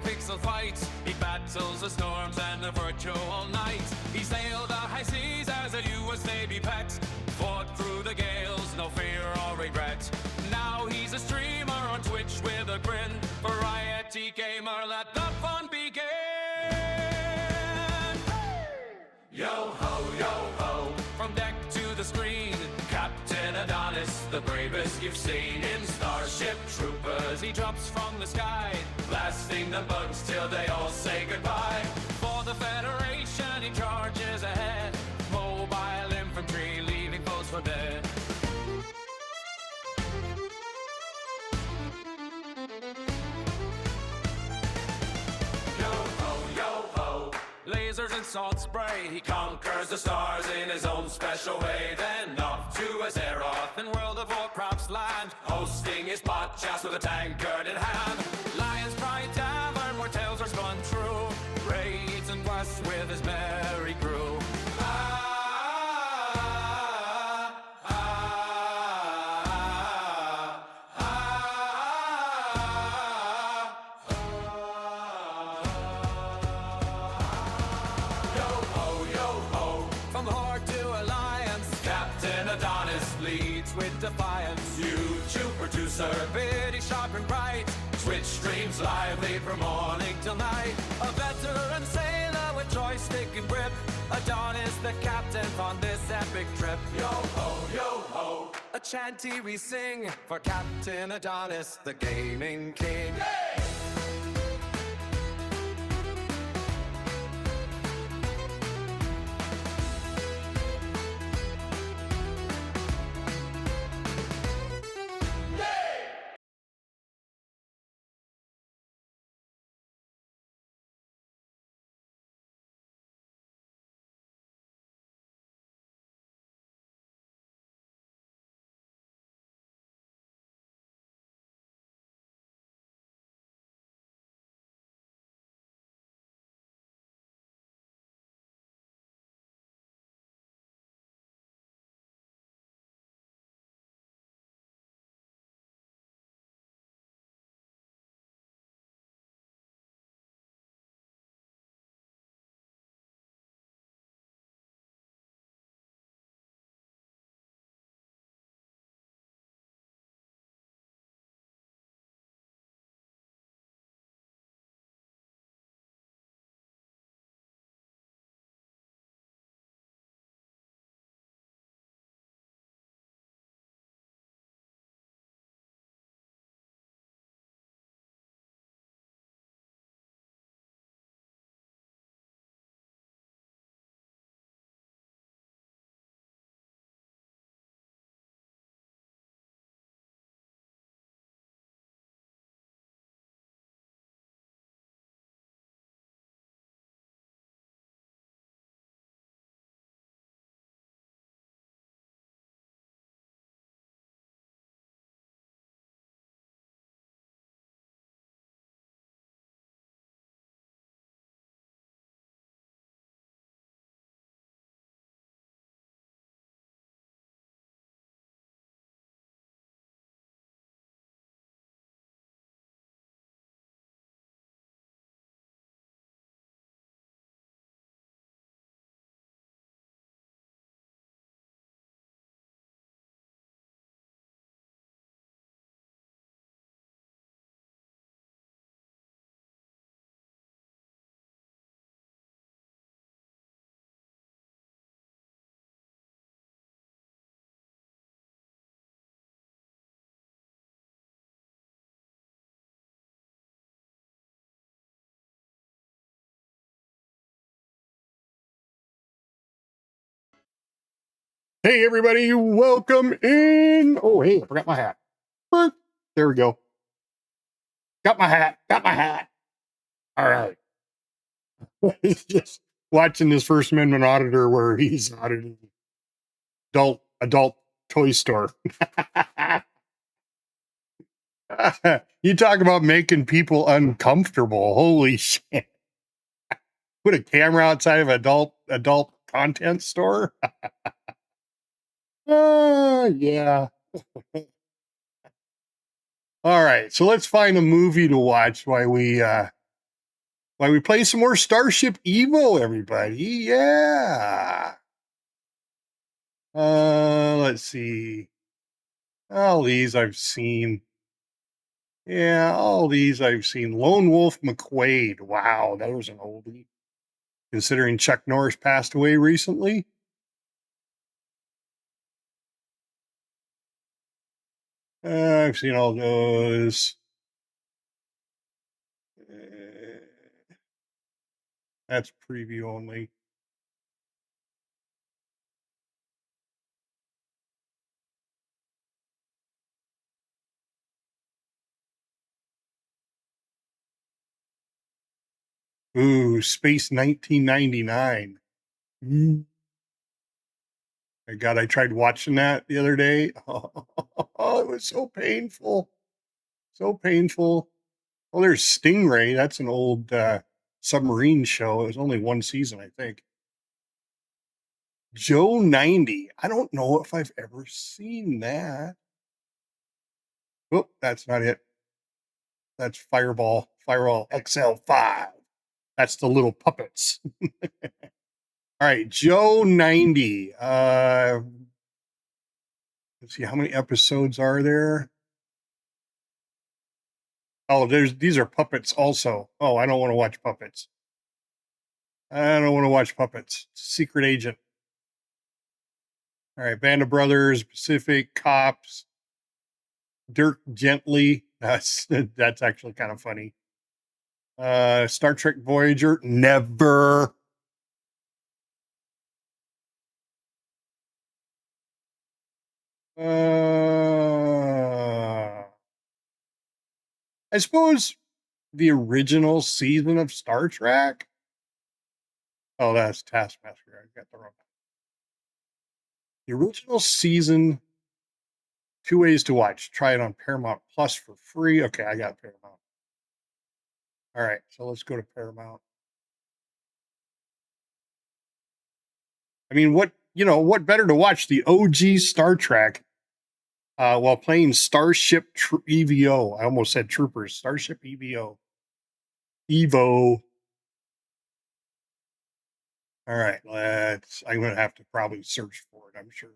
pixel fights. He battles the storms and the virtual night. He sailed the high seas as a US Navy pet. Fought through the gales, no fear or regret. Now he's a streamer on Twitch with a grin. Variety gamer, let the fun begin. Yo ho, yo ho, from deck to the screen. Captain Adonis, the bravest you've seen. In Starship Troopers, he drops from the sky, blasting the bugs till they all say goodbye. For the Federation, he charges ahead. Mobile infantry, leaving foes for dead. Lasers and salt spray, he conquers the stars in his own special way. Then off to Azeroth in World of Warcraft's land, hosting his podcast with a tankard in hand. Lion's Pride Tavern, where tales are spun true, raids and quests with his merry crew. With defiance, YouTube producer, bitty, sharp and bright. Twitch streams lively from morning till night. A veteran sailor with joystick and grip. Adonis the captain on this epic trip. Yo ho, yo ho. A chanty we sing for Captain Adonis, the gaming king. Hey! Hey, everybody, welcome in. Oh, hey, I forgot my hat. There we go. Got my hat. All right. He's just watching this First Amendment auditor where he's auditing adult toy store. You talk about making people uncomfortable. Holy shit. Put a camera outside of adult content store. Yeah. All right, so let's find a movie to watch while we Why we play some more Starship EVO, everybody. Yeah. Let's see. All these I've seen. Yeah, all these I've seen. Lone Wolf McQuaid. Wow, that was an oldie. Considering Chuck Norris passed away recently. I've seen all those. That's preview only. Ooh, Space 1999. My God, I tried watching that the other day. Oh, it was so painful. So painful. Oh, there's Stingray. That's an old submarine show. It was only one season, I think. Joe 90. I don't know if I've ever seen that. Oh, that's not it. That's Fireball XL5. That's the little puppets. All right, Joe 90. Let's see, how many episodes are there? Oh, these are puppets also. Oh, I don't want to watch puppets. I don't want to watch puppets. Secret Agent. All right, Band of Brothers, Pacific, Cops, Dirk Gently. That's actually kind of funny. Star Trek Voyager. Never. I suppose the original season of Star Trek. Oh, that's Taskmaster. I got the wrong one. The original season, 2 ways to watch. Try it on Paramount Plus for free. Okay, I got Paramount. All right, so let's go to Paramount. I mean, what better to watch the OG Star Trek while playing Starship EVO? I almost said Troopers. Starship EVO. EVO. All right, I'm going to have to probably search for it, I'm sure.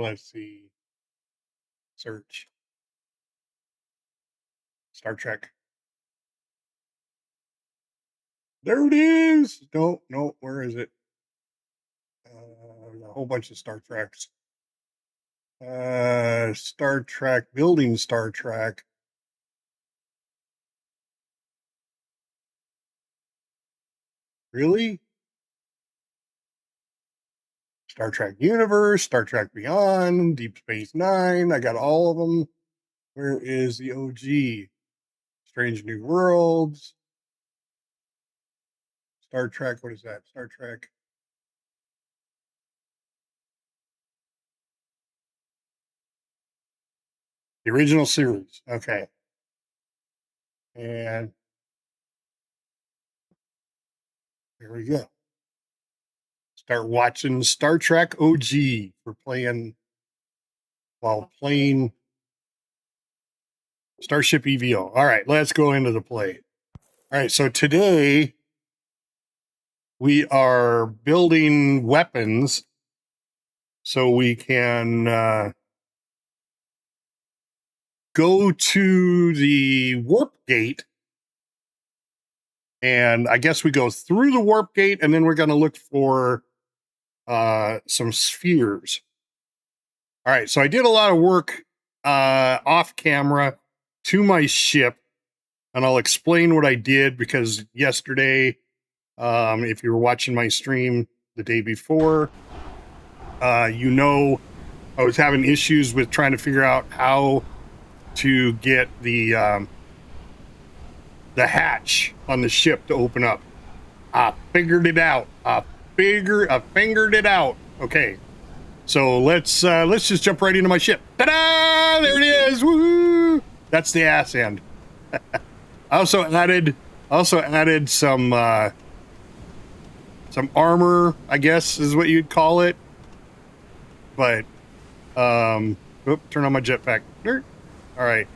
Let's see. Search. Star Trek. There it is. No, where is it? A whole bunch of Star Treks. Star Trek, building Star Trek. Really? Star Trek Universe, Star Trek Beyond, Deep Space Nine. I got all of them. Where is the OG? Strange New Worlds. Star Trek, what is that? Star Trek. The original series. Okay. And here we go. Start watching Star Trek OG while playing Starship EVO. All right, let's go into the play. All right, so today we are building weapons so we can go to the warp gate. And I guess we go through the warp gate, and then we're going to look for some spheres. All right, so I did a lot of work off camera to my ship, and I'll explain what I did because yesterday, if you were watching my stream the day before, I was having issues with trying to figure out how to get the hatch on the ship to open up. I figured it out. I fingered it out. Okay. So let's just jump right into my ship. Ta-da! There it is. Woohoo! That's the ass end. I also added some armor, I guess is what you'd call it. But turn on my jetpack. All right.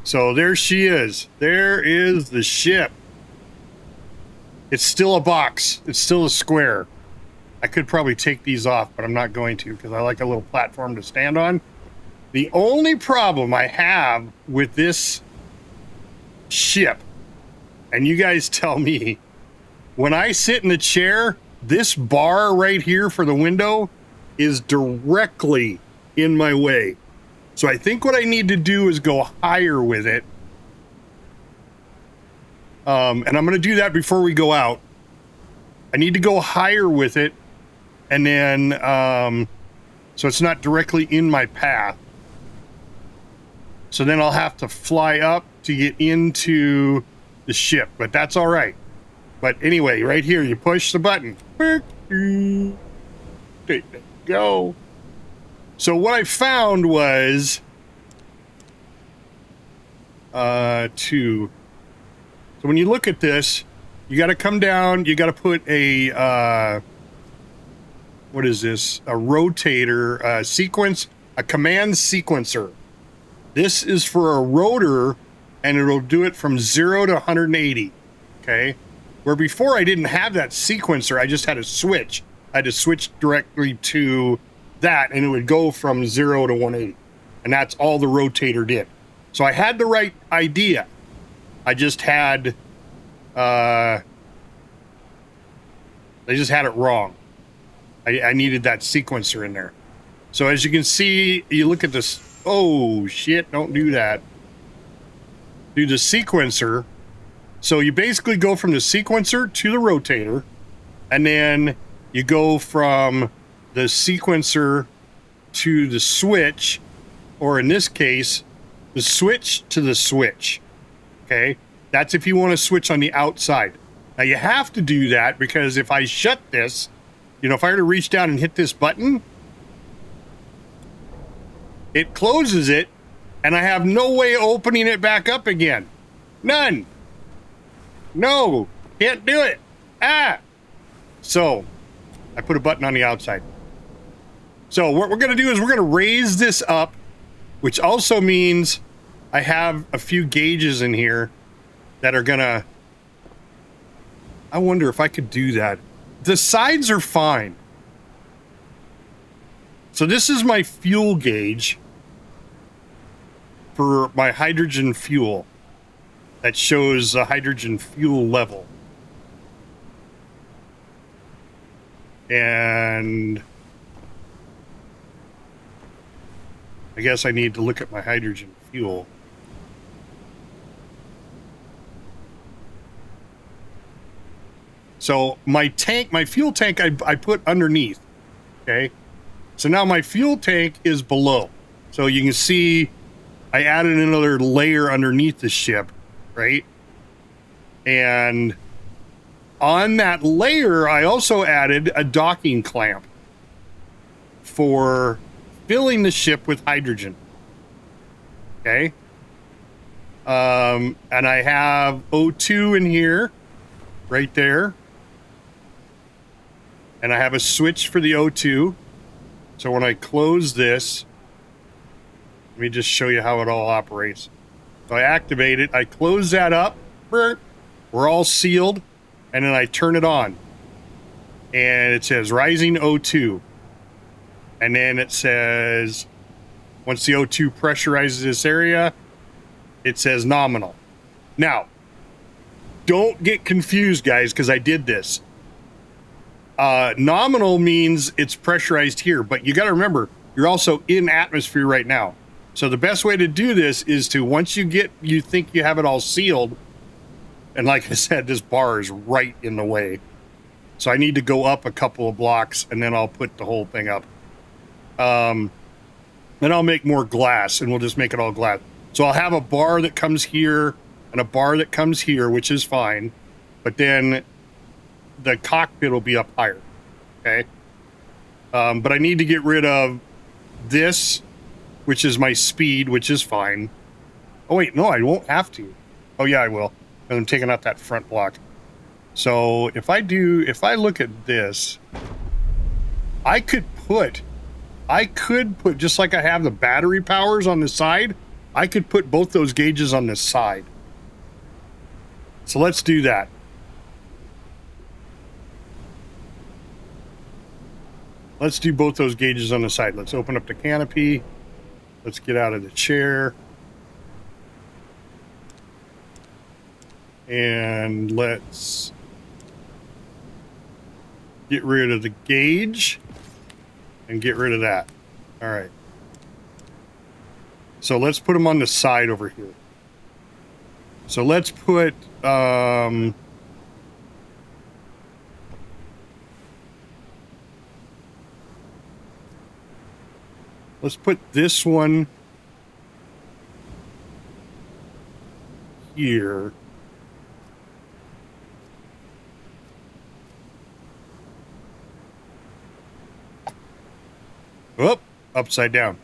So there she is. There is the ship. It's still a box. It's still a square. I could probably take these off, but I'm not going to because I like a little platform to stand on. The only problem I have with this ship, and you guys tell me, when I sit in the chair, this bar right here for the window is directly in my way. So I think what I need to do is go higher with it. And I'm going to do that before we go out. I need to go higher with it. And then, so it's not directly in my path. So then I'll have to fly up to get into the ship, but that's all right. But anyway, right here, you push the button. There you go. So what I found was so when you look at this, you got to come down, you got to put a what is this? A rotator sequence, a command sequencer. This is for a rotor, and it'll do it from 0 to 180. Okay, where before I didn't have that sequencer, I just had a switch. I had to switch directly to that, and it would go from 0 to 180, and that's all the rotator did. So I had the right idea. I just had it wrong. I needed that sequencer in there. So as you can see, you look at this. Oh shit! Don't do that. Do the sequencer. So you basically go from the sequencer to the rotator, and then you go from the sequencer to the switch, or in this case, the switch to the switch. Okay, that's if you want to switch on the outside. Now you have to do that because if I shut this, you know, if I were to reach down and hit this button, it closes it, and I have no way of opening it back up again. None. No, can't do it. So I put a button on the outside. So what we're going to do is we're going to raise this up, which also means I have a few gauges in here that are going to... I wonder if I could do that. The sides are fine. So this is my fuel gauge for my hydrogen fuel that shows the hydrogen fuel level. And I guess I need to look at my hydrogen fuel. So my tank, my fuel tank, I put underneath. Okay. So now my fuel tank is below. So you can see I added another layer underneath the ship, right? And on that layer, I also added a docking clamp for filling the ship with hydrogen. Okay. And I have O2 in here, right there. And I have a switch for the O2. So when I close this, let me just show you how it all operates. So I activate it, I close that up, we're all sealed, and then I turn it on. And it says rising O2. And then it says, once the O2 pressurizes this area, it says nominal. Now, don't get confused, guys, because I did this. Nominal means it's pressurized here, but you got to remember, you're also in atmosphere right now. So the best way to do this is to, once you think you have it all sealed, and like I said, this bar is right in the way. So I need to go up a couple of blocks, and then I'll put the whole thing up. Then I'll make more glass, and we'll just make it all glass. So I'll have a bar that comes here, and a bar that comes here, which is fine. But then the cockpit will be up higher, okay? But I need to get rid of this, which is my speed, which is fine. Oh wait, no, I won't have to. Oh yeah, I will. And I'm taking out that front block. So if I look at this, I could put, just like I have the battery powers on the side, I could put both those gauges on this side. So let's do that. Let's do both those gauges on the side. Let's open up the canopy. Let's get out of the chair. And let's get rid of the gauge and get rid of that. All right. So let's put them on the side over here. So let's put this one here. Oh, upside down.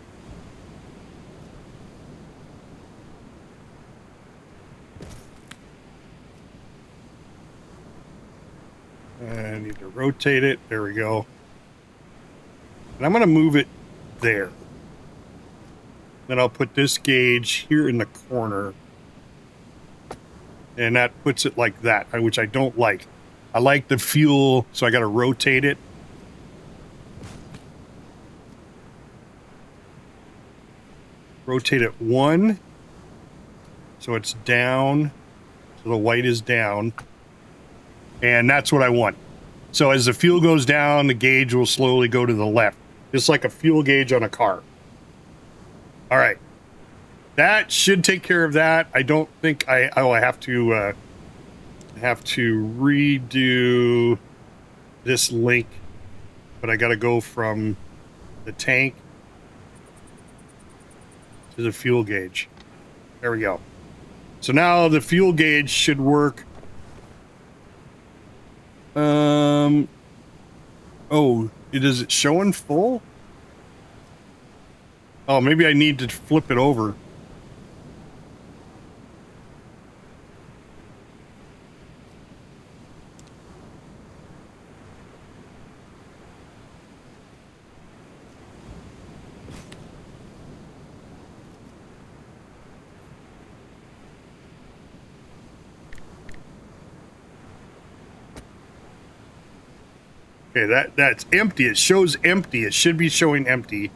I need to rotate it. There we go. And I'm going to move it there. Then I'll put this gauge here in the corner. And that puts it like that, which I don't like. I like the fuel, so I got to rotate it. Rotate it 1. So it's down. So the white is down. And that's what I want. So as the fuel goes down, the gauge will slowly go to the left. Just like a fuel gauge on a car. All right. That should take care of that. I don't think I have to redo this link. But I got to go from the tank to the fuel gauge. There we go. So now the fuel gauge should work. Oh, is it showing full? Oh, maybe I need to flip it over. Okay, that's empty. It shows empty. It should be showing empty.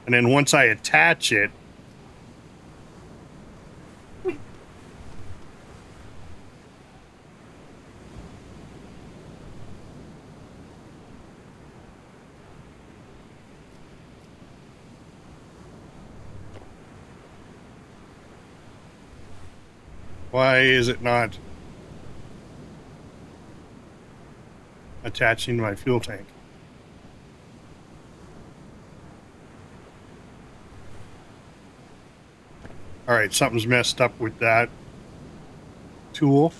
And then once I attach it, why is it not attaching my fuel tank? All right, something's messed up with that tool.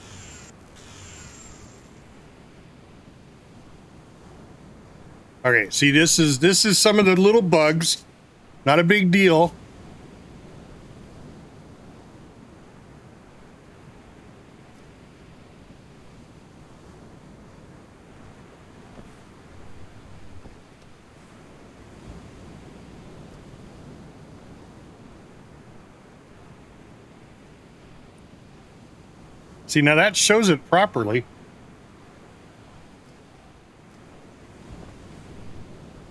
Okay, see, this is some of the little bugs. Not a big deal. See, now that shows it properly.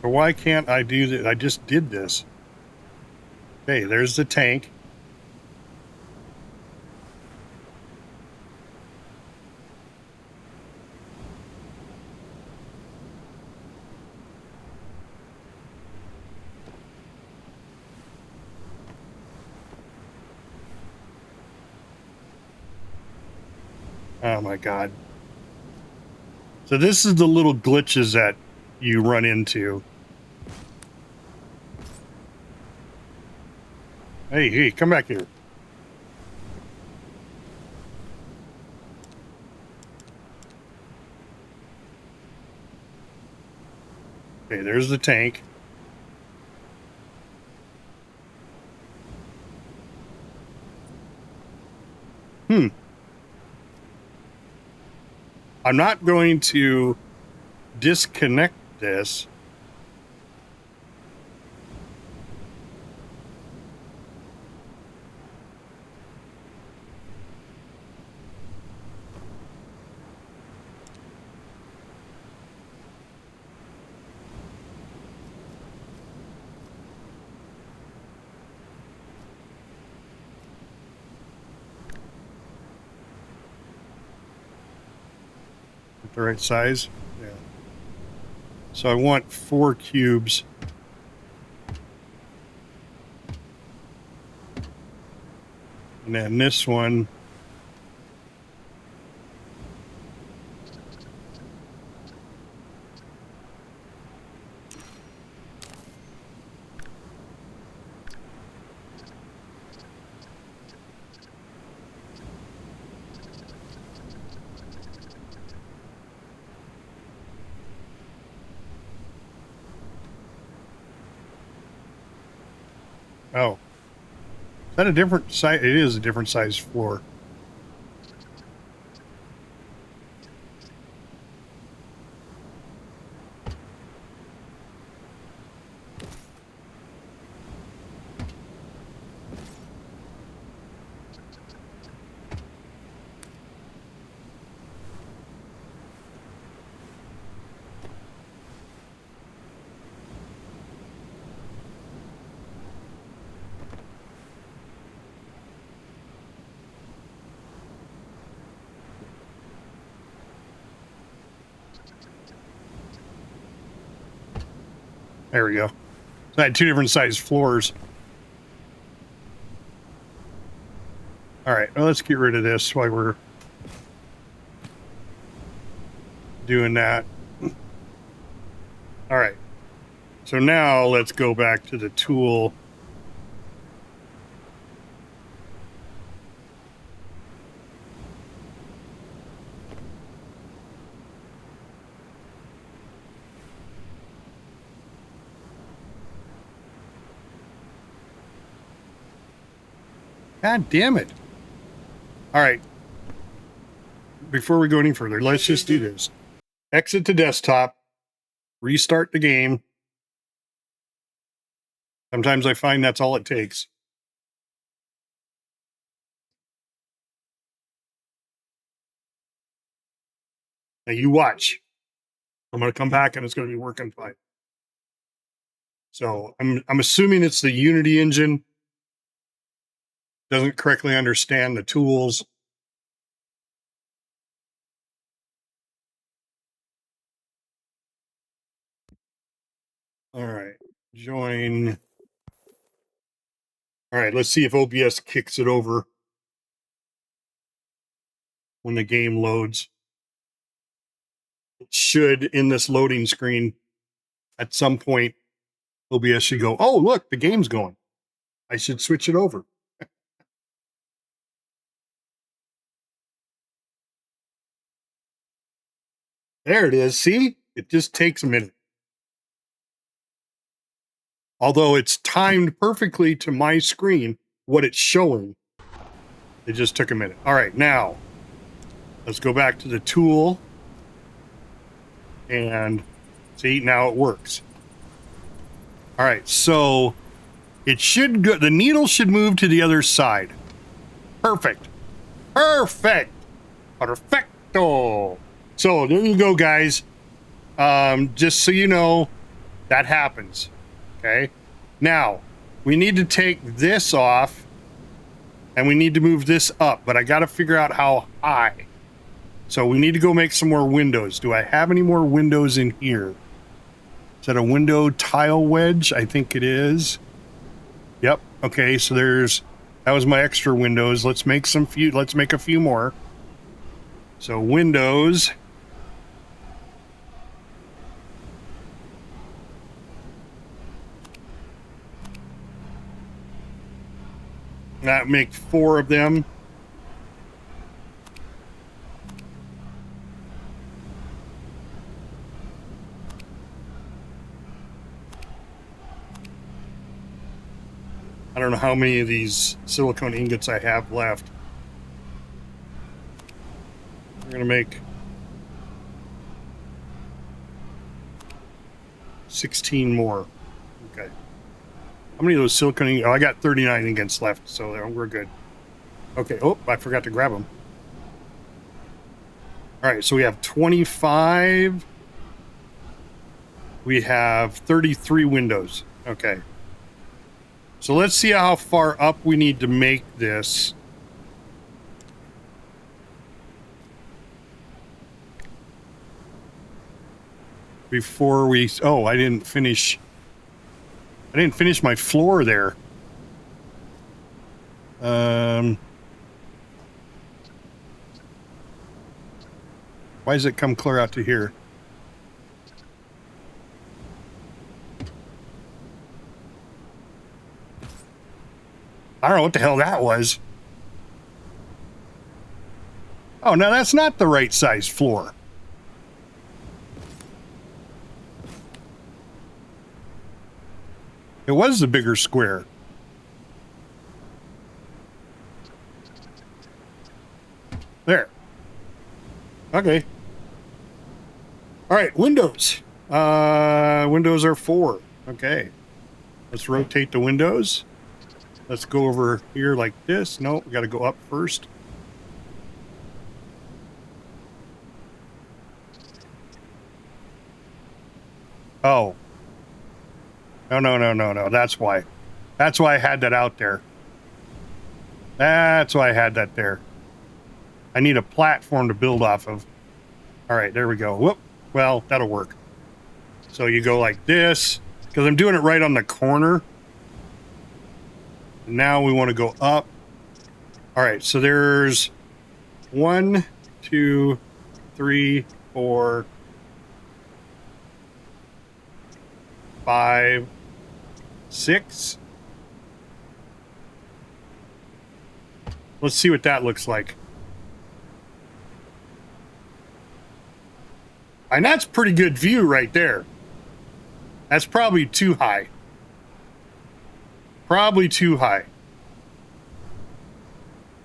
But why can't I do that? I just did this. Okay, there's the tank. Oh my God. So this is the little glitches that you run into. Hey, come back here. Okay, there's the tank. I'm not going to disconnect this. that the right size? Yeah. So I want 4 cubes. And then this one. Oh. Is that a different size? It is a different size floor. There we go. So I had 2 different size floors. All right, well, let's get rid of this while we're doing that. All right. So now let's go back to the tool. God damn it. All right. Before we go any further, let's just do this. Exit to desktop, restart the game. Sometimes I find that's all it takes. Now you watch. I'm going to come back and it's going to be working fine. So I'm assuming it's the Unity engine. Doesn't correctly understand the tools. All right, join. All right, let's see if OBS kicks it over when the game loads. It should, in this loading screen, at some point, OBS should go, oh, look, the game's going. I should switch it over. There it is. See? It just takes a minute. Although it's timed perfectly to my screen, what it's showing, it just took a minute. All right, now, let's go back to the tool. And see, now it works. All right, so it should go, the needle should move to the other side. Perfect. Perfect. Perfecto. So there you go, guys. Just so you know, that happens. Okay. Now, we need to take this off and we need to move this up, but I got to figure out how high. So we need to go make some more windows. Do I have any more windows in here? Is that a window tile wedge? I think it is. Yep. Okay, so that was my extra windows. Let's make a few more. So windows. That make 4 of them. I don't know how many of these silicone ingots I have left. We're going to make 16 more. Okay. How many of those silicone ingots? Oh, I got 39 ingots left, so we're good. Okay. Oh, I forgot to grab them. All right, so we have 25. We have 33 windows. Okay. So let's see how far up we need to make this. before we... Oh, I didn't finish my floor there. Why does it come clear out to here? I don't know what the hell that was. Oh, no, that's not the right size floor. It was the bigger square. There. Okay. All right, windows. Windows are 4. Okay. Let's rotate the windows. Let's go over here like this. No, we got to go up first. Oh. No. That's why. That's why I had that out there. That's why I had that there. I need a platform to build off of. All right, there we go. Whoop. Well, that'll work. So you go like this, because I'm doing it right on the corner. Now we want to go up. All right, so there's 1, 2, 3, 4, 5, 6. Let's see what that looks like. And that's pretty good view right there. That's probably too high. Probably too high.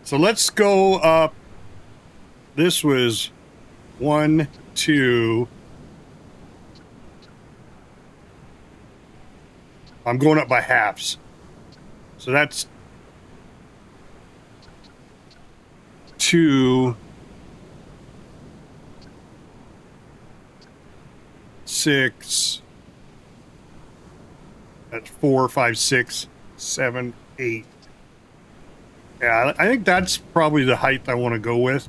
So let's go up. This was 1, 2. I'm going up by halves. So that's 2, 6. That's 4, 5, 6, 7, 8. Yeah, I think that's probably the height I want to go with.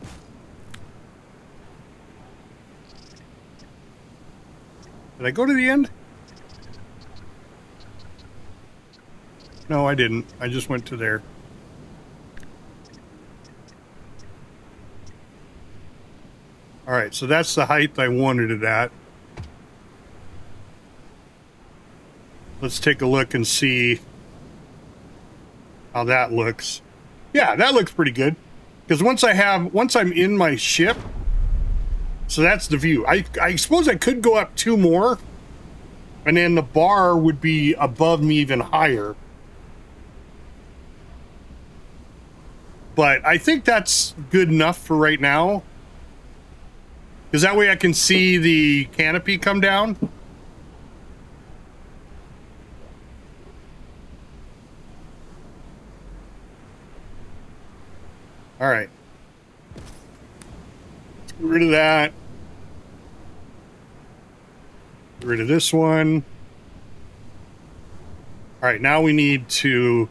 Did I go to the end? No, I didn't. I just went to there. All right, so that's the height I wanted it at. Let's take a look and see how that looks. Yeah, that looks pretty good. Because once I'm in my ship, so that's the view. I suppose I could go up 2 more, and then the bar would be above me even higher. But I think that's good enough for right now. Because that way I can see the canopy come down. All right. Let's get rid of that. Get rid of this one. All right, now we need to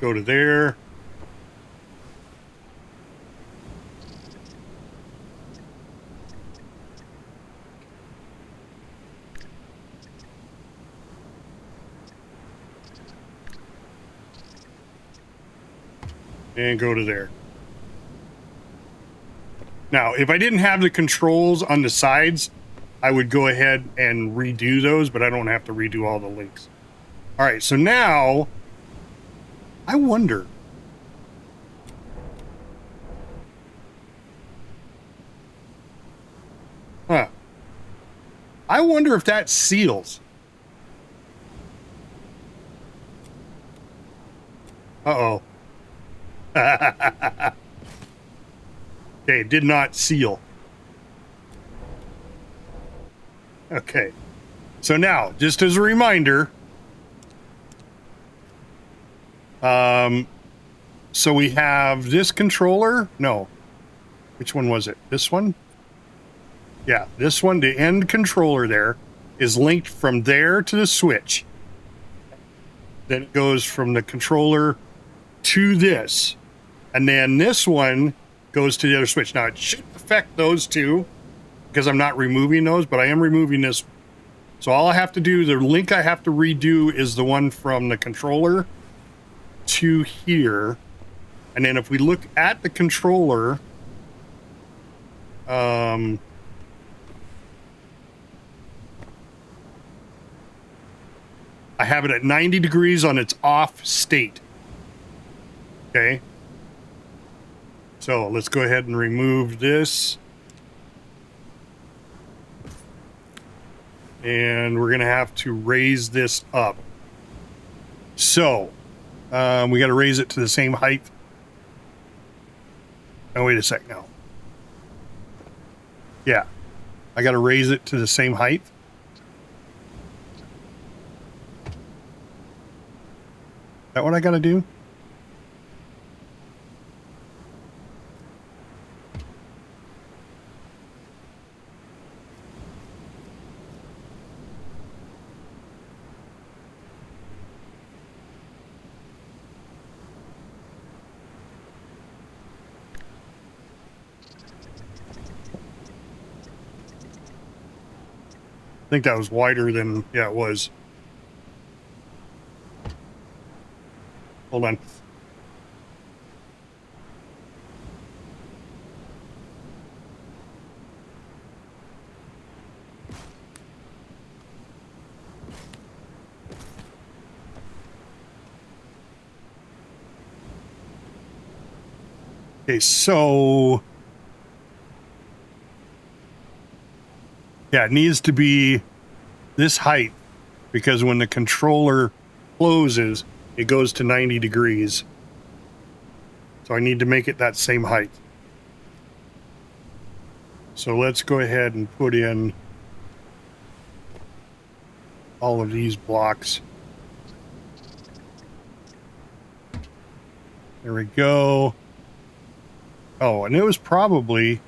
go to there. And go to there. Now, if I didn't have the controls on the sides, I would go ahead and redo those, but I don't have to redo all the links. All right, so now, I wonder. Huh. I wonder if that seals. Uh-oh. Okay, it did not seal. Okay. So now, just as a reminder, so we have this controller. No. Which one was it? This one? Yeah, this one, the end controller there, is linked from there to the switch. then it goes from the controller to this. And then this one goes to the other switch. Now, it shouldn't affect those two because I'm not removing those, but I am removing this. So all I have to do, the link I have to redo is the one from the controller to here. And then if we look at the controller, I have it at 90 degrees on its off state. Okay. So let's go ahead and remove this. And we're going to have to raise this up. So we got to raise it to the same height. Oh, wait a sec now. Yeah. I got to raise it to the same height. Is that what I got to do? I think that was wider than, yeah, it was. Hold on. Okay, so yeah, it needs to be this height because when the controller closes, it goes to 90 degrees. So I need to make it that same height. So let's go ahead and put in all of these blocks. There we go. Oh, and it was probably,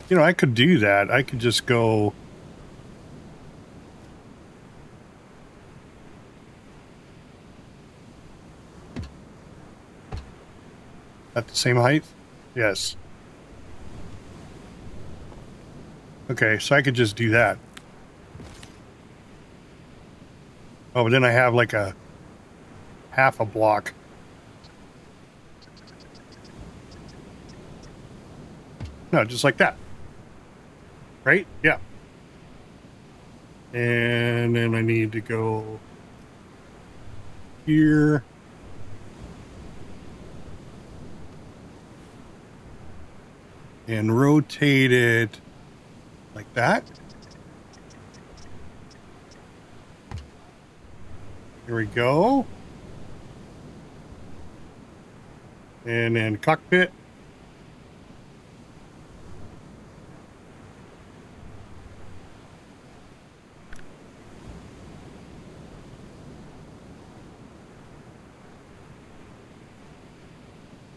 you know, I could do that. I could just go at the same height. Yes. Okay, so I could just do that. Oh, but then I have like a half a block. No, just like that. Right? Yeah. And then I need to go here. And rotate it like that. Here we go. And then cockpit.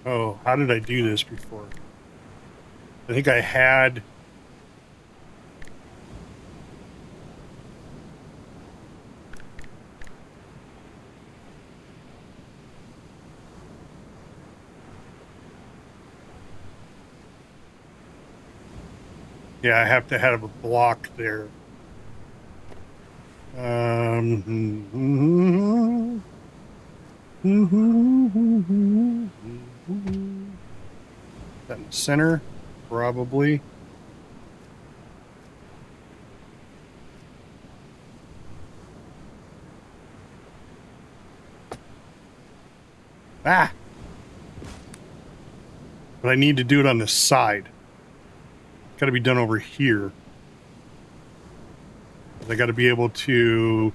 Oh, how did I do this before? I think I had... Yeah, I have to have a block there. That in the center, probably. Ah! But I need to do it on the side. Got to be done over here. I got to be able to...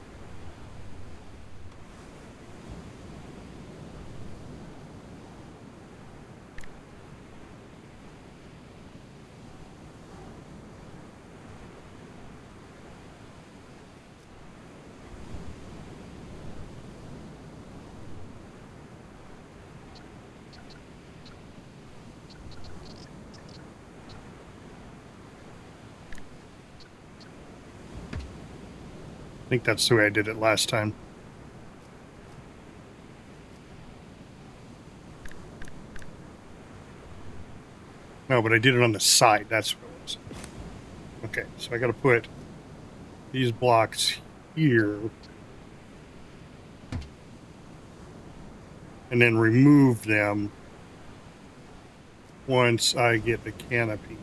I think that's the way I did it last time. No, but I did it on the side. That's what it was. Okay, so I got to put these blocks here. And then remove them once I get the canopy.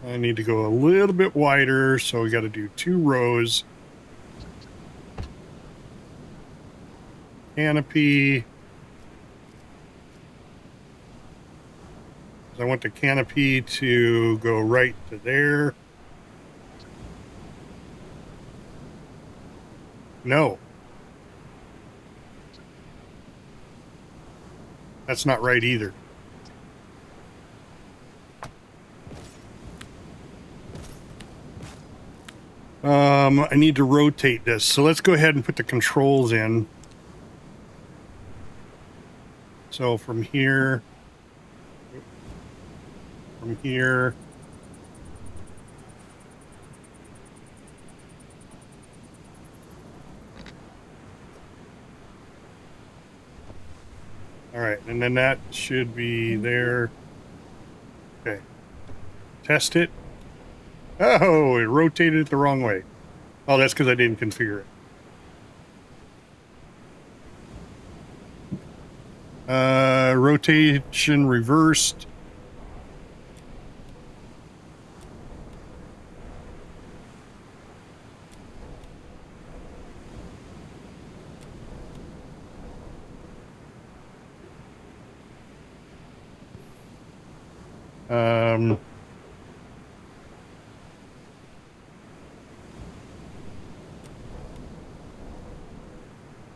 I need to go a little bit wider, so we got to do 2 rows. Canopy. I want the canopy to go right to there. No. That's not right either. I need to rotate this. So let's go ahead and put the controls in. So from here, all right, and then that should be there. Okay, test it. Oh, it rotated it the wrong way. Oh, that's because I didn't configure it. Rotation reversed.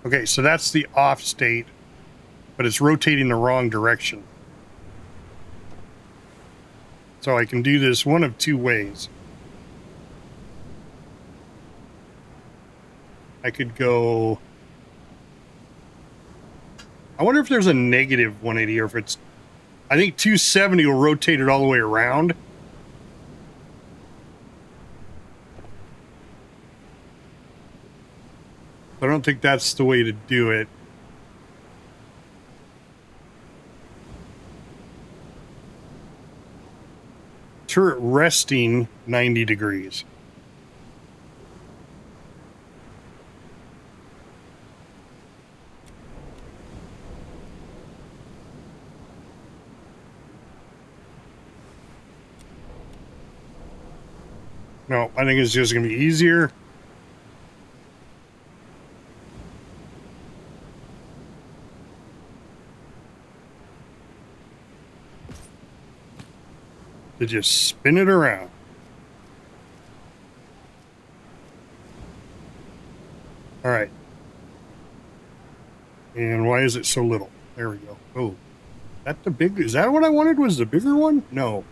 Okay, so that's the off state, but it's rotating the wrong direction. So I can do this one of 2 ways. I could go... I wonder if there's a negative 180 or if it's... I think 270 will rotate it all the way around. I don't think that's the way to do it. Turret resting 90 degrees. No, I think it's just going to be easier. To just spin it around. All right. And why is it so little? There we go. Oh, that the big, is that what I wanted? Was the bigger one? No.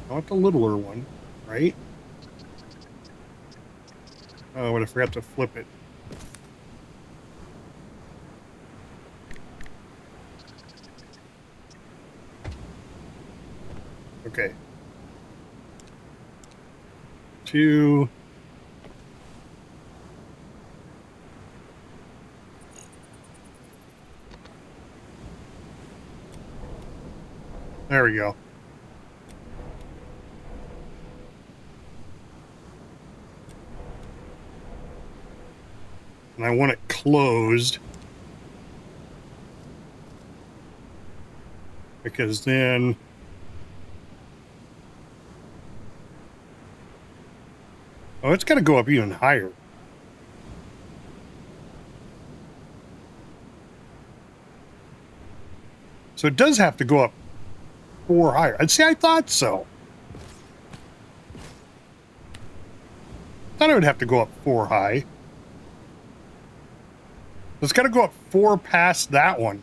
I want the littler one, right? Oh, but I forgot to flip it. Okay. 2. There we go. And I want it closed. Because then... Oh, it's got to go up even higher. So it does have to go up 4 higher. I'd say I thought so. Thought it would have to go up 4 high. It's got to go up 4 past that one.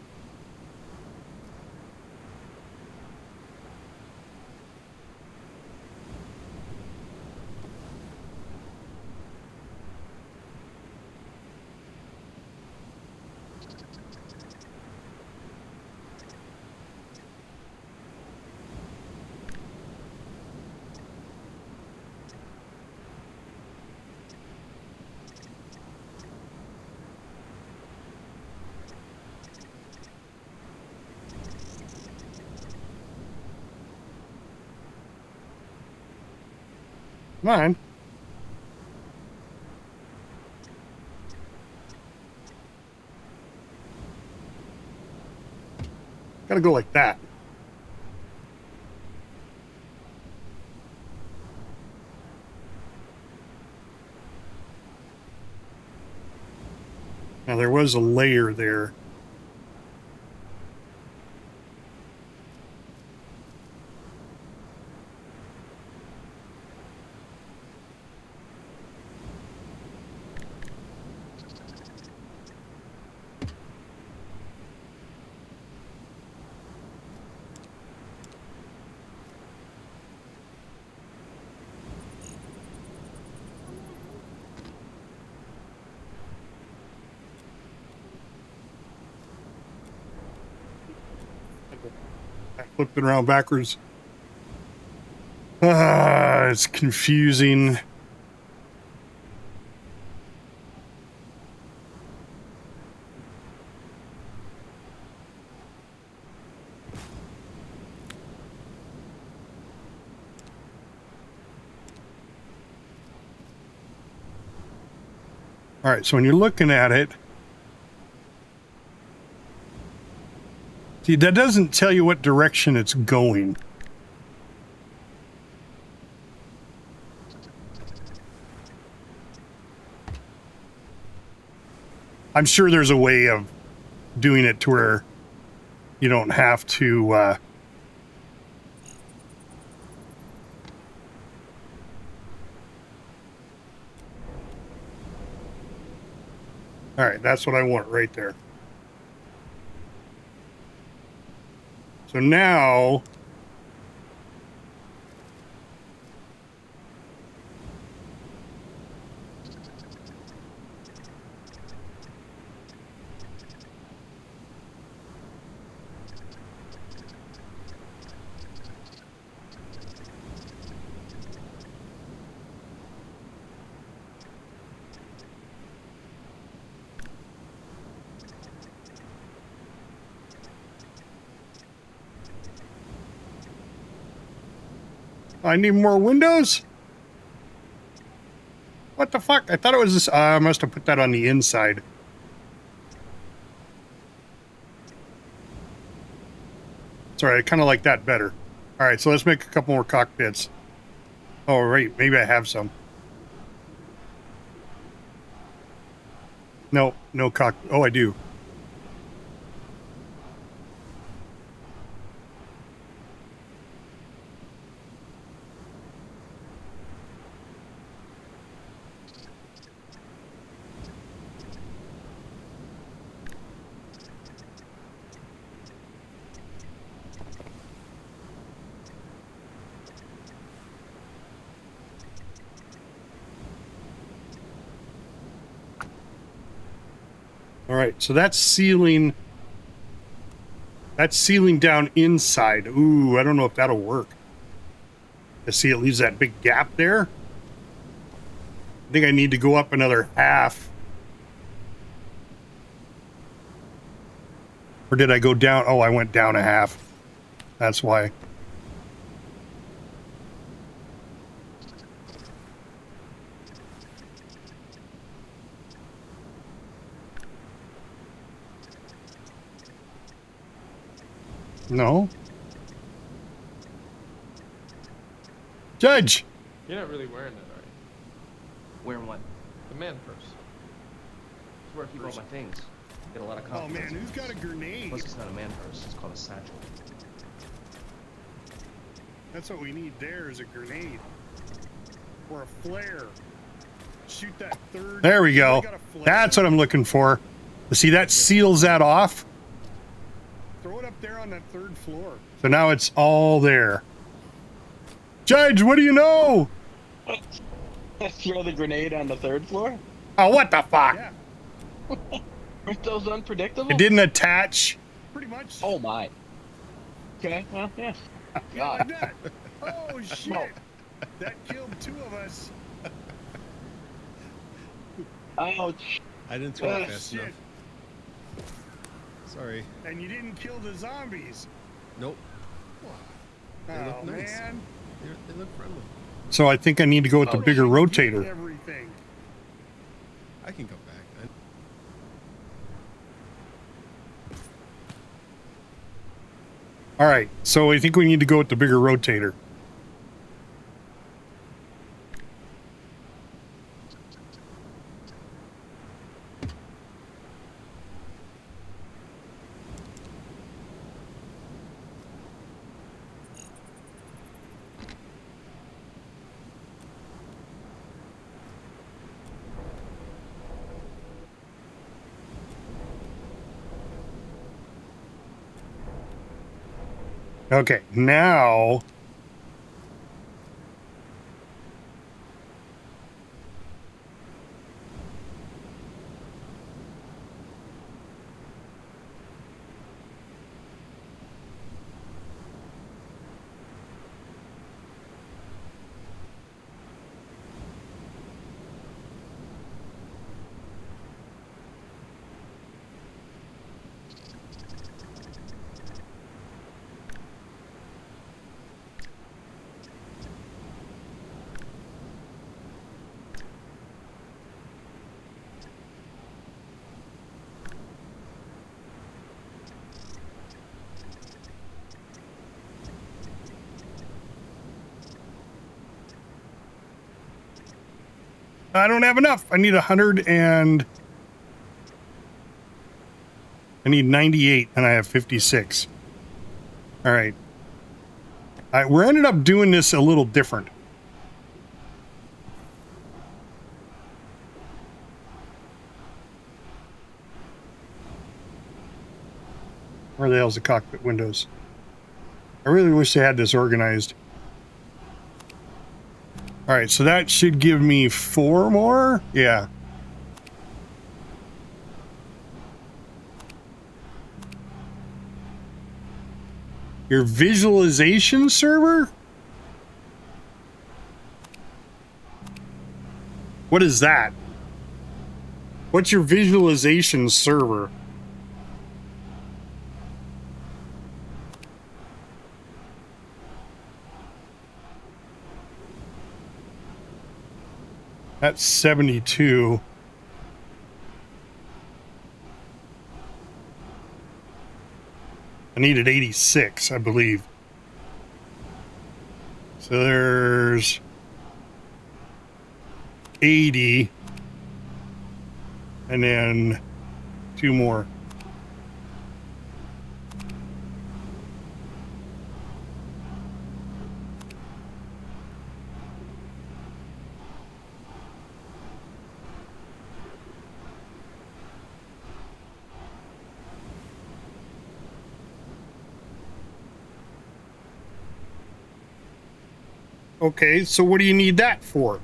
Come on. Gotta go like that. Now there was a layer there. I flipped it around backwards. It's confusing. All right, so when you're looking at it, see, that doesn't tell you what direction it's going. I'm sure there's a way of doing it to where you don't have to all right, that's what I want right there. So now I need more windows? What the fuck? I thought it was this. I must have put that on the inside. Sorry, I kind of like that better. All right, so let's make a couple more cockpits. Oh, right. Maybe I have some. No, no cock. Oh, I do. All right, so that's sealing. That's sealing down inside. Ooh, I don't know if that'll work. You see, it leaves that big gap there. I think I need to go up another half. Or did I go down? Oh, I went down a half. That's why. No. Judge! You're not really wearing that, are you? Wearing what? The man purse. It's where I keep all my things. Get a lot of Oh compliments. man, who's got a grenade? Plus, it's not a man purse. It's called a satchel. That's what we need there is a grenade. Or a flare. Shoot that third. There we go. Got a flare. That's what I'm looking for. See, that seals that off. Throw it up there on that third floor. So now it's all there. Judge, what do you know? Throw the grenade on the third floor? Oh, what the fuck? Yeah, Aren't those unpredictable? It didn't attach. pretty much. Oh my. Okay, well, yeah. Yeah, like God. that. Oh shit. That killed two of us. Ouch. I didn't throw it Ah, fast Shit. enough. Sorry. And you didn't kill the zombies. Nope. They Oh look nice. man. They look friendly. So I think I need to go with the Oh, bigger shit. rotator. Everything. I can go back. All right, so I think we need to go with the bigger rotator. Okay, now I don't have enough. I need 100 and I need 98 and I have 56. All right. We're ended up doing this a little different. Where the hell's the cockpit windows? I really wish they had this organized. All right, so that should give me 4 more. Yeah. Your visualization server? What is that? What's your visualization server? That's 72. I needed 86, I believe. So there's 80. And then 2 more. Okay, so what do you need that for?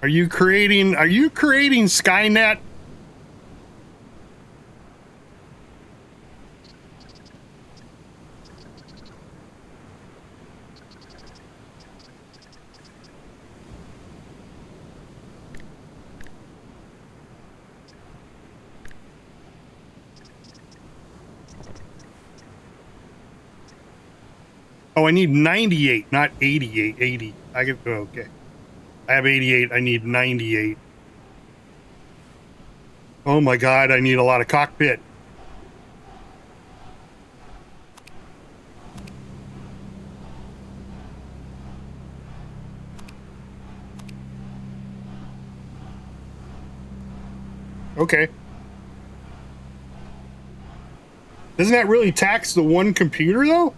Are you creating Skynet? Oh, I need 98, not 88. 80. I get okay. I have 88. I need 98. Oh my God, I need a lot of cockpit. Okay. Doesn't that really tax the one computer though?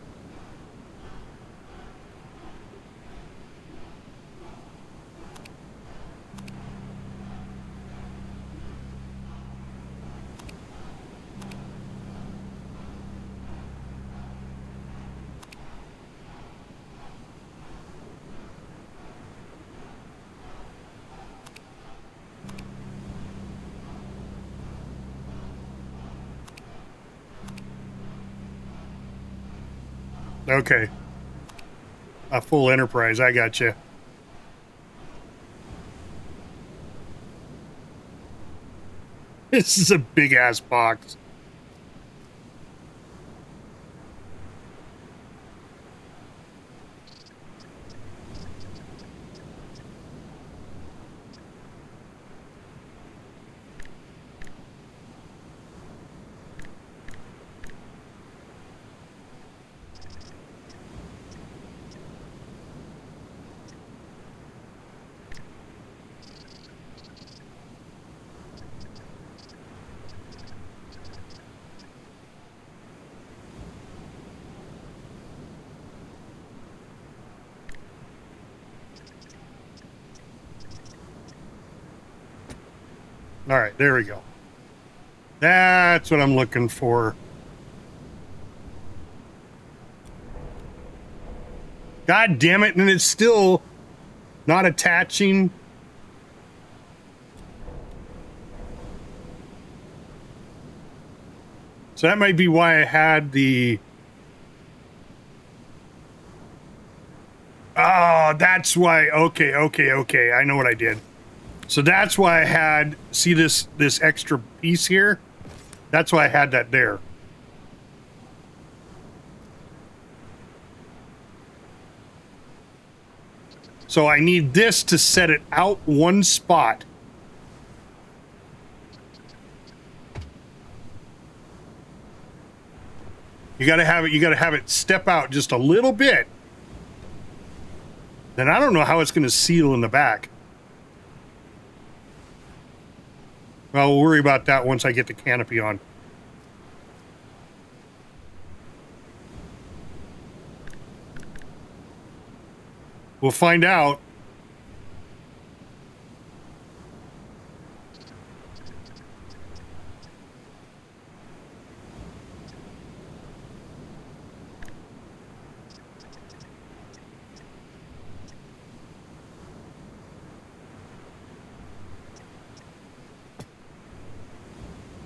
Okay. A full enterprise, I got you. This is a big ass box. All right, there we go. That's what I'm looking for. God damn it, and it's still not attaching. So that might be why I had the... Oh, that's why. Okay, I know what I did. So that's why I had, see this extra piece here? That's why I had that there. So I need this to set it out one spot. You gotta have it step out just a little bit. Then I don't know how it's gonna seal in the back. Well, we'll worry about that once I get the canopy on. We'll find out.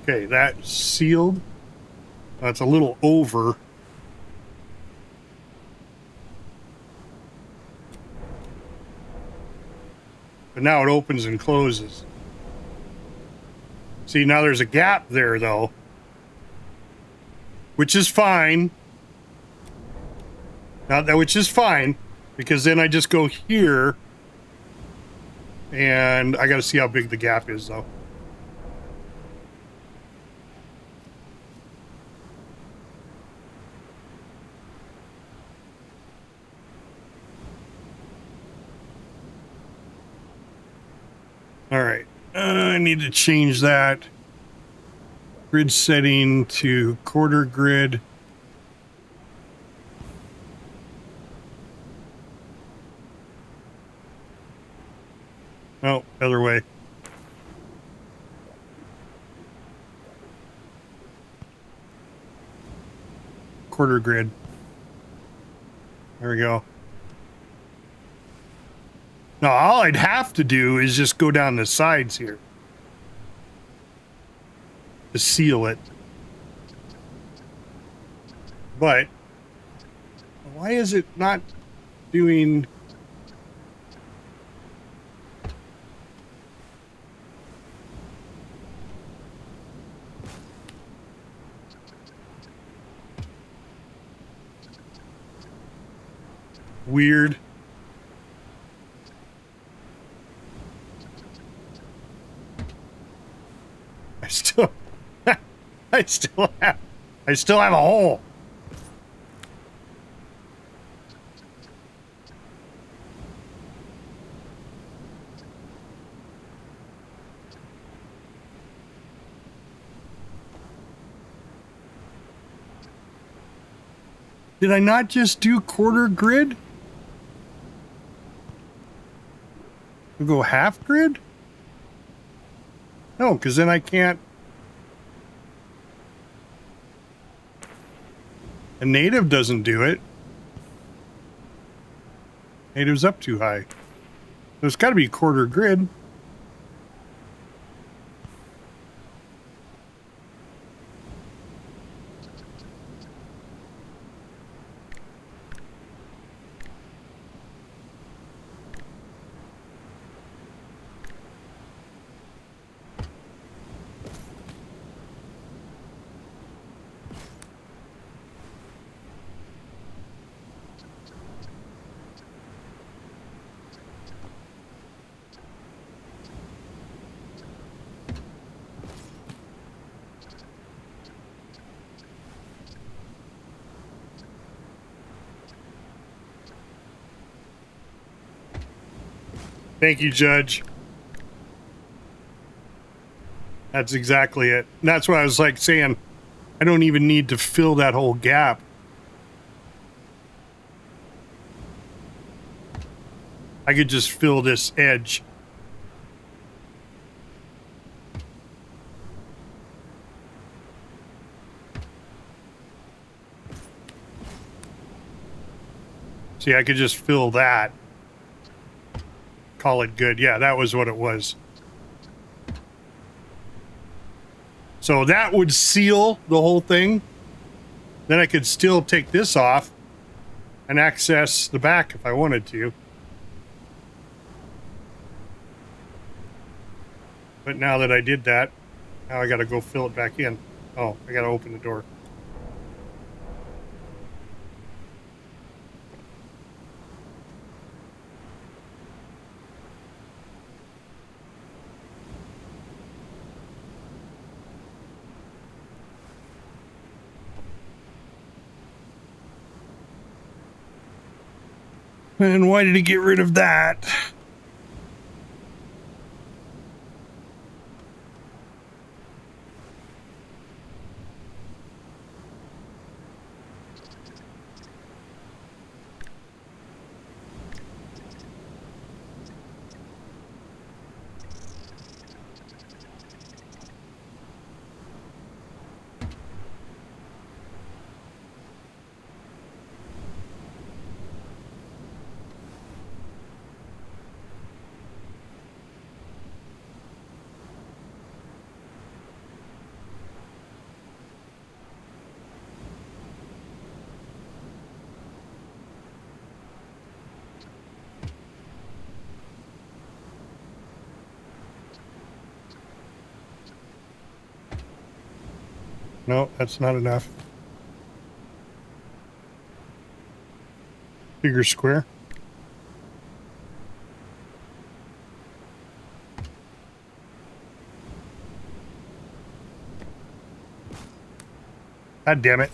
Okay, that's sealed. That's a little over. But now it opens and closes. See, now there's a gap there, though. Which is fine. Which is fine, because then I just go here. And I gotta see how big the gap is, though. All right, I need to change that grid setting to quarter grid. Oh, other way. Quarter grid. There we go. Now, all I'd have to do is just go down the sides here to seal it. But why is it not doing... Weird. I still have a hole. Did I not just do quarter grid? We'll go half grid? No, because then I can't. A native doesn't do it. Native's up too high. There's got to be quarter grid. Thank you, Judge. That's exactly it. And that's what I was like saying. I don't even need to fill that whole gap. I could just fill this edge. See, I could just fill that. Call it good. Yeah, that was what it was. So that would seal the whole thing. Then I could still take this off and access the back if I wanted to. But now that I did that, now I got to go fill it back in. Oh, I got to open the door. And why did he get rid of that? No, that's not enough. Bigger square. God damn it.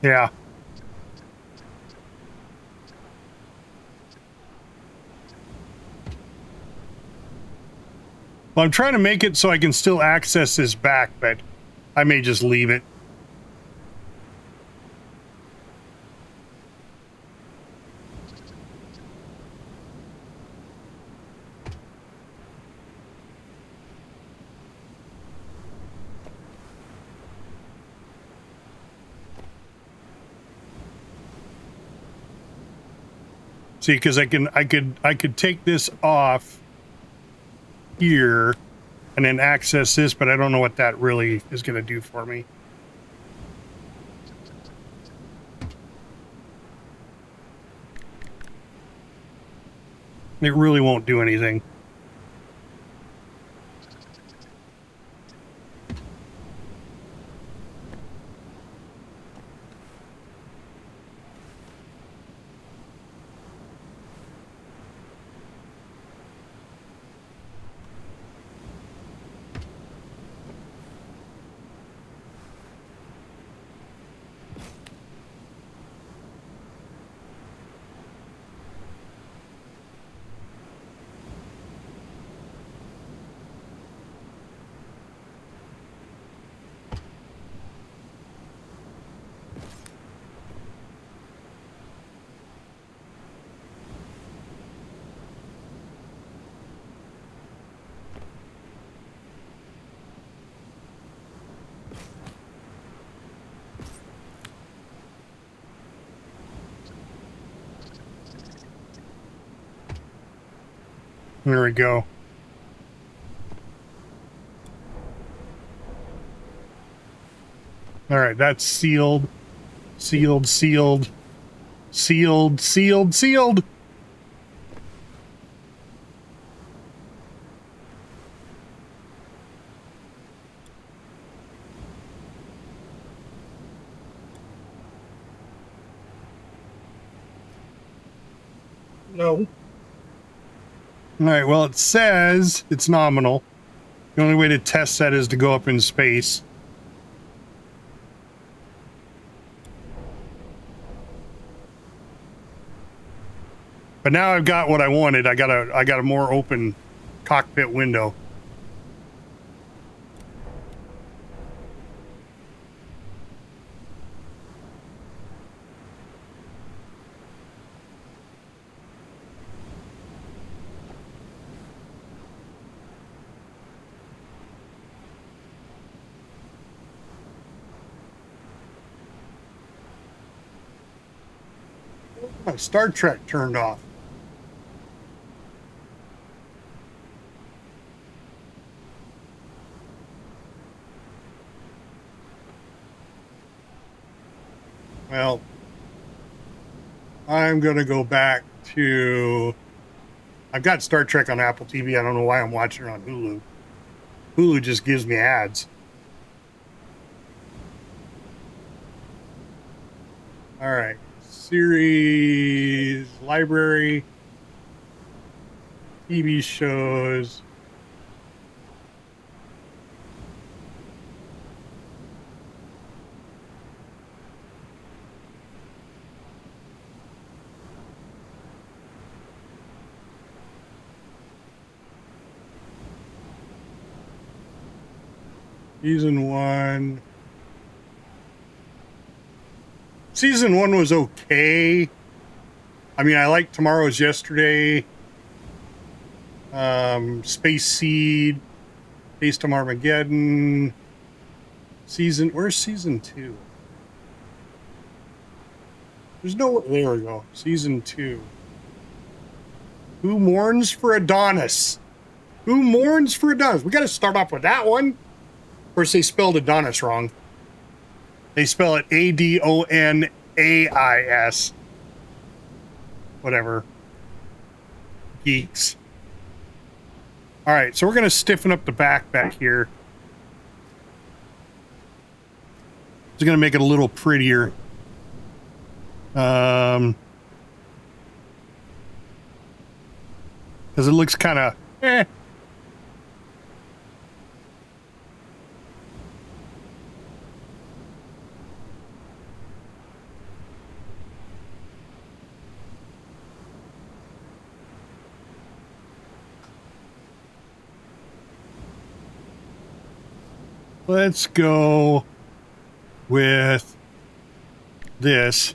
Yeah. Well, I'm trying to make it so I can still access this back, but I may just leave it. See, because I could take this off here and then access this, but I don't know what that really is going to do for me. It really won't do anything. There we go. All right, that's sealed, sealed, sealed, sealed, sealed, sealed. No. All right, well, it says it's nominal. The only way to test that is to go up in space. But now I've got what I wanted. I got a more open cockpit window. My Star Trek turned off. Well, I'm going to go back to... I've got Star Trek on Apple TV. I don't know why I'm watching it on Hulu. Hulu just gives me ads. All right. Series, library, TV shows. Season 1. Season 1 was okay. I mean, I liked Tomorrow's Yesterday, Space Seed, Based on Armageddon. Where's season 2? There's no, there we go. Season 2. Who mourns for Adonis? Who mourns for Adonis? We got to start off with that one. Of course, they spelled Adonis wrong. They spell it Adonais. Whatever. Geeks. All right, so we're going to stiffen up the back here. It's going to make it a little prettier. Because it looks kind of eh. Let's go with this.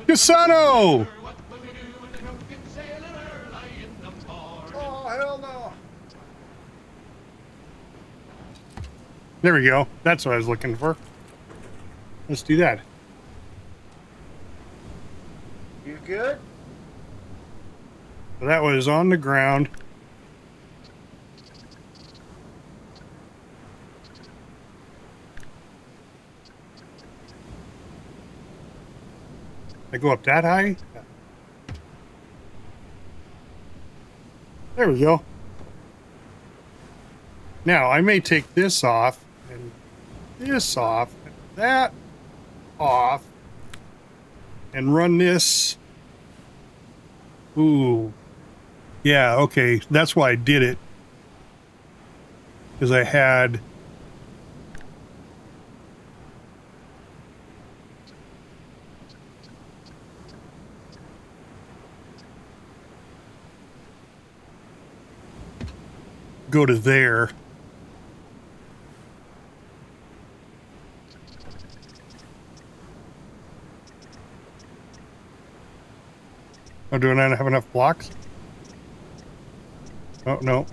Casano! Oh, hell no. There we go. That's what I was looking for. Let's do that. You good? So that was on the ground. I go up that high? There we go. Now, I may take this off, and this off, and that off, and run this. Ooh. Yeah, okay. That's why I did it. Because I had... go to there. Oh, do I not have enough blocks? Oh, no.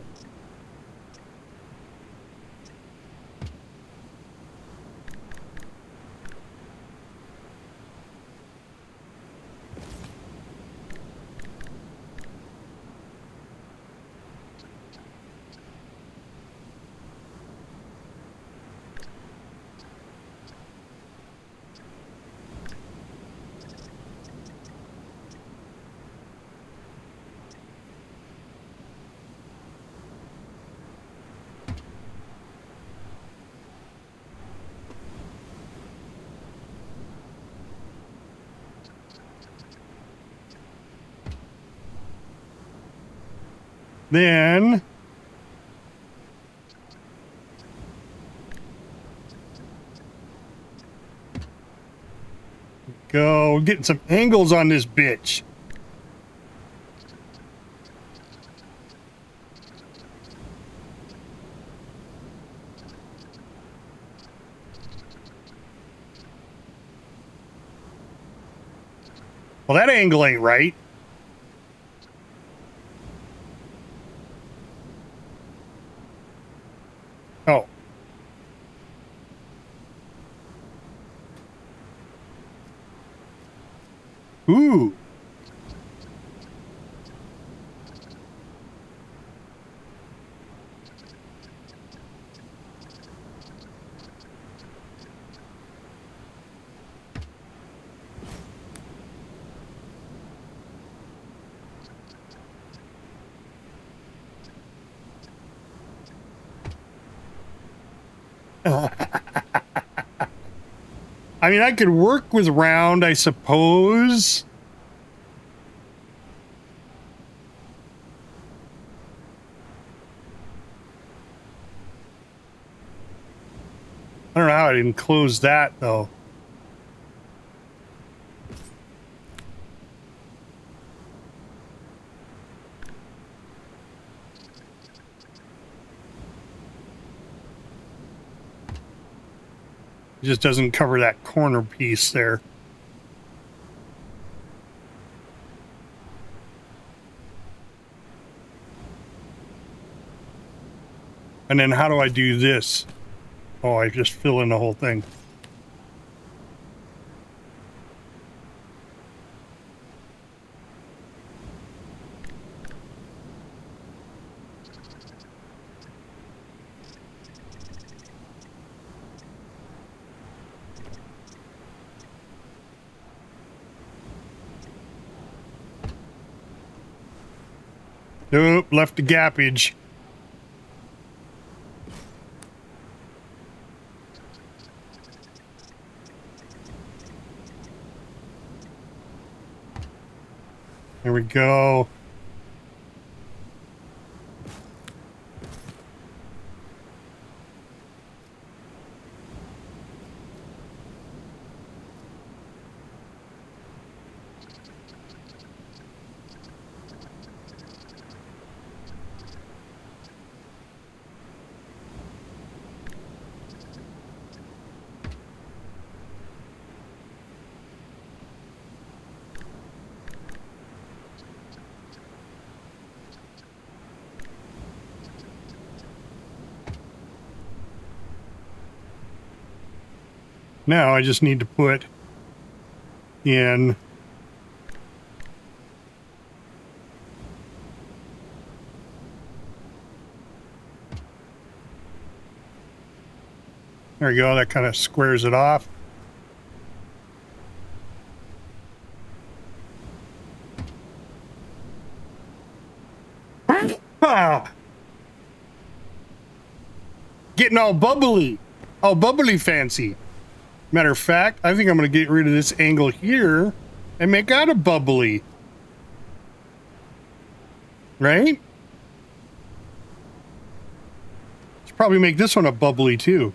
Then go getting some angles on this bitch. Well, that angle ain't right. Oh. Ooh. I mean, I could work with round, I suppose. I don't know how I didn't close that, though. It just doesn't cover that corner piece there. And then how do I do this? Oh, I just fill in the whole thing. Nope, left the gappage. There we go. Now I just need to put in there we go, that kind of squares it off. Ah! Getting all bubbly fancy. Matter of fact, I think I'm going to get rid of this angle here and make that a bubbly. Right? Should probably make this one a bubbly too.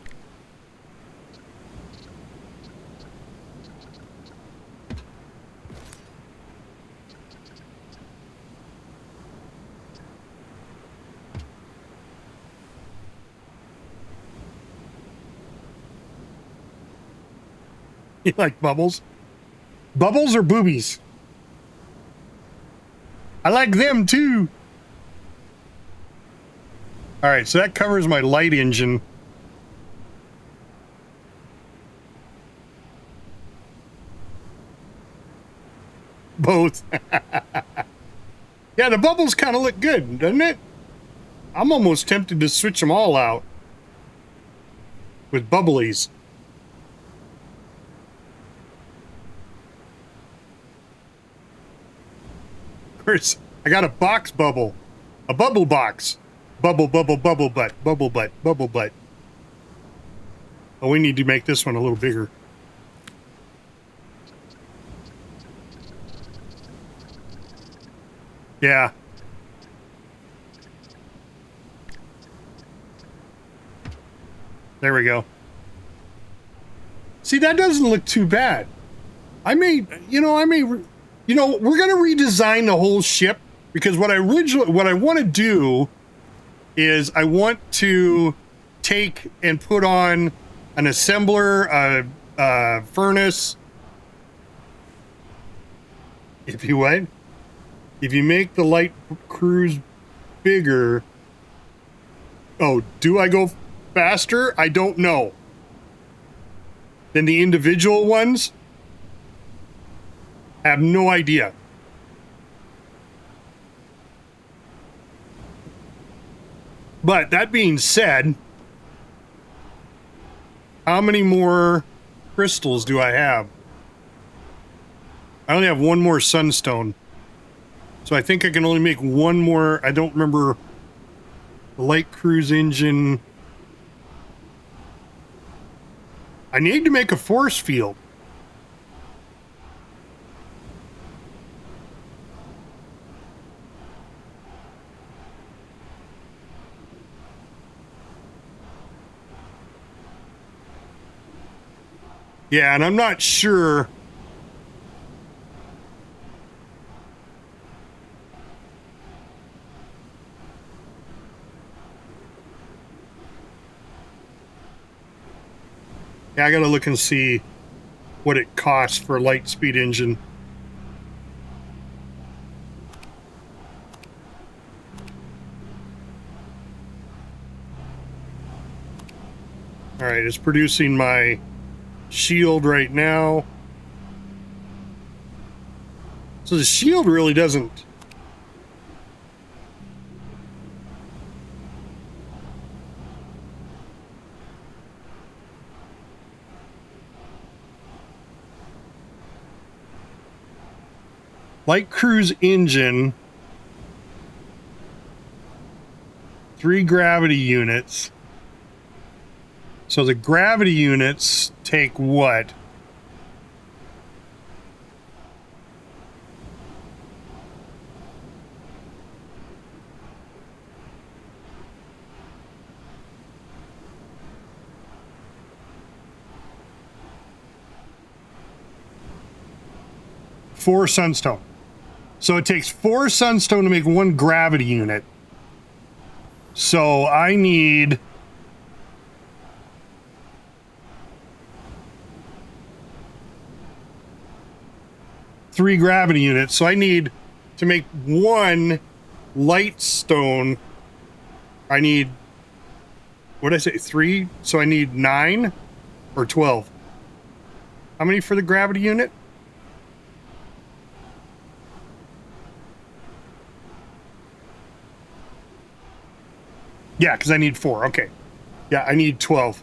You like bubbles? Bubbles or boobies? I like them too. All right, so that covers my light engine. Both. Yeah, the bubbles kind of look good, doesn't it? I'm almost tempted to switch them all out with bubblies. Of course, I got a box bubble, a bubble box. Bubble, bubble, bubble butt, bubble butt, bubble butt. Oh, we need to make this one a little bigger. Yeah. There we go. See, that doesn't look too bad. We're going to redesign the whole ship because what I want to do is I want to take and put on an assembler, a furnace. If you would. If you make the light cruise bigger, oh, do I go faster? I don't know. Than the individual ones? I have no idea. But that being said, how many more crystals do I have? I only have one more sunstone. So I think I can only make one more. I don't remember the light cruise engine. I need to make a force field. Yeah, and I'm not sure. Yeah, I gotta look and see what it costs for a light speed engine. All right, it's producing my shield right now. So the shield really doesn't. Light cruise engine, 3 gravity units. So the gravity units take what? Four sunstone. So it takes 4 sunstone to make 1 gravity unit. So I need 3 gravity units. So I need to make 1 light stone. I need, what did I say, 3? So I need 9 or 12. How many for the gravity unit? Yeah, because I need 4. Okay. Yeah, I need 12.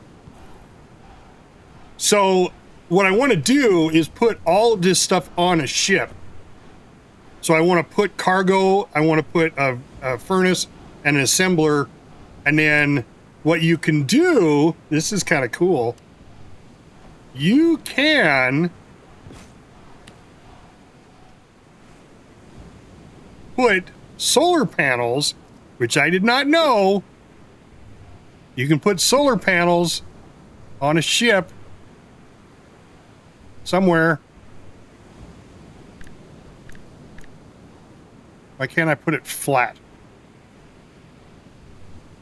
So what I want to do is put all of this stuff on a ship. So I want to put cargo, I want to put a furnace and an assembler, and then what you can do, this is kind of cool, you can put solar panels, which I did not know. You can put solar panels on a ship somewhere. Why can't I put it flat?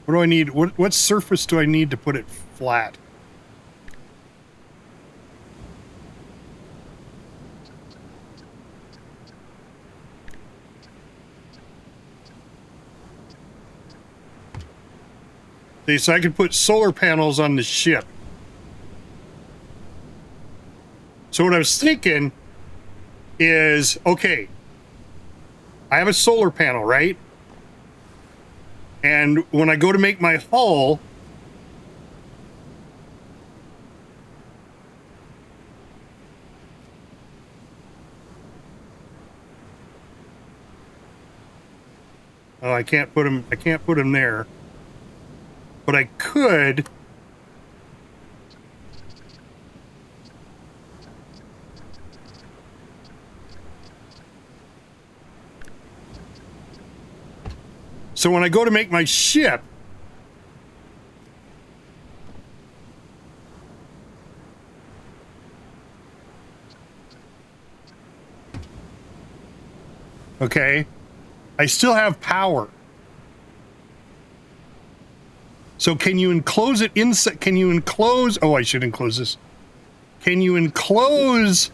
What do I need? What surface do I need to put it flat? So I could put solar panels on the ship. So what I was thinking is, okay, I have a solar panel, right? And when I go to make my hull, oh, I can't put them there. But I could. So when I go to make my ship, okay, I still have power. So can you enclose it inside? Can you enclose? Oh, I should enclose this. Can you enclose?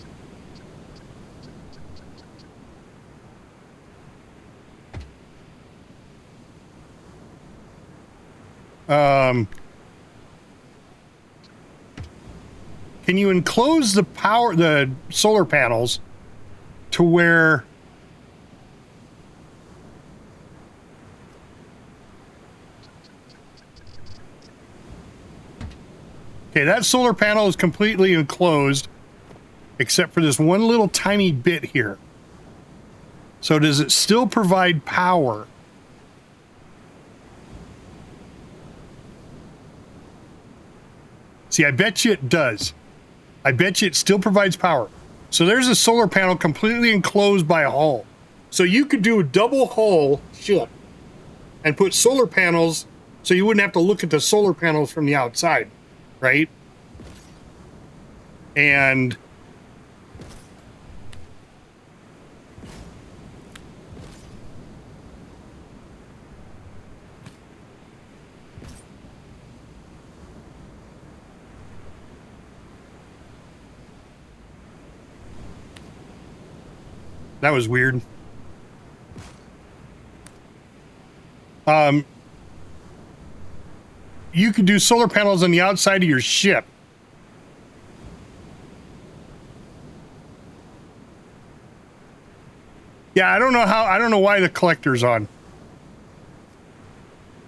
Can you enclose the solar panels to where? Okay, that solar panel is completely enclosed, except for this one little tiny bit here. So does it still provide power? See, I bet you it does. I bet you it still provides power. So there's a solar panel completely enclosed by a hull. So you could do a double hull ship and put solar panels so you wouldn't have to look at the solar panels from the outside, right? And that was weird. You could do solar panels on the outside of your ship. Yeah, I don't know why the collector's on.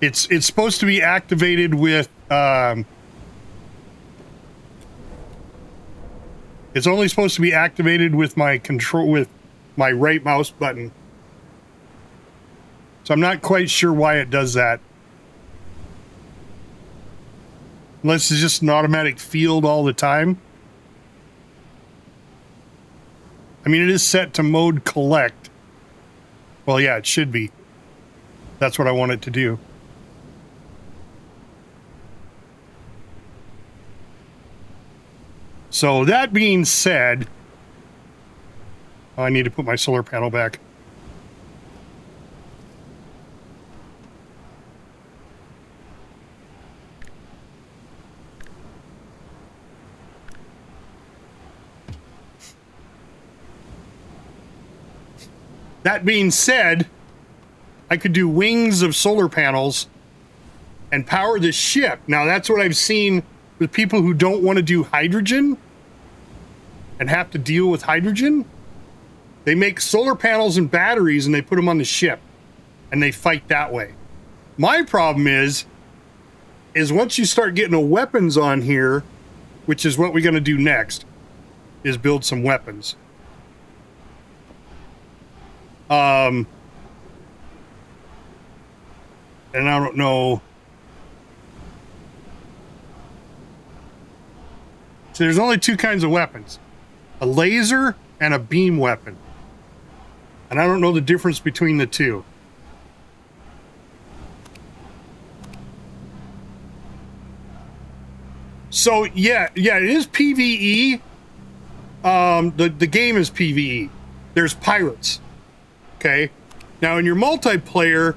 It's supposed to be activated with it's only supposed to be activated with my my right mouse button. So I'm not quite sure why it does that. Unless it's just an automatic field all the time. I mean, it is set to mode collect. Well, yeah, it should be. That's what I want it to do. So that being said, I need to put my solar panel back. That being said, I could do wings of solar panels and power the ship. Now, that's what I've seen with people who don't want to do hydrogen and have to deal with hydrogen. They make solar panels and batteries and they put them on the ship and they fight that way. My problem is once you start getting the weapons on here, which is what we're going to do next, is build some weapons. And I don't know. So there's only two kinds of weapons, a laser and a beam weapon. And I don't know the difference between the two. So yeah, it is PvE. The game is PvE. There's pirates. Okay. Now in your multiplayer,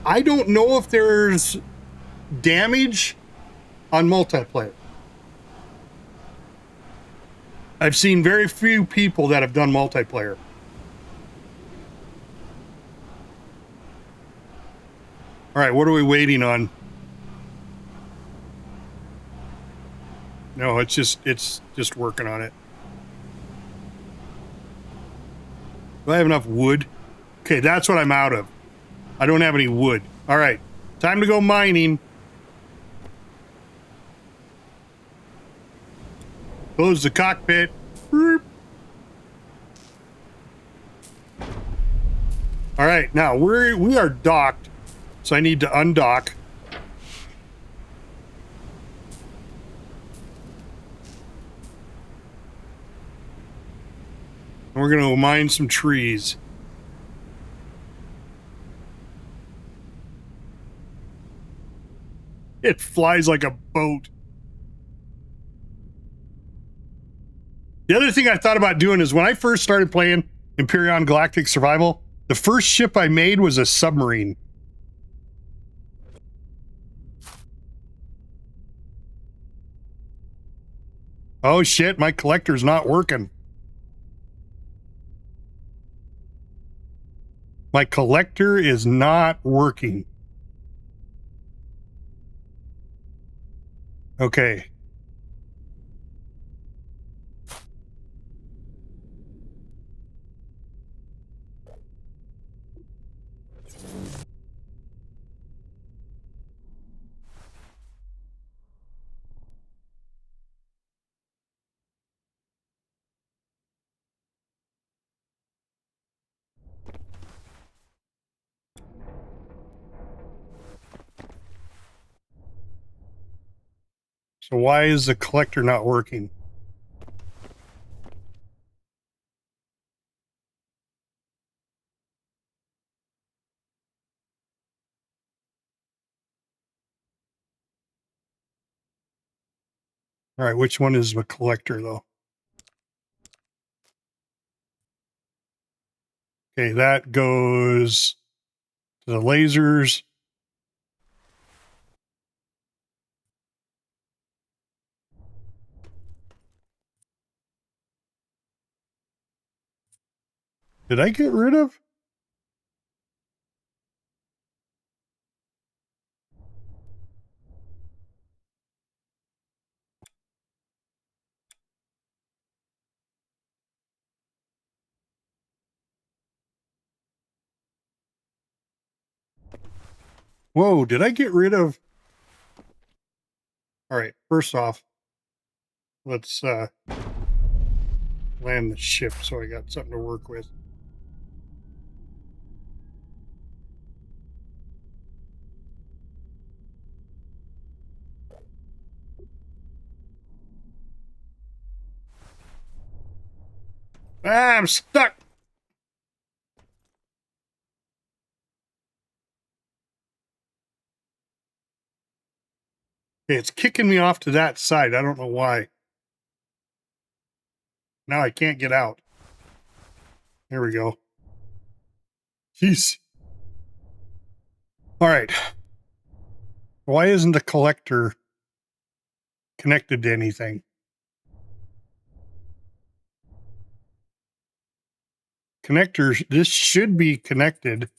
I don't know if there's damage on multiplayer. I've seen very few people that have done multiplayer. All right, what are we waiting on? No, it's just working on it. Do I have enough wood? Okay, that's what I'm out of. I don't have any wood. All right, time to go mining. Close the cockpit. Boop. All right, now we are docked, so I need to undock. And we're gonna mine some trees. It flies like a boat. The other thing I thought about doing is when I first started playing Imperion Galactic Survival, the first ship I made was a submarine. Oh shit, my collector's not working. My collector is not working. Okay. So why is the collector not working? All right, which one is the collector though? Okay, that goes to the lasers. Did I get rid of? Whoa, did I get rid of? All right, first off, let's land the ship so I got something to work with. Ah, I'm stuck. Okay, it's kicking me off to that side. I don't know why. Now I can't get out. There we go. Jeez. All right. Why isn't the collector connected to anything? Connectors, this should be connected.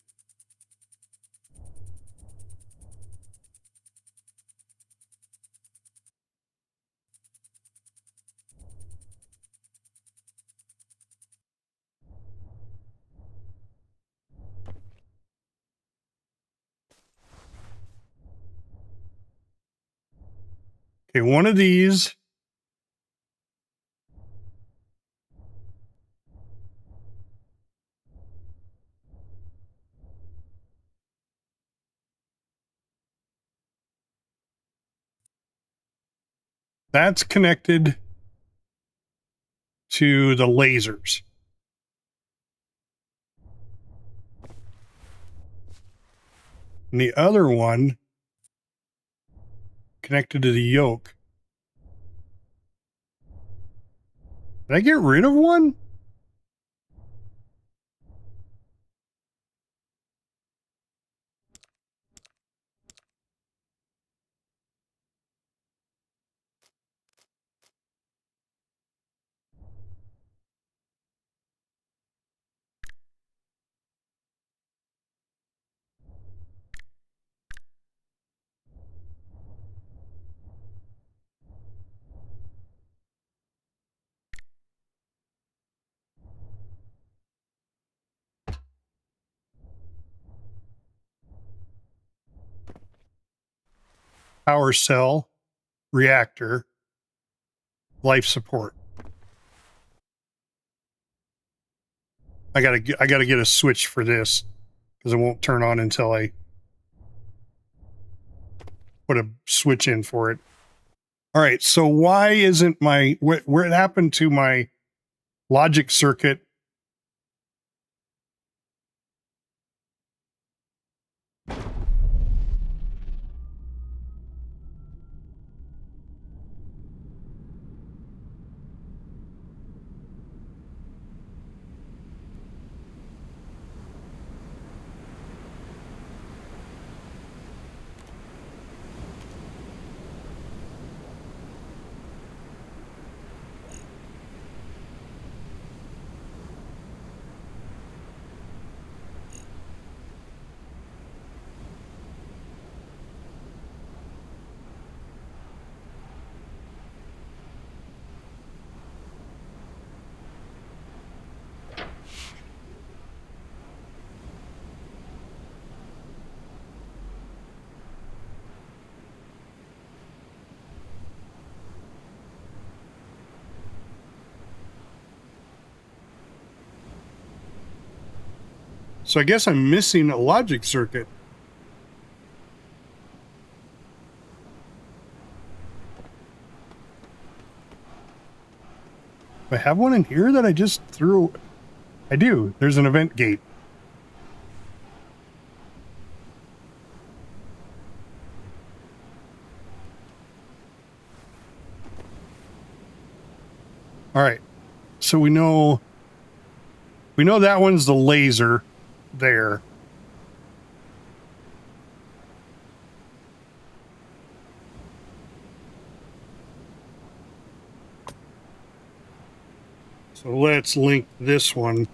Okay, one of these. That's connected to the lasers. And the other one connected to the yoke. Did I get rid of one? power cell, reactor, life support. I gotta get a switch for this because it won't turn on until I put a switch in for it. All right, so why isn't my where it happened to my logic circuit? So I guess I'm missing a logic circuit. Do I have one in here that I just threw? I do. There's an event gate. All right. So we know that one's the laser there. So let's link this one.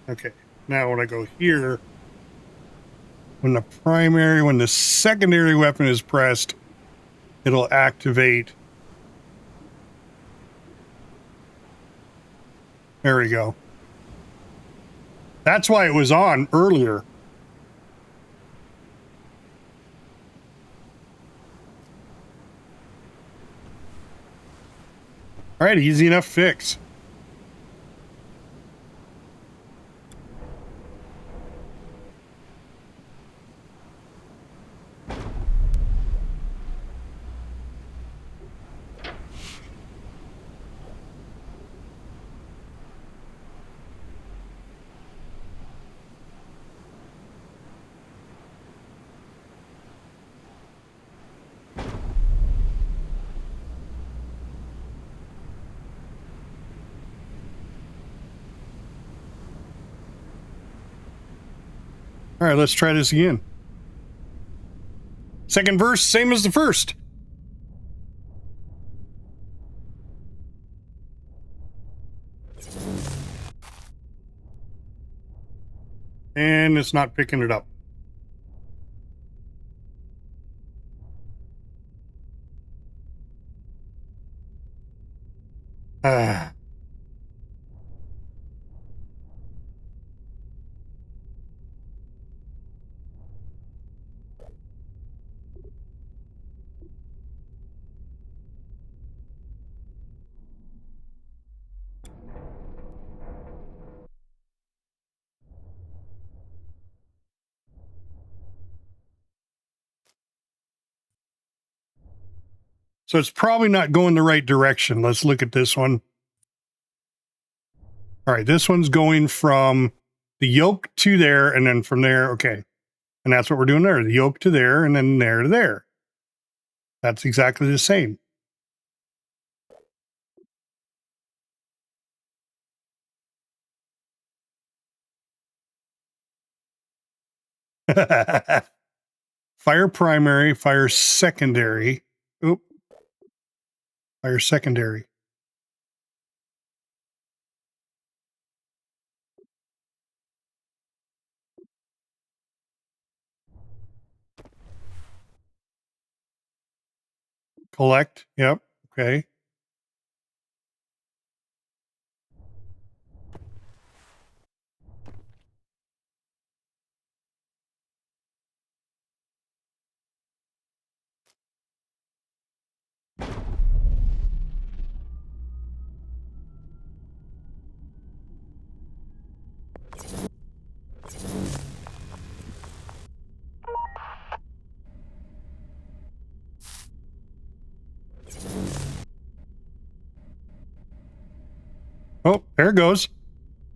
Okay, now when I go here, when the secondary weapon is pressed, it'll activate. There we go. That's why it was on earlier. All right, easy enough fix. All right, let's try this again. Second verse, same as the first. And it's not picking it up. Ah. So it's probably not going the right direction. Let's look at this one. All right, this one's going from the yoke to there, and then from there, okay. And that's what we're doing there. The yoke to there, and then there to there. That's exactly the same. Fire primary, fire secondary. Oop. Fire secondary. Collect. Yep. Okay. Oh, there it goes.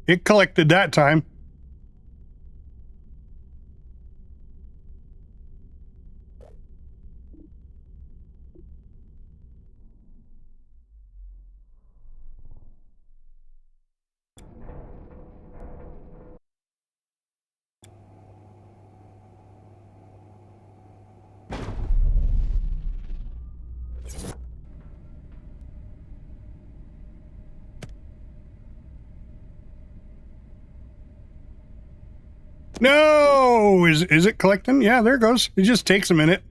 It collected that time. No, is it collecting? Yeah, there it goes. It just takes a minute.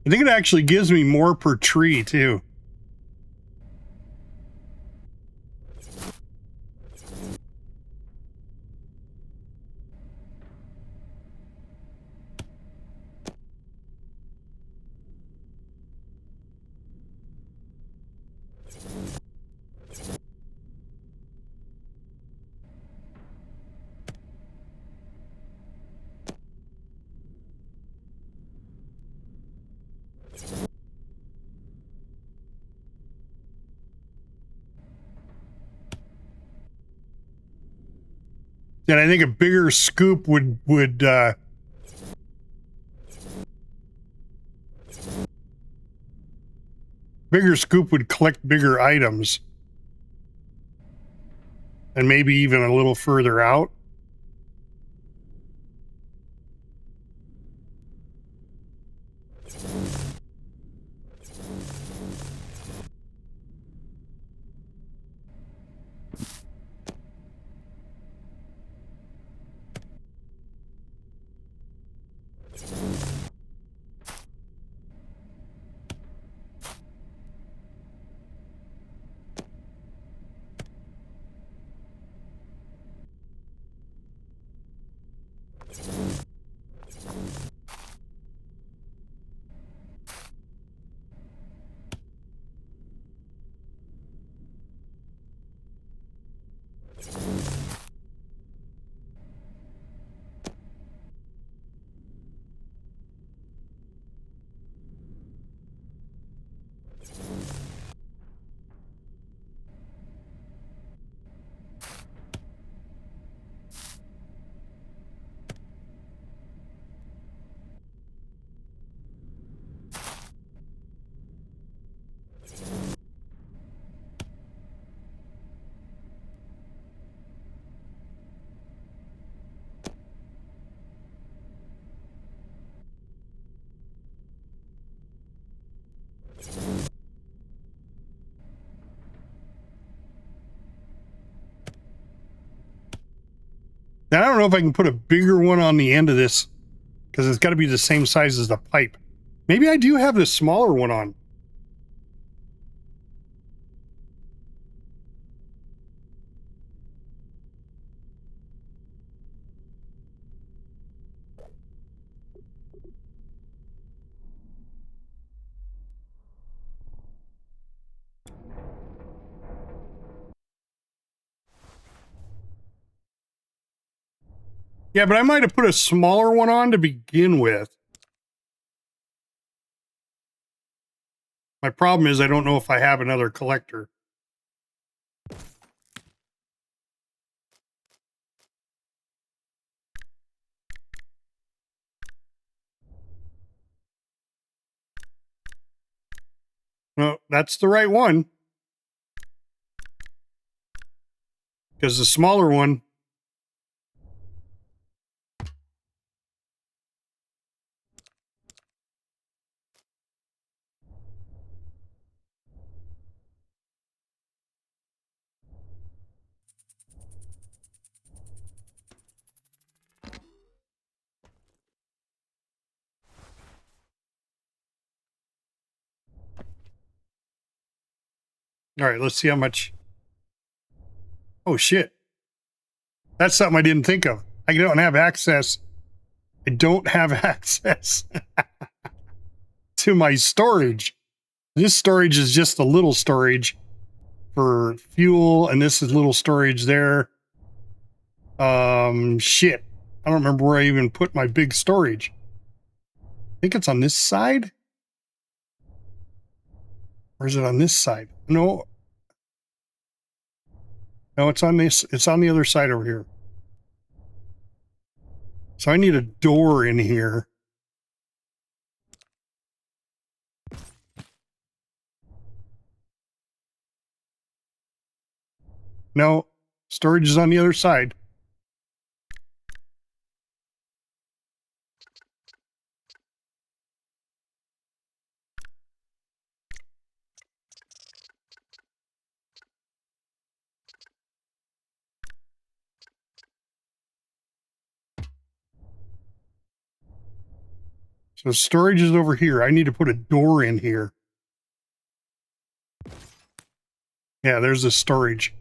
I think it actually gives me more per tree too. And I think a bigger scoop would collect bigger items, and maybe even a little further out. Now, I don't know if I can put a bigger one on the end of this, because it's got to be the same size as the pipe. Maybe I do have the smaller one on. Yeah, but I might have put a smaller one on to begin with. My problem is I don't know if I have another collector. No, that's the right one. Because the smaller one... All right, let's see how much... Oh, shit. That's something I didn't think of. I don't have access. I don't have access to my storage. This storage is just a little storage for fuel, and this is little storage there. Shit. I don't remember where I even put my big storage. I think it's on this side? Or is it on this side? No. No, it's on this. It's on the other side over here. So I need a door in here. No, storage is on the other side. So storage is over here. I need to put a door in here. Yeah, there's the storage.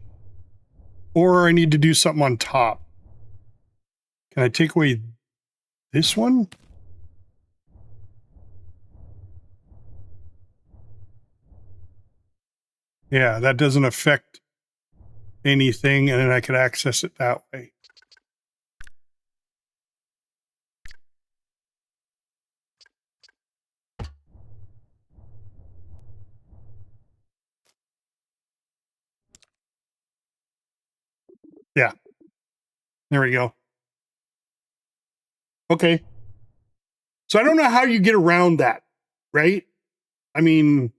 Or I need to do something on top. Can I take away this one? Yeah, that doesn't affect anything, and then I could access it that way. Yeah. There we go. Okay. So I don't know how you get around that, right? I mean,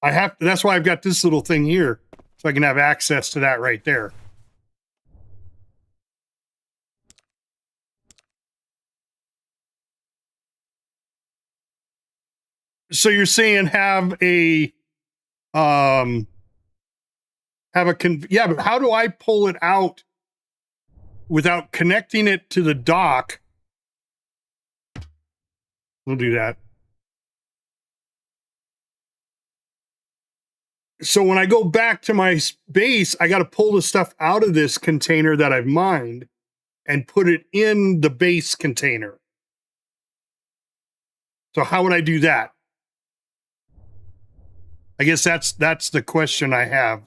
that's why I've got this little thing here, so I can have access to that right there. So you're saying yeah, but how do I pull it out without connecting it to the dock? We'll do that. So when I go back to my base, I got to pull the stuff out of this container that I've mined and put it in the base container. So how would I do that? I guess that's the question I have.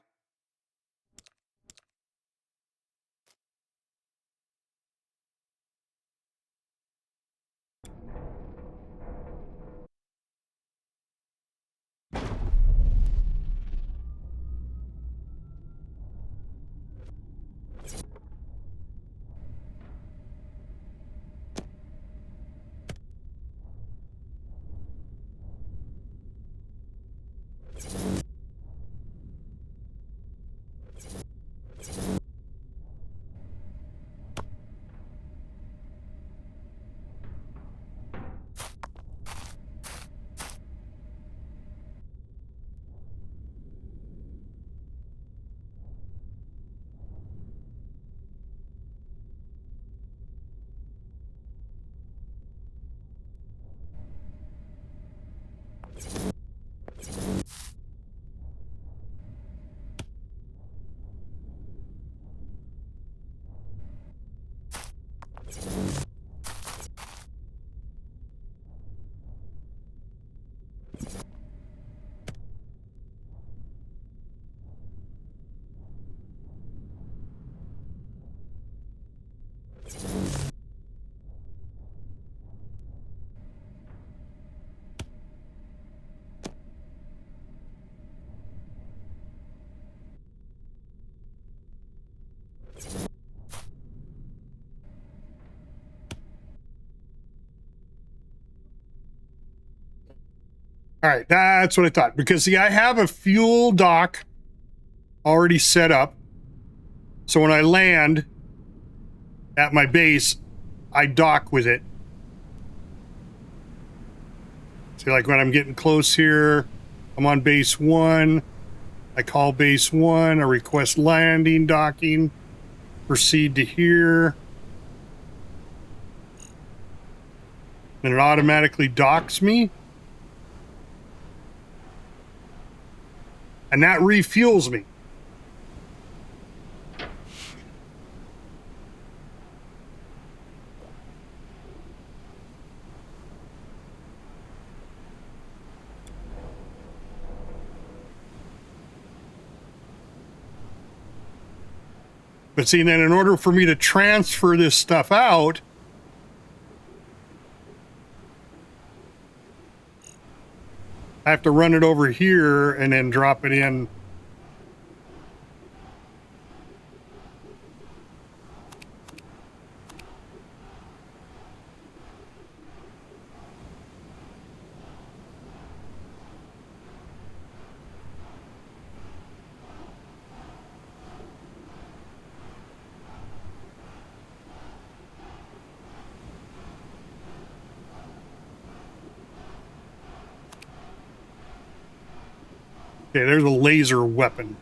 All right, that's what I thought. Because, see, I have a fuel dock already set up. So when I land at my base, I dock with it. See, like when I'm getting close here, I'm on base 1. I call base 1, I request landing, docking, proceed to here. And it automatically docks me. And that refuels me. But see, then in order for me to transfer this stuff out, I have to run it over here and then drop it in. Okay, there's a laser weapon.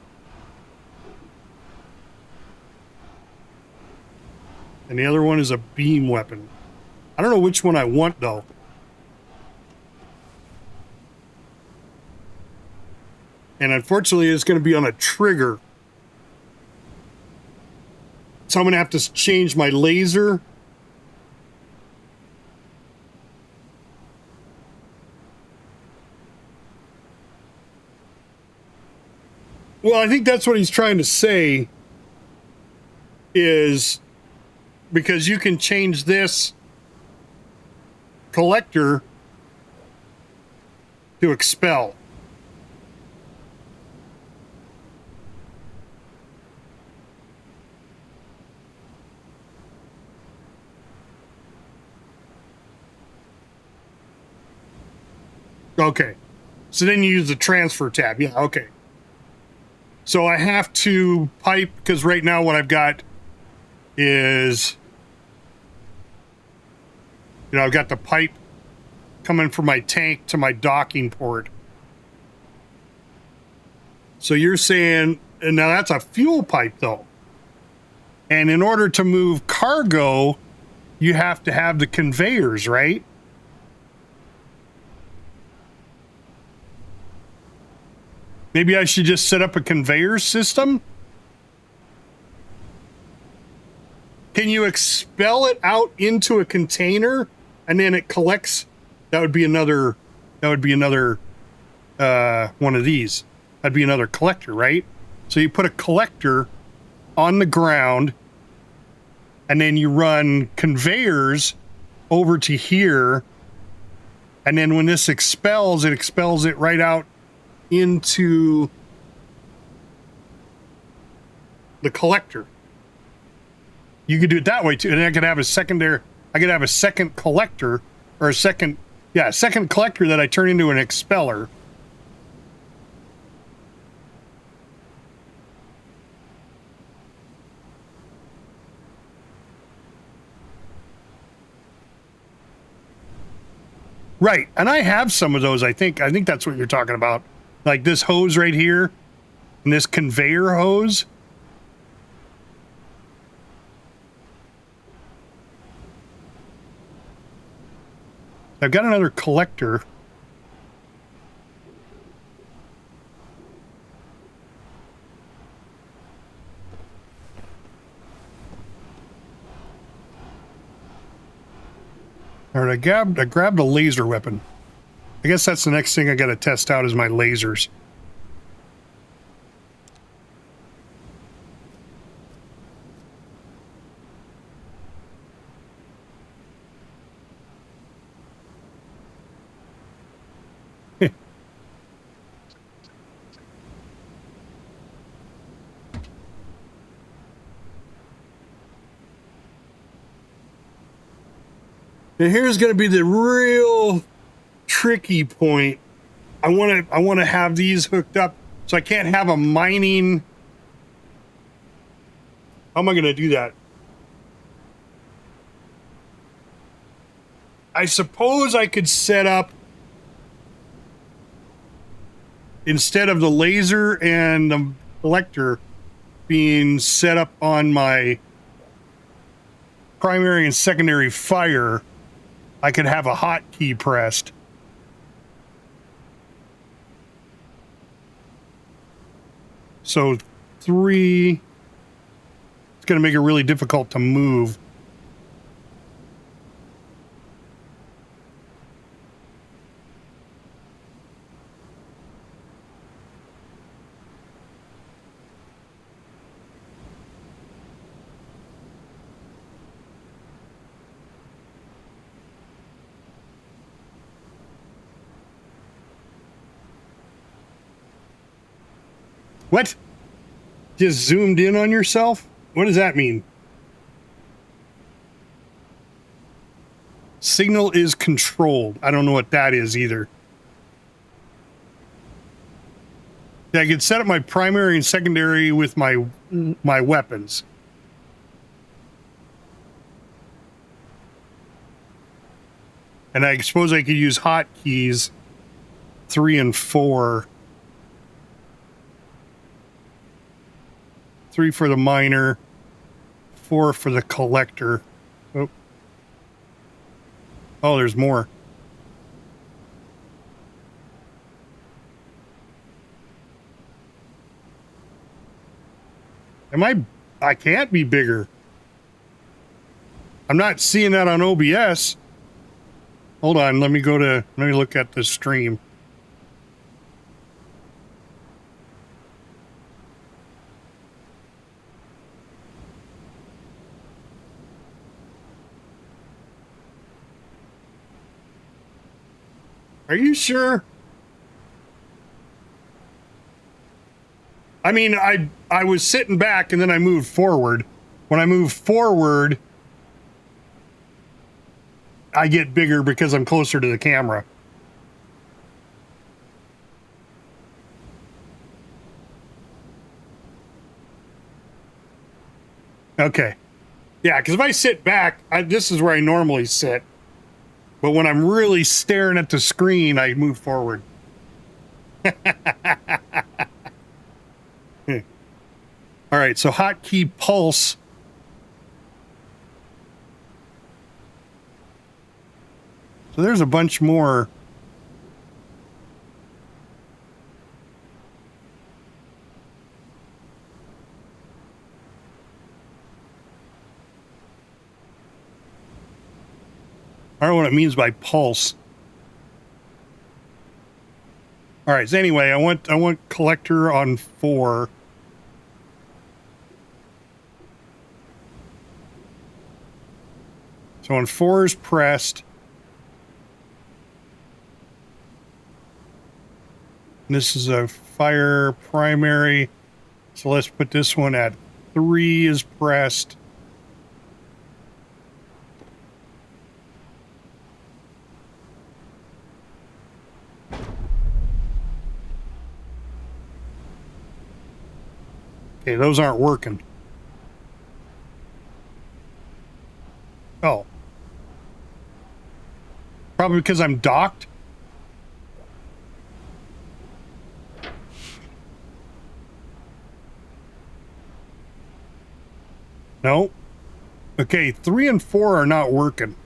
And the other one is a beam weapon. I don't know which one I want, though. And unfortunately, it's going to be on a trigger. So I'm going to have to change my laser. Well, I think that's what he's trying to say is because you can change this collector to expel. Okay. So then you use the transfer tab. Yeah, okay. So I have to pipe, because right now what I've got is, you know, I've got the pipe coming from my tank to my docking port. So you're saying, and now that's a fuel pipe though. And in order to move cargo, you have to have the conveyors, right? Maybe I should just set up a conveyor system? Can you expel it out into a container and then it collects? That would be another one of these. That'd be another collector, right? So you put a collector on the ground and then you run conveyors over to here. And then when this expels it right out into the collector. You could do it that way too, and I could have a secondary. I could have a second collector, or a second collector that I turn into an expeller. Right, and I have some of those. I think that's what you're talking about. Like this hose right here, and this conveyor hose. I've got another collector. All right, I grabbed a laser weapon. I guess that's the next thing I got to test out is my lasers. And here's going to be the real tricky point I want to have these hooked up, so I can't have a mining. How am I going to do that? I suppose I could set up, instead of the laser and the collector being set up on my primary and secondary fire, I could have a hotkey pressed. So 3, it's going to make it really difficult to move. What? Just zoomed in on yourself? What does that mean? Signal is controlled. I don't know what that is either. Yeah, I could set up my primary and secondary with my weapons. And I suppose I could use hotkeys 3 and 4. 3 for the miner, 4 for the collector. Oh, oh, there's more. I can't be bigger. I'm not seeing that on OBS. Hold on, let me look at the stream. Are you sure? I mean, I was sitting back and then I moved forward. When I move forward, I get bigger because I'm closer to the camera. Okay. Yeah, because if I sit back, this is where I normally sit. But when I'm really staring at the screen, I move forward. All right, so hotkey pulse. So there's a bunch more. I don't know what it means by pulse. All right. So anyway, I want collector on 4. So when 4 is pressed, and this is a fire primary. So let's put this one at 3 is pressed. Okay, those aren't working. Oh. Probably because I'm docked. No. Okay, 3 and 4 are not working.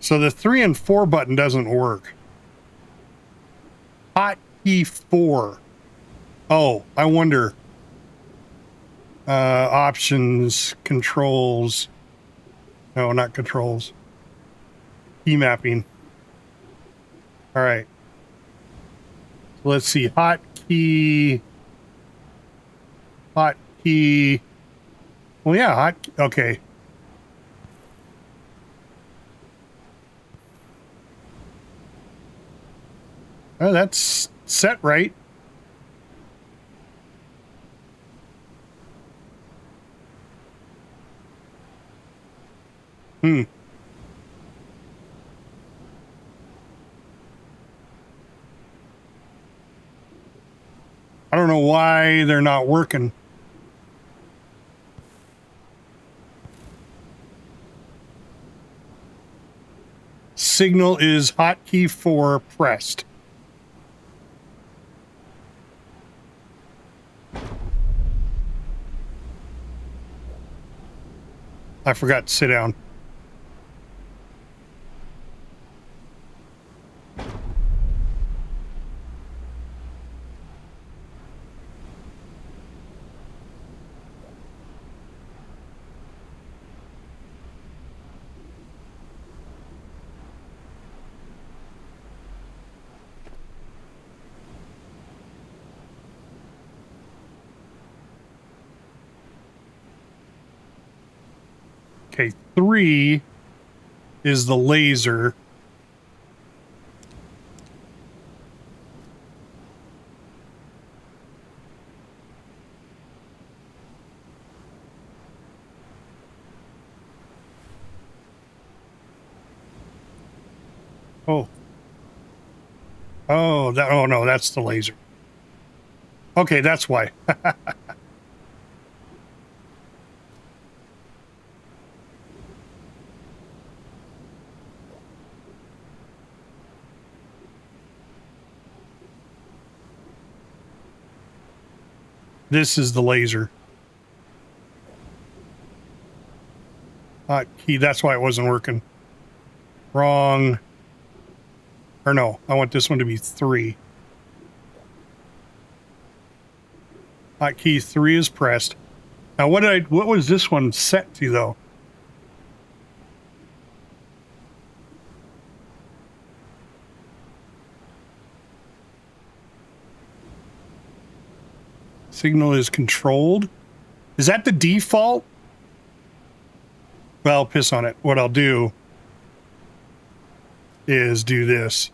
So the 3 and 4 button doesn't work. Hotkey 4. Oh, I wonder. Options, controls. No, not controls. Key mapping. All right. So let's see. Hotkey. Hotkey. Well, yeah. Okay. Oh, that's set right. Hmm. I don't know why they're not working. Signal is hotkey 4 pressed. I forgot to sit down. Okay, 3 is the laser. Oh. Oh, that, oh no, that's the laser. Okay, that's why. This is the laser. Key, that's why it wasn't working. Wrong. Or no, I want this one to be 3. Hotkey 3 is pressed. Now what was this one set to though? Signal is controlled. Is that the default? Well, piss on it. What I'll do is do this.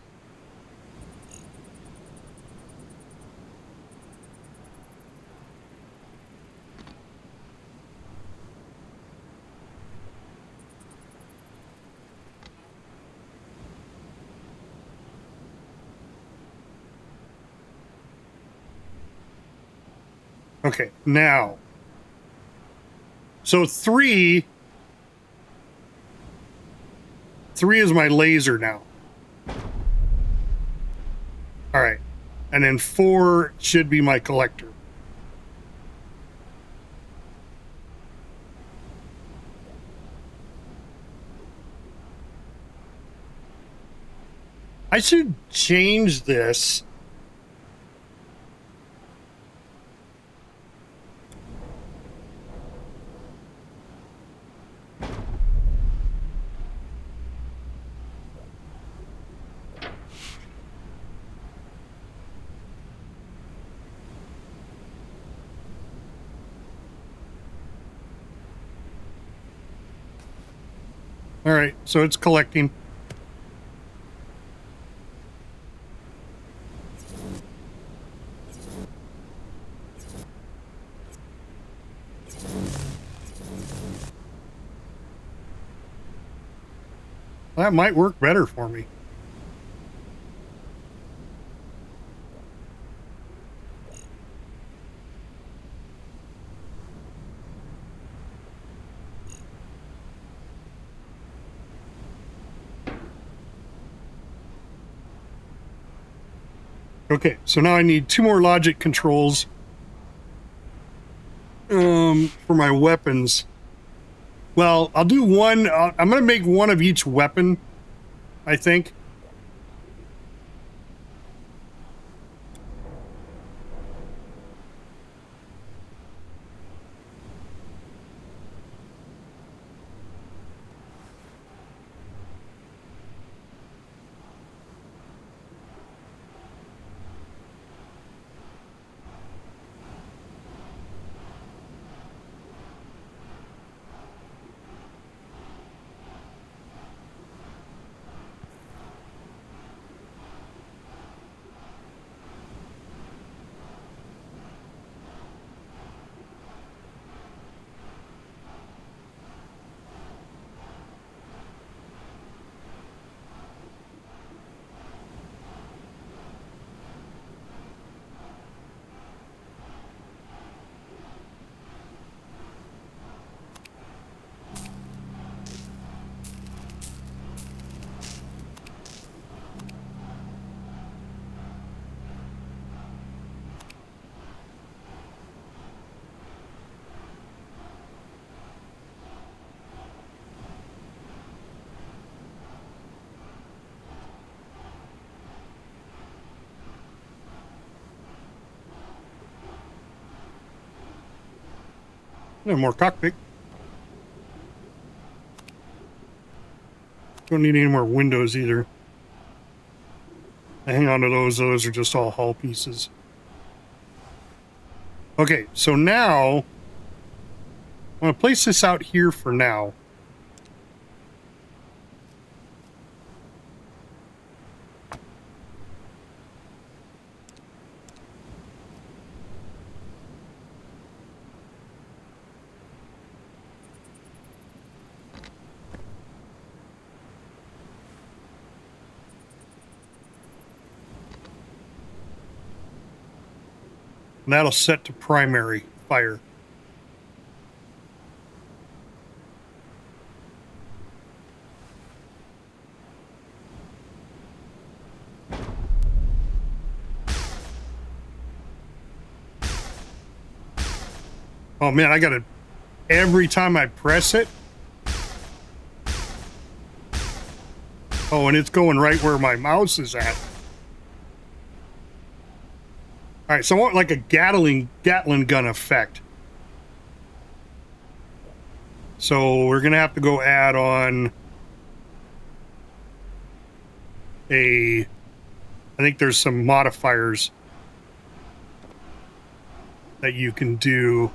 Okay, now. So 3 is my laser now. All right. And then 4 should be my collector. I should change this. All right, so it's collecting. That might work better for me. Okay, so now I need 2 more logic controls for my weapons. Well, I'll do one. I'm going to make one of each weapon, I think. And more cockpit. Don't need any more windows either. I hang on to those. Those are just all hull pieces. Okay, so now I'm going to place this out here for now. And that'll set to primary fire. Oh man, I gotta, every time I press it. Oh, and it's going right where my mouse is at. All right, so I want like a Gatling gun effect. So we're gonna have to go add on I think there's some modifiers that you can do.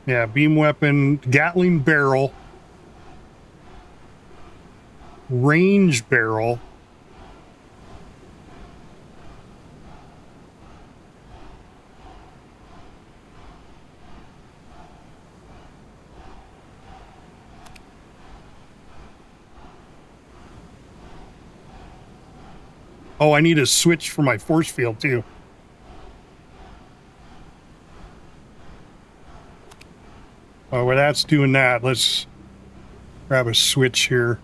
Yeah, beam weapon, Gatling barrel, range barrel. Oh, I need a switch for my force field too. Oh, well, that's doing that. Let's grab a switch here.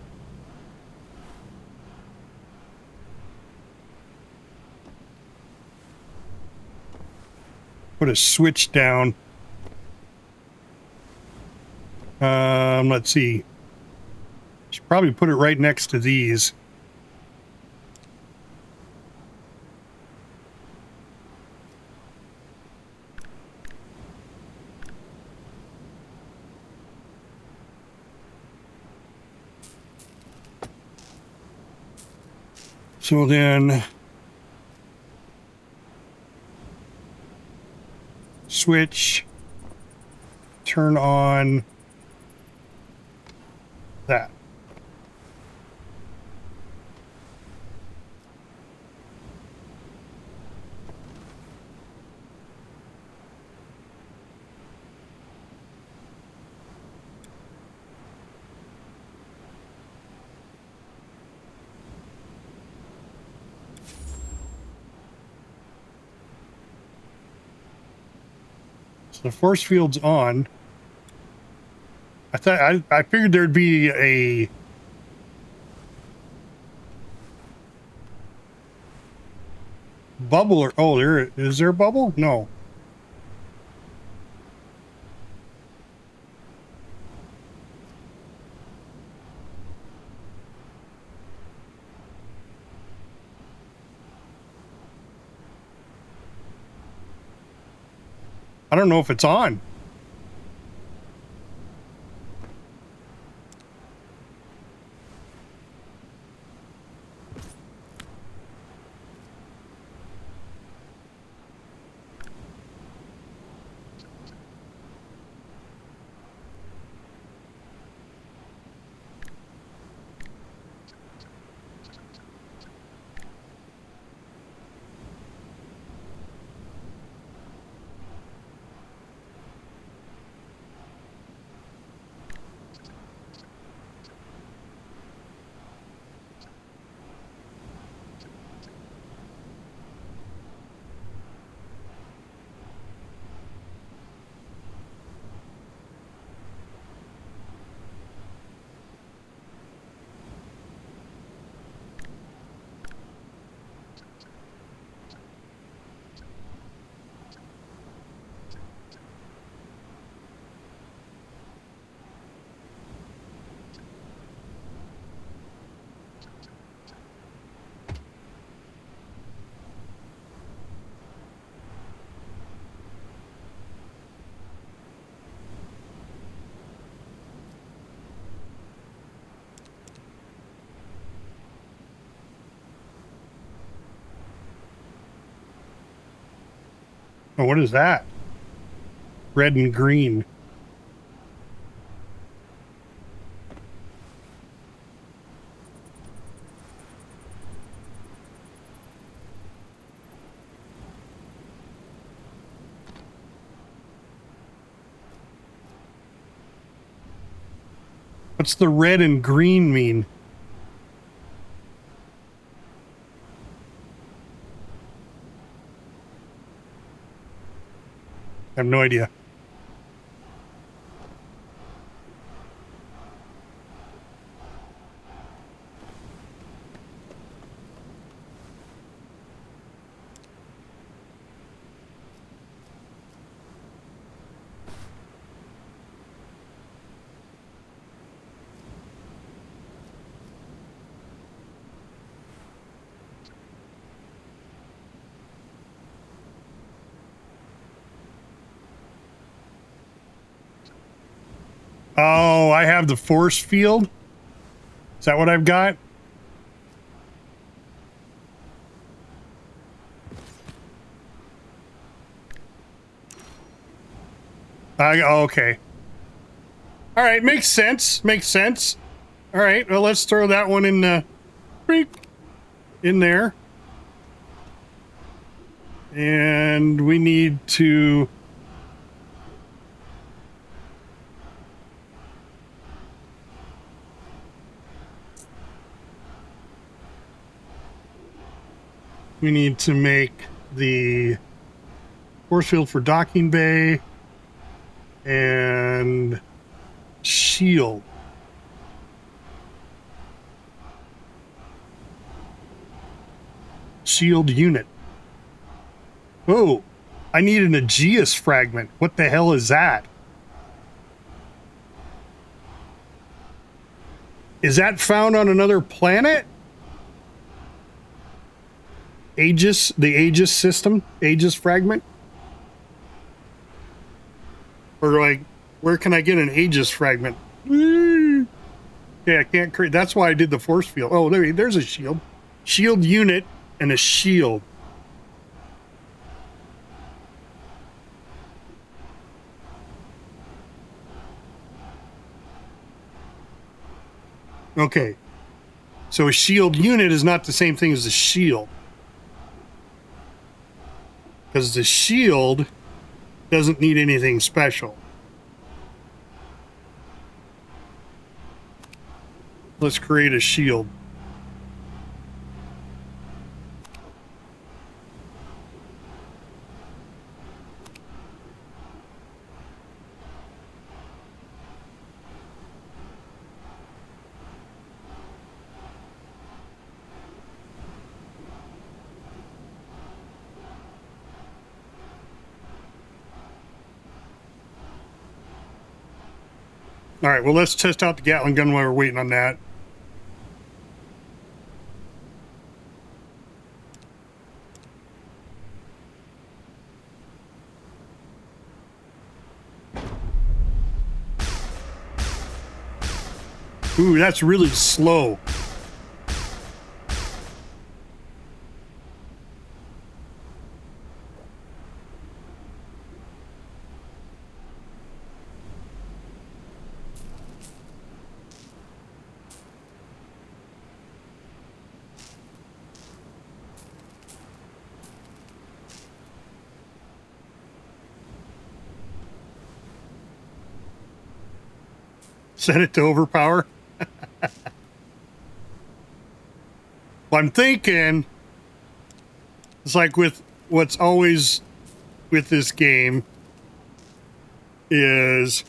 Put a switch down. Let's see. Should probably put it right next to these. So then switch, turn on that. So the force field's on. I figured there'd be a bubble, or oh, is there a bubble? No. I don't know if it's on. Oh, what is that? Red and green. What's the red and green mean? I have no idea. Oh, I have the force field. Is that what I've got? Oh, okay. All right, makes sense. Makes sense. All right, well, let's throw that one in there. And we need to... We need to make the force field for docking bay and shield. Shield unit. Oh, I need an Aegeus fragment. What the hell is that? Is that found on another planet? Aegis, the Aegis system, Aegis fragment? Or like, where can I get an Aegis fragment? Yeah, I can't create, that's why I did the force field. Oh, there's a shield. Shield unit and a shield. Okay. So a shield unit is not the same thing as a shield. Because the shield doesn't need anything special. Let's create a shield. All right, well, let's test out the Gatling gun while we're waiting on that. Ooh, that's really slow. Set it to overpower. Well, I'm thinking it's like with what's always with this game is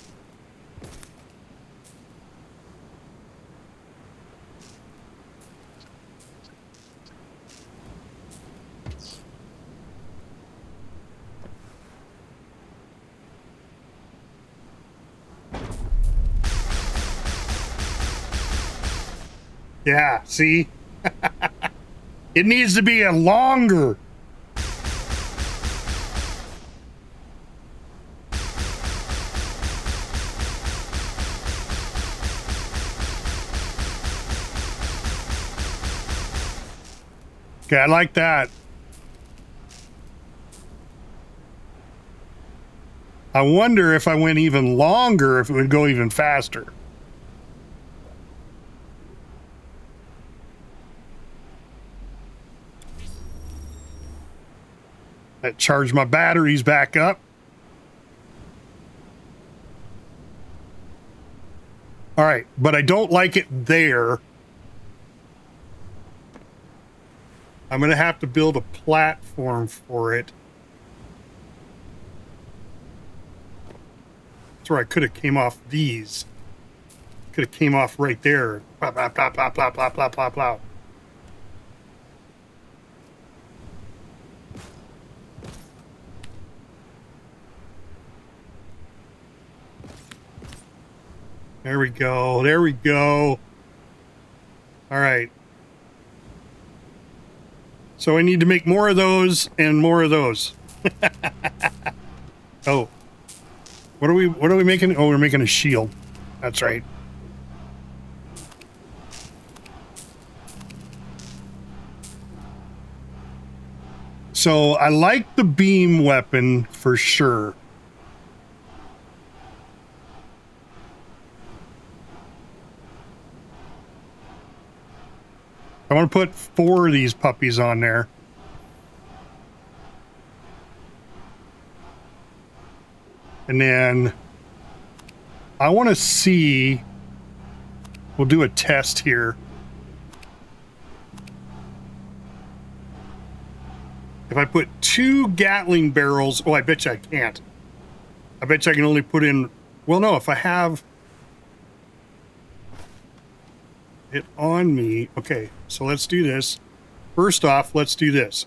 yeah, see? It needs to be a longer. Okay, I like that. I wonder if I went even longer, if it would go even faster. That charged my batteries back up. All right, but I don't like it there. I'm going to have to build a platform for it. That's where I could have came off these. Could have came off right there. Plop, plop, plop, plop, plop, plop, plop, plop, plop. There we go. There we go. All right. So I need to make more of those and more of those. Oh. What are we making? Oh, we're making a shield. That's right. So I like the beam weapon for sure. I want to put 4 of these puppies on there. And then I want to see, we'll do a test here. If I put 2 Gatling barrels, oh, I bet you I can't. I bet you I can only put in, well, no, if I have it on me. Okay, so let's do this. First off, let's do this.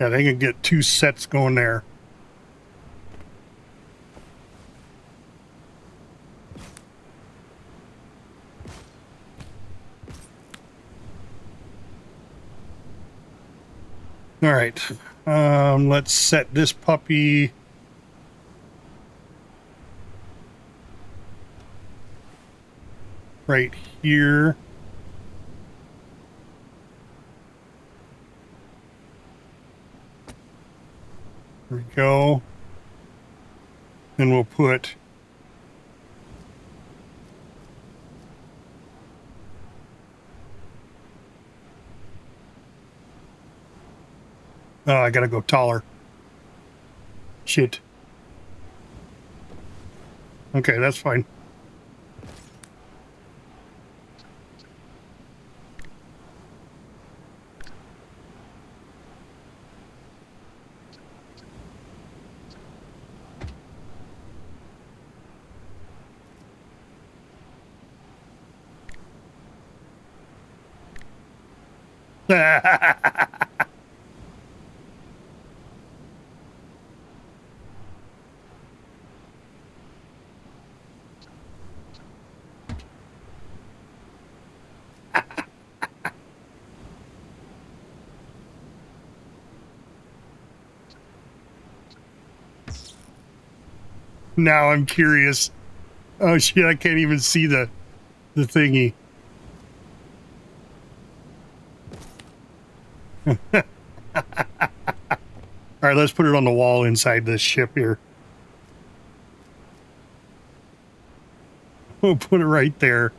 Yeah, they can get 2 sets going there. All right, let's set this puppy. Right here. There we go. Then we'll put oh, I gotta go taller. Shit. Okay, that's fine. Now I'm curious. Oh shit, I can't even see the thingy. All right, let's put it on the wall inside this ship here. We'll put it right there.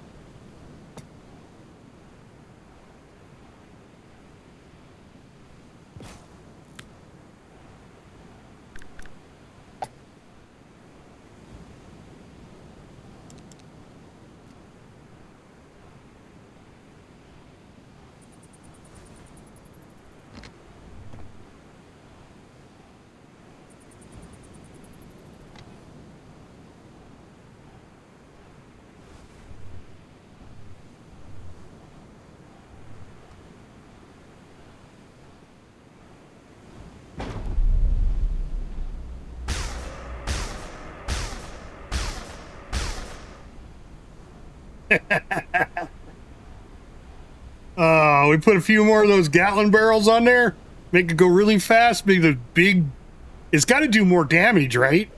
We put a few more of those Gatling barrels on there. Make it go really fast. Make the big... It's got to do more damage, right?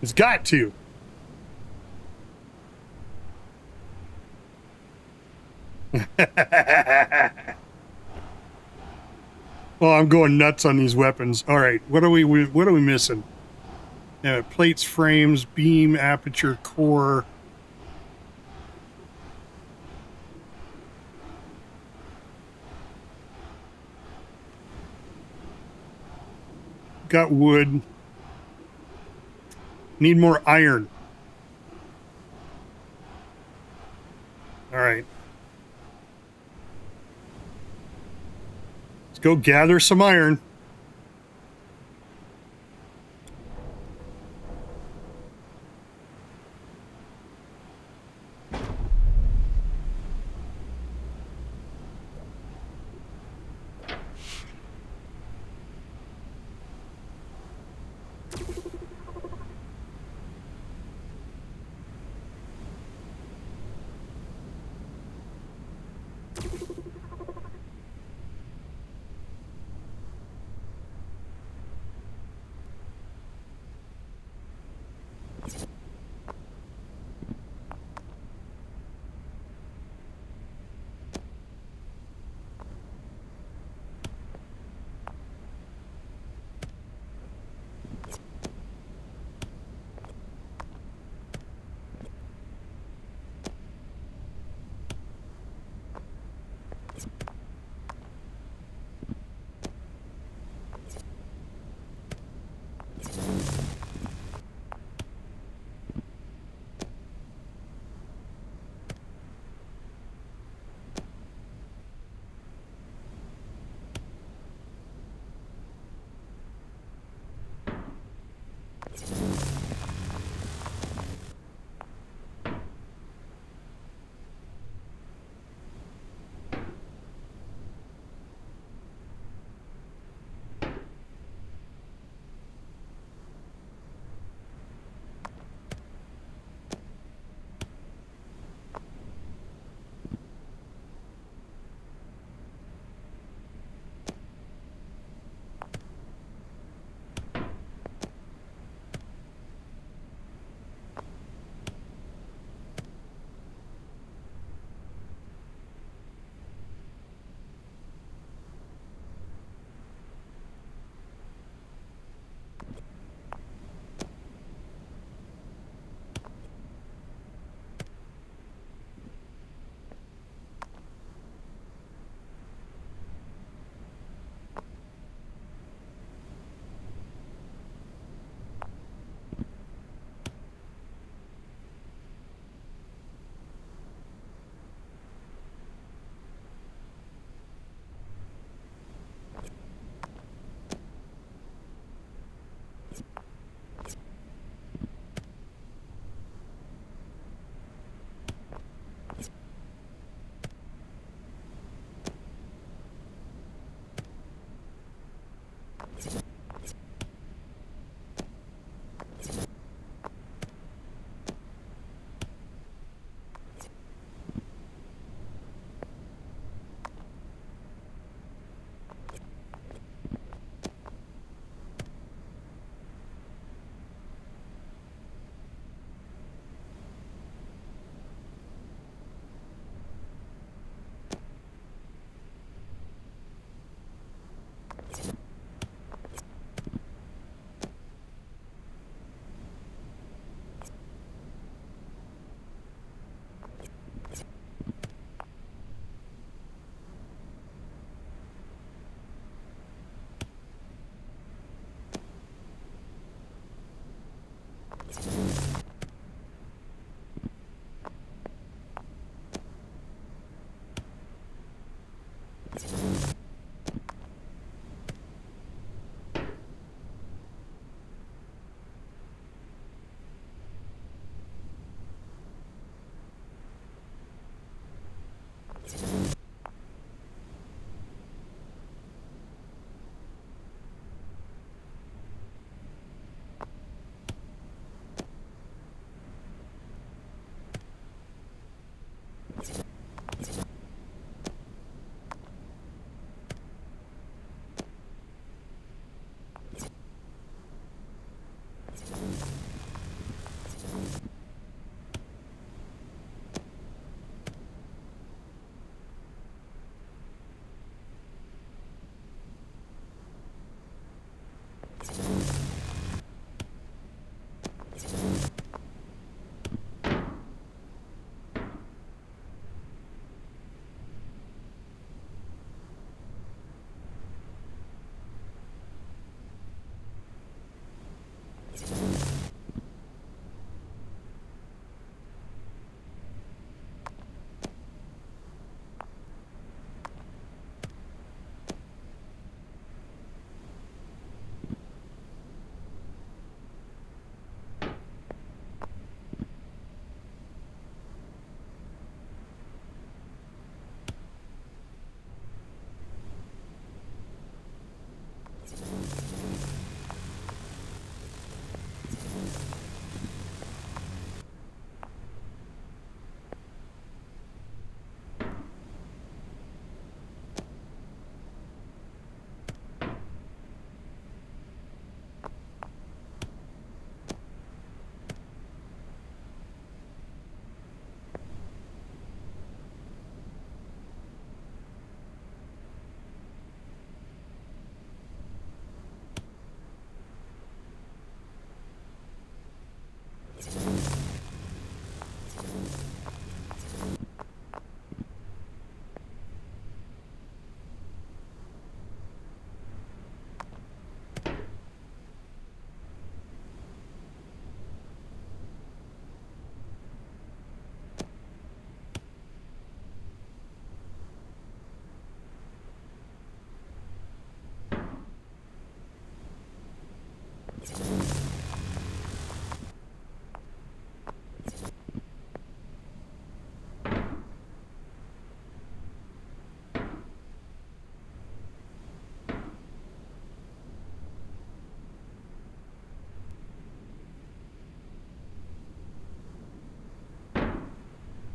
It's got to. Oh, I'm going nuts on these weapons. All right, what are we missing? Plates, frames, beam, aperture, core. Got wood. Need more iron. All right. Let's go gather some iron.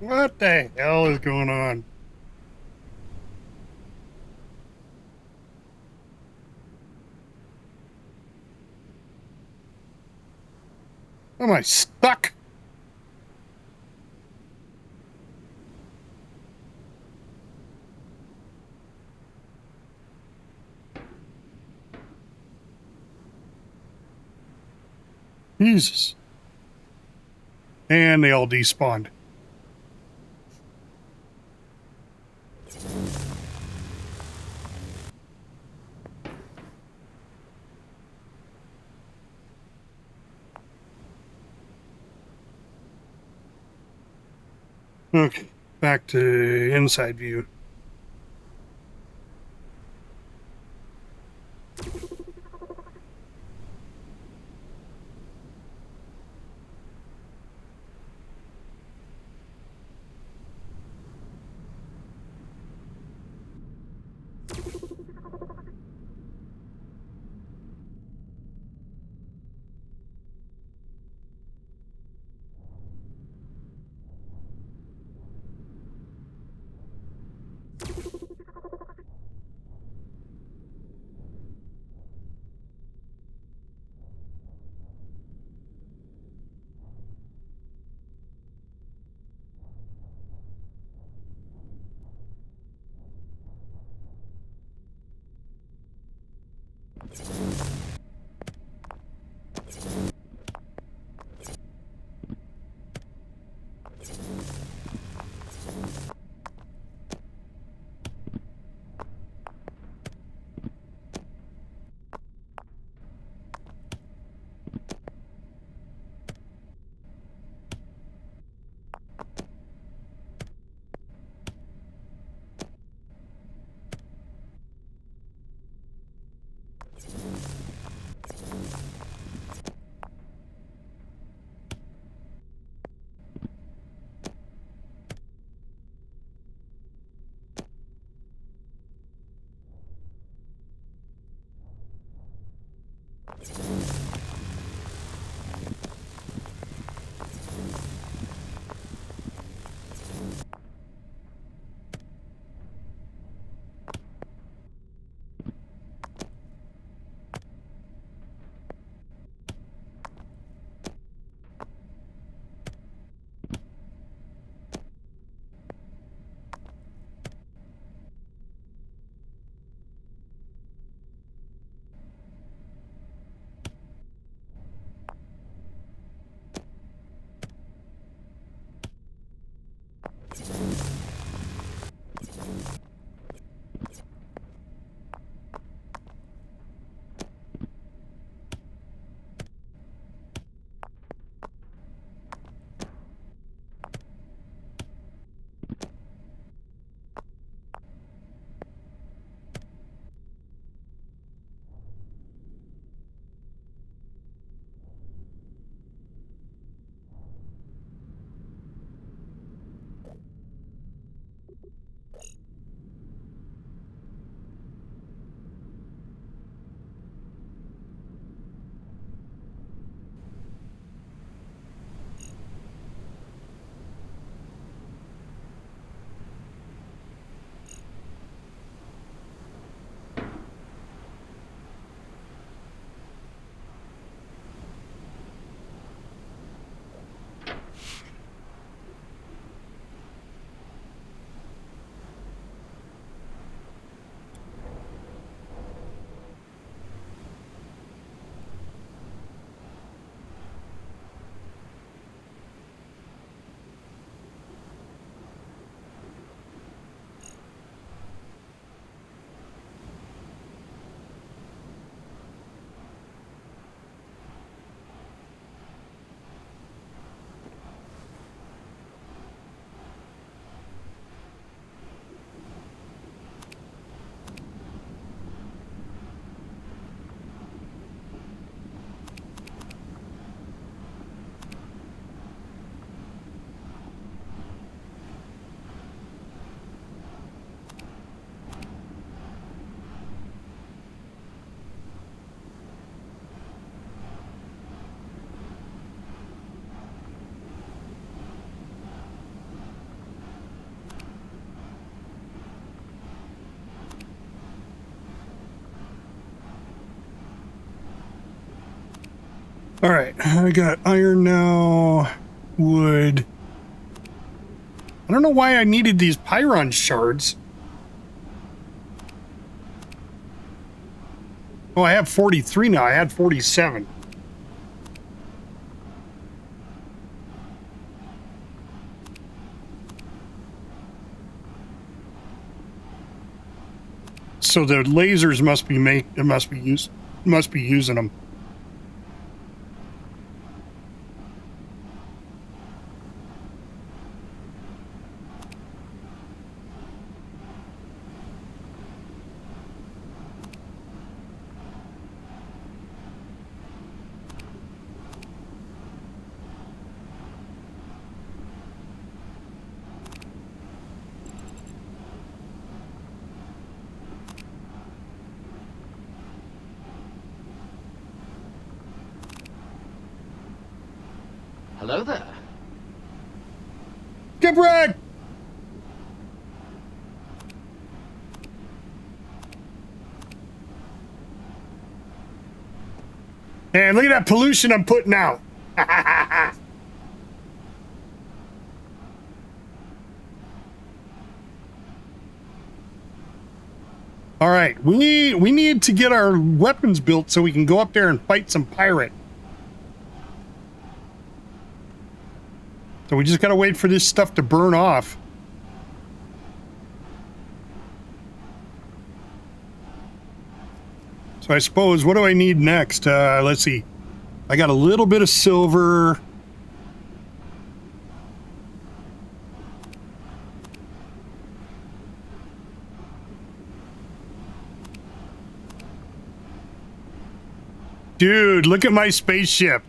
What the hell is going on? Am I stuck? Jesus. And they all despawned. Okay, back to inside view. All right, I got iron now, wood. I don't know why I needed these pyron shards. Oh, I have 43 now. I had 47. So the lasers must be using them. Hello there. Get wrecked! Man, look at that pollution I'm putting out. All right, we need to get our weapons built so we can go up there and fight some pirate. So we just gotta wait for this stuff to burn off. So I suppose, what do I need next? Let's see. I got a little bit of silver. Dude, look at my spaceship.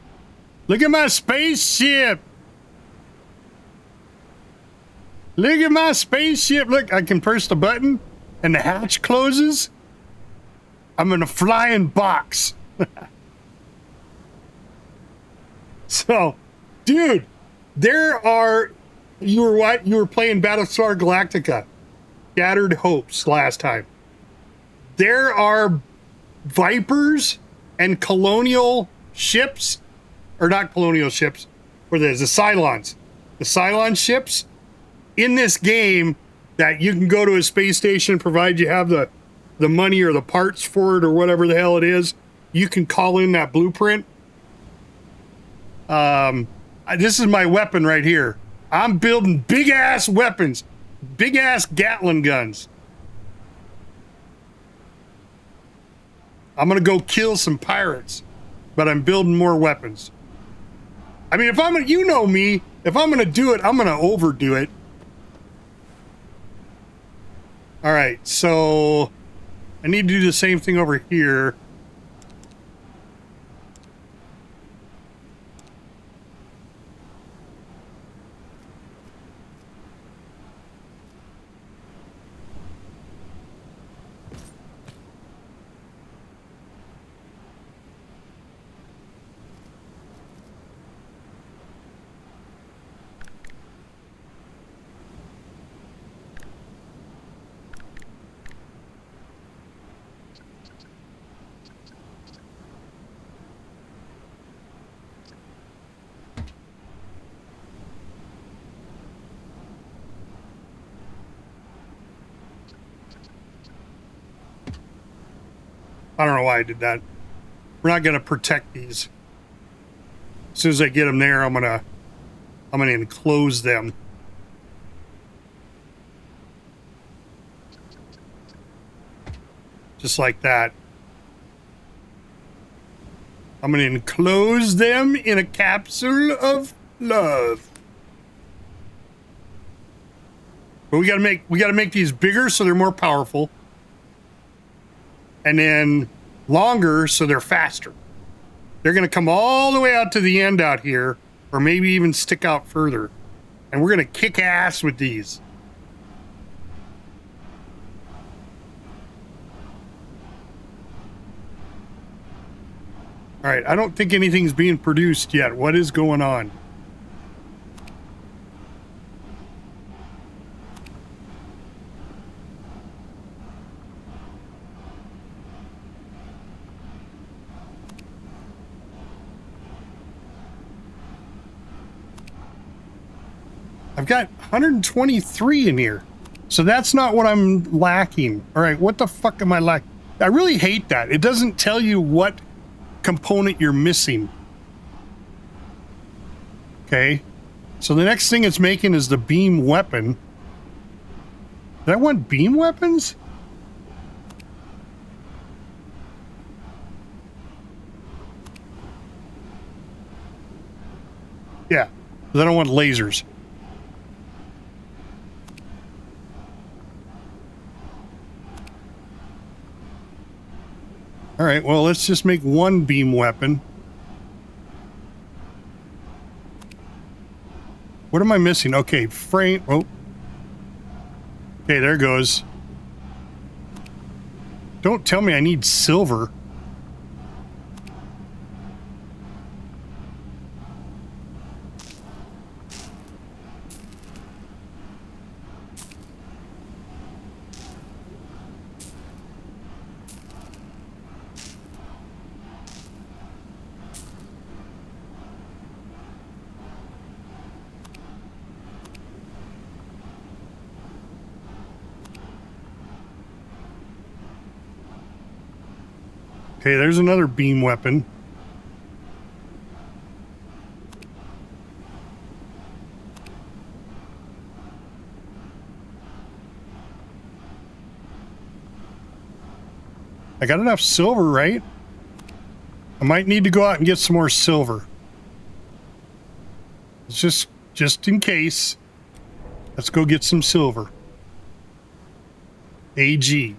Look at my spaceship. Look at my spaceship. Look, I can press the button and the hatch closes. I'm in a flying box. So, dude, there are, you were playing Battlestar Galactica, Shattered Hopes last time. There are Vipers and colonial ships, or not colonial ships, or there's the Cylons. The Cylon ships in this game that you can go to a space station, provided you have the money or the parts for it or whatever the hell it is. You can call in that blueprint. This is my weapon right here. I'm building big ass weapons, big ass Gatling guns. I'm gonna go kill some pirates, but I'm building more weapons. I mean, if I'm gonna, you know me, if I'm gonna do it, I'm gonna overdo it. All right, so I need to do the same thing over here. I don't know why I did that. We're not gonna protect these. As soon as I get them there, I'm gonna enclose them. Just like that. I'm gonna enclose them in a capsule of love. But we gotta make these bigger so they're more powerful. And then longer so they're faster. They're gonna come all the way out to the end out here, or maybe even stick out further. And we're gonna kick ass with these. All right, I don't think anything's being produced yet. What is going on? I've got 123 in here. So that's not what I'm lacking. All right, what the fuck am I lacking? I really hate that. It doesn't tell you what component you're missing. Okay. So the next thing it's making is the beam weapon. Did I want beam weapons? Yeah, because I don't want lasers. All right, well, let's just make one beam weapon. What am I missing? Okay, frame. Oh. Okay, there goes. Don't tell me I need silver. Okay, there's another beam weapon. I got enough silver, right? I might need to go out and get some more silver. It's just in case. Let's go get some silver. AG.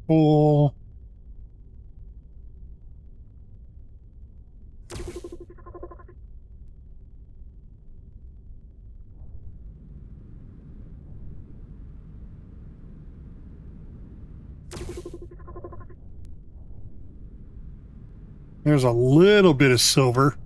Oh. There's a little bit of silver.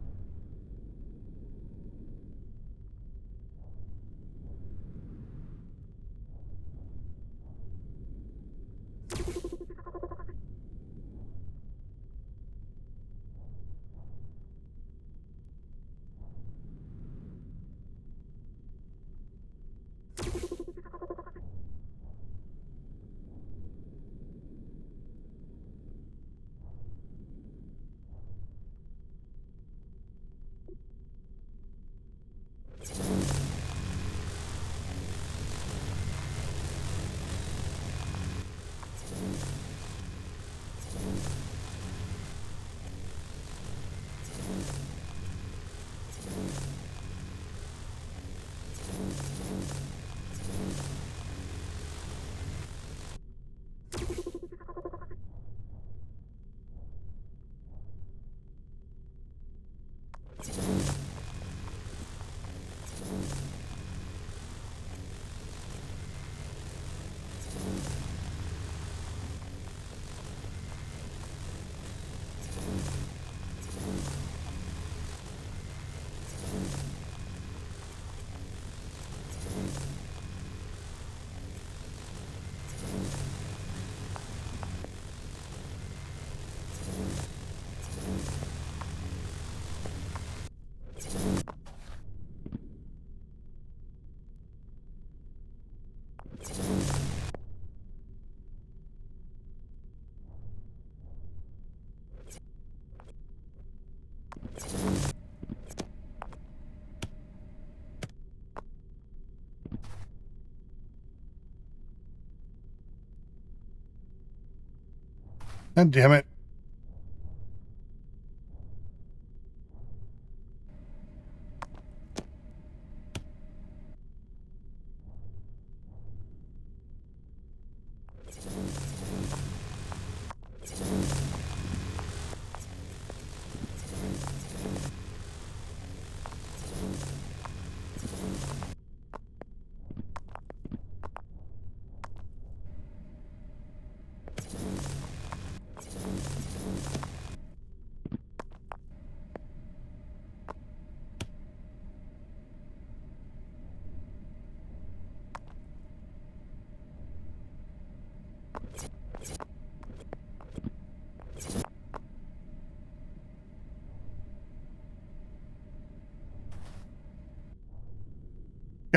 God damn it.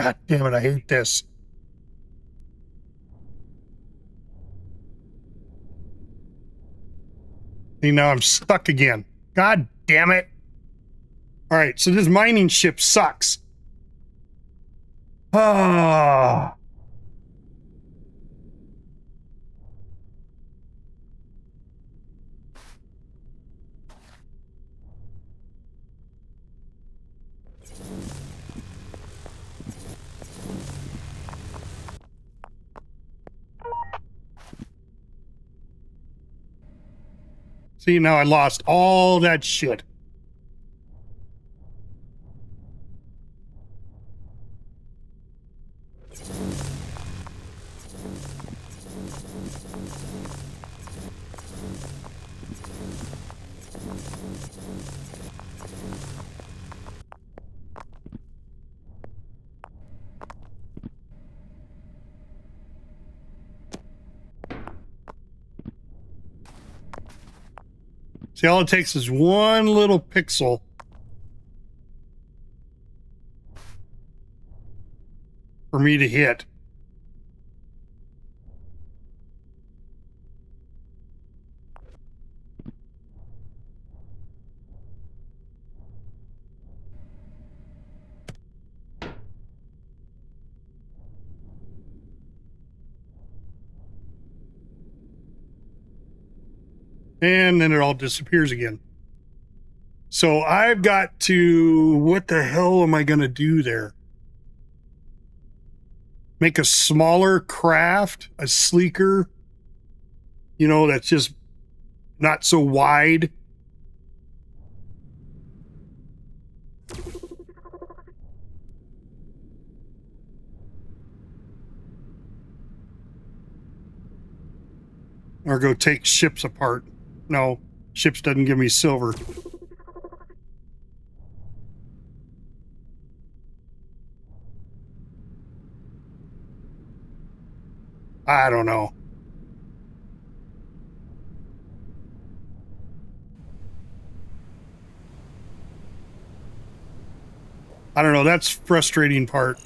God damn it, I hate this. See, now I'm stuck again. God damn it. All right, so this mining ship sucks. Ah. See, now I lost all that shit. See, all it takes is one little pixel. For me to hit. And then it all disappears again. So I've got to, what the hell am I going to do there? Make a smaller craft, a sleeker, you know, that's just not so wide. Or go take ships apart. No, ships doesn't give me silver. I don't know. I don't know. That's frustrating part.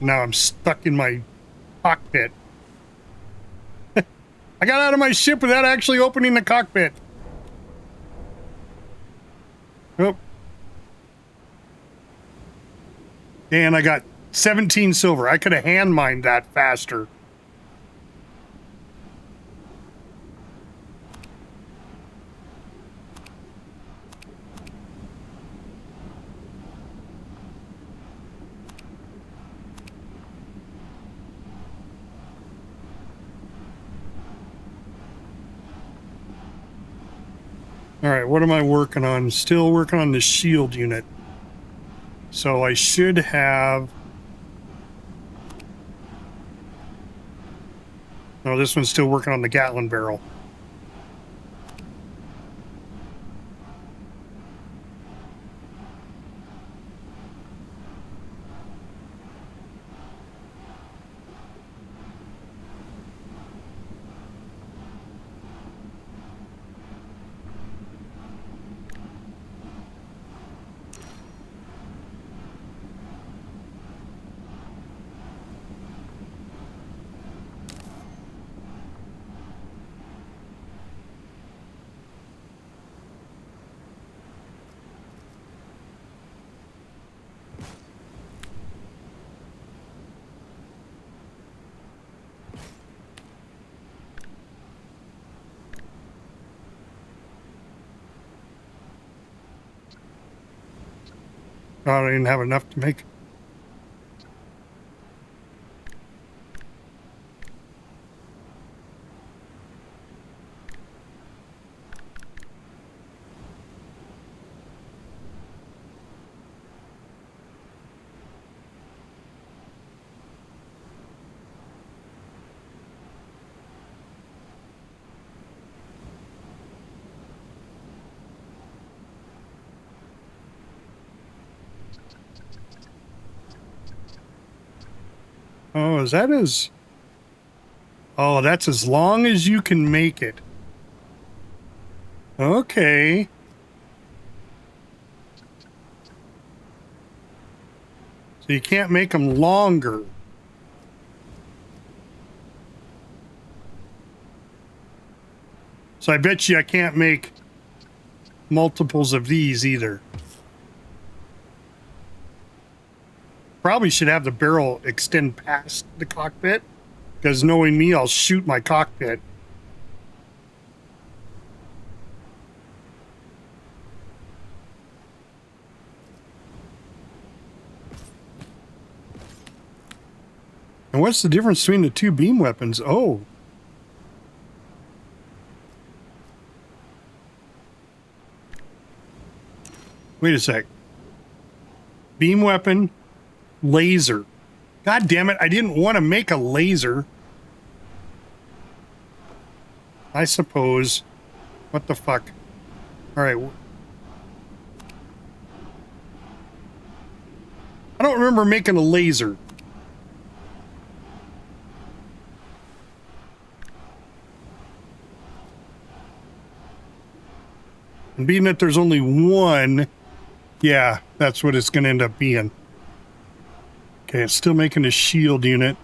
Now I'm stuck in my cockpit. I got out of my ship without actually opening the cockpit. Oh. And I got 17 silver. I could have hand mined that faster. All right, what am I working on? Still working on the shield unit. So I should have... No, this one's still working on the Gatling barrel. I don't even have enough to make. Oh, is that as... Oh, that's as long as you can make it. Okay. So you can't make them longer. So I bet you I can't make multiples of these either. Probably should have the barrel extend past the cockpit, because knowing me, I'll shoot my cockpit. And what's the difference between the two beam weapons? Oh. Wait a sec. Beam weapon, laser. God damn it, I didn't want to make a laser. I suppose. What the fuck? Alright. I don't remember making a laser. And being that there's only one, yeah, that's what it's going to end up being. Okay, it's still making a shield unit.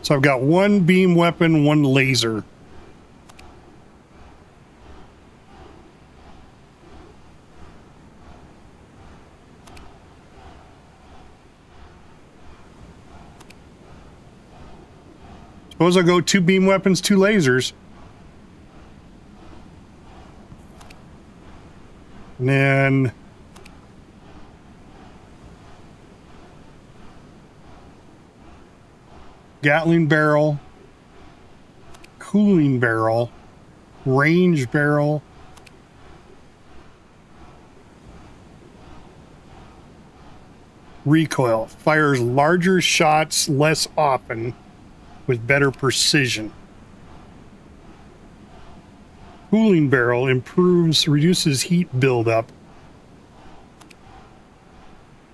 So I've got one beam weapon, one laser. Suppose I'll go 2 beam weapons, 2 lasers. And then... Gatling barrel. Cooling barrel. Range barrel. Recoil. Fires larger shots less often, with better precision. Cooling barrel reduces heat buildup.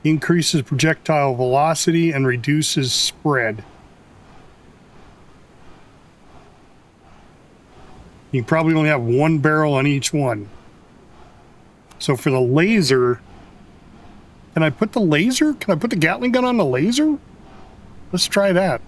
Increases projectile velocity and reduces spread. You probably only have 1 barrel on each one. So for the laser, can I put the laser? Can I put the Gatling gun on the laser? Let's try that.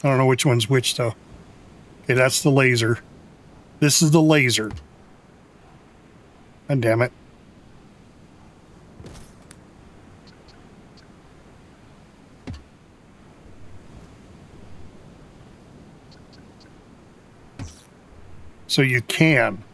I don't know which one's which, though. Okay, that's the laser. This is the laser. God damn it. So you can.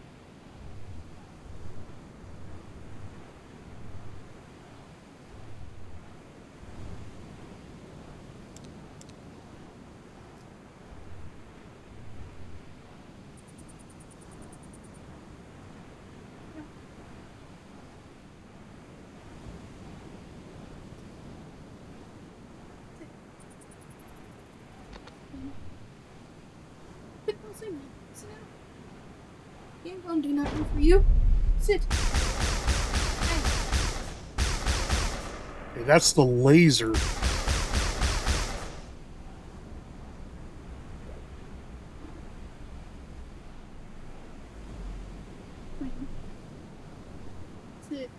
He ain't gonna do nothing for you. Sit. Okay, that's the laser. Sit.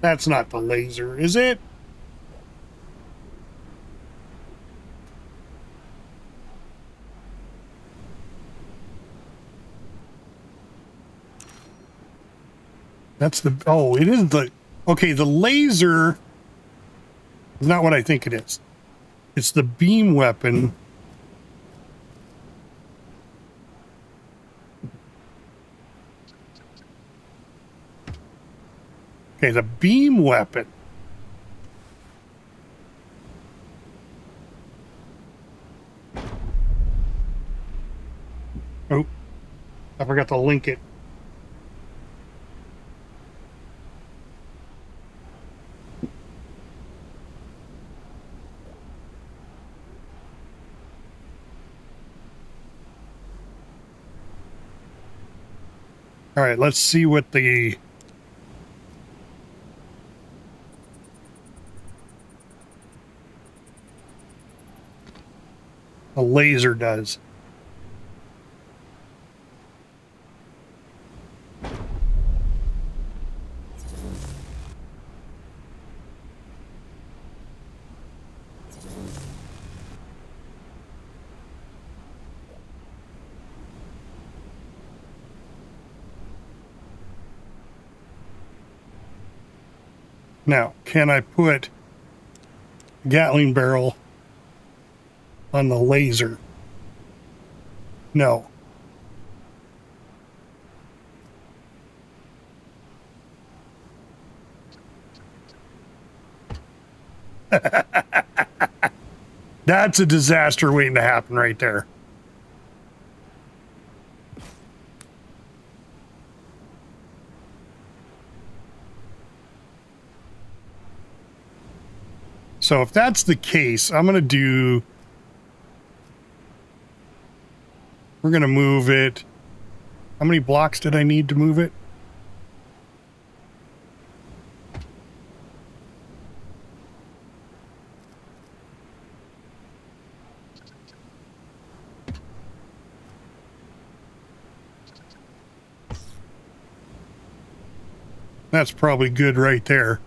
That's not the laser, is it? That's the... Oh, it is the... Okay, the laser is not what I think it is. It's the beam weapon. Okay, the beam weapon. Oh, I forgot to link it. All right, let's see what the laser does. Now, can I put a Gatling barrel on the laser? No. That's a disaster waiting to happen right there. So if that's the case, we're going to move it. How many blocks did I need to move it? That's probably good right there.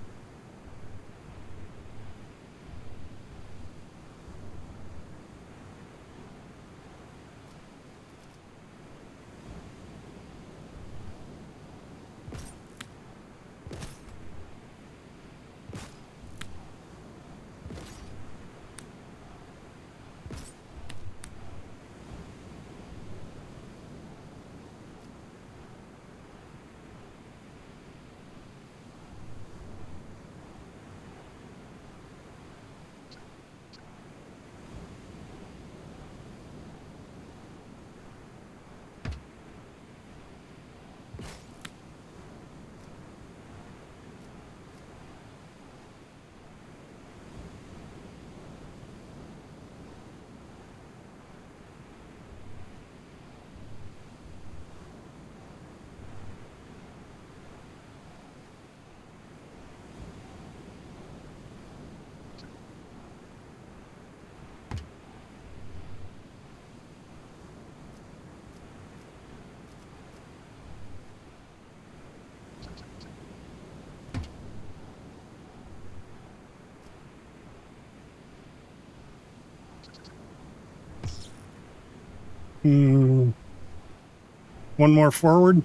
One more forward.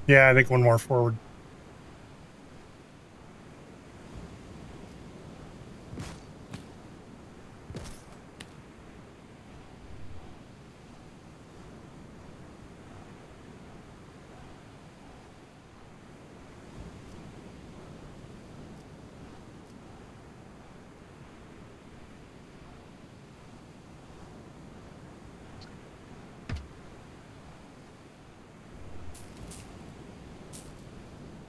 Yeah, I think one more forward.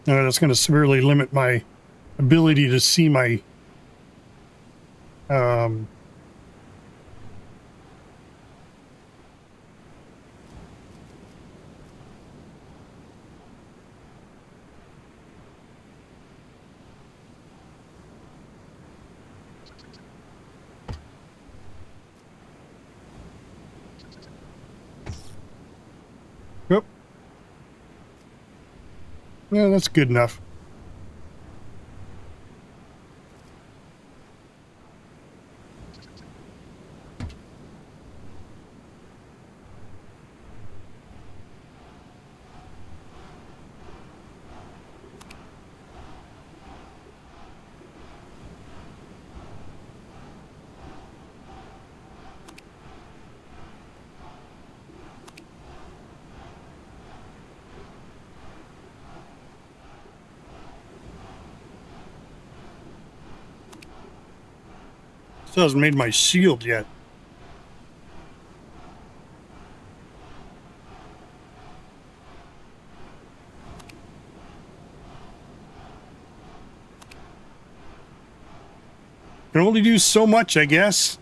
That's going to severely limit my ability to see my Yep. Yeah, that's good enough. Still hasn't made my shield yet. Can only do so much, I guess.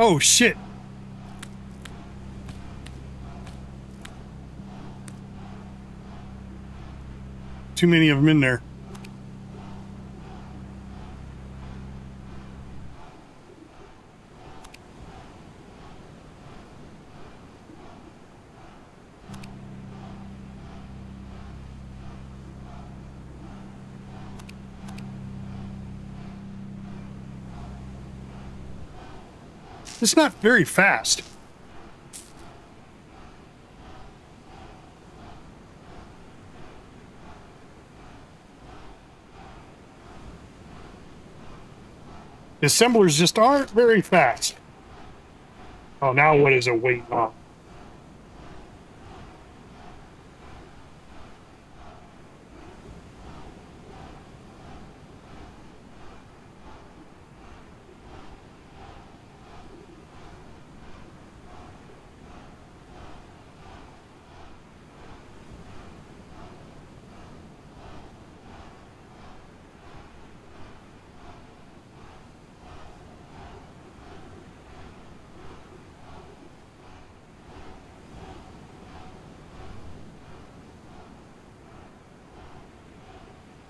Oh, shit. Too many of them in there. It's not very fast. The assemblers just aren't very fast. Oh, now what is it waiting on?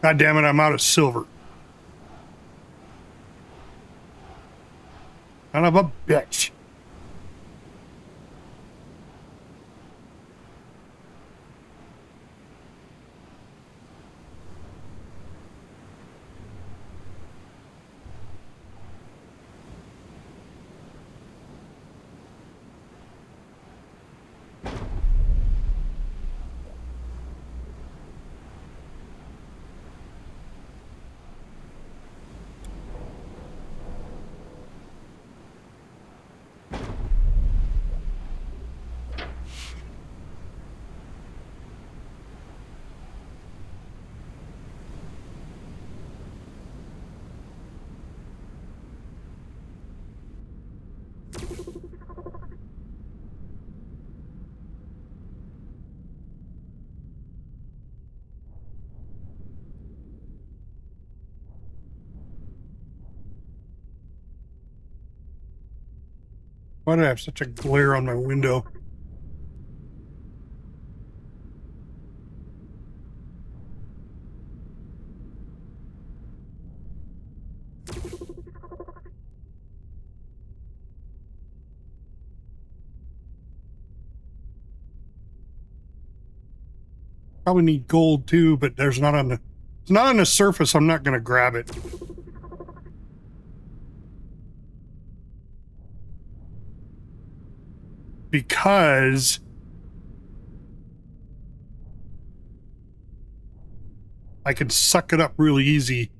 God damn it, I'm out of silver. Son of a bitch. Why do I have such a glare on my window? Probably need gold too, but there's not on the, it's not on the surface. I'm not going to grab it. Because I can suck it up really easy.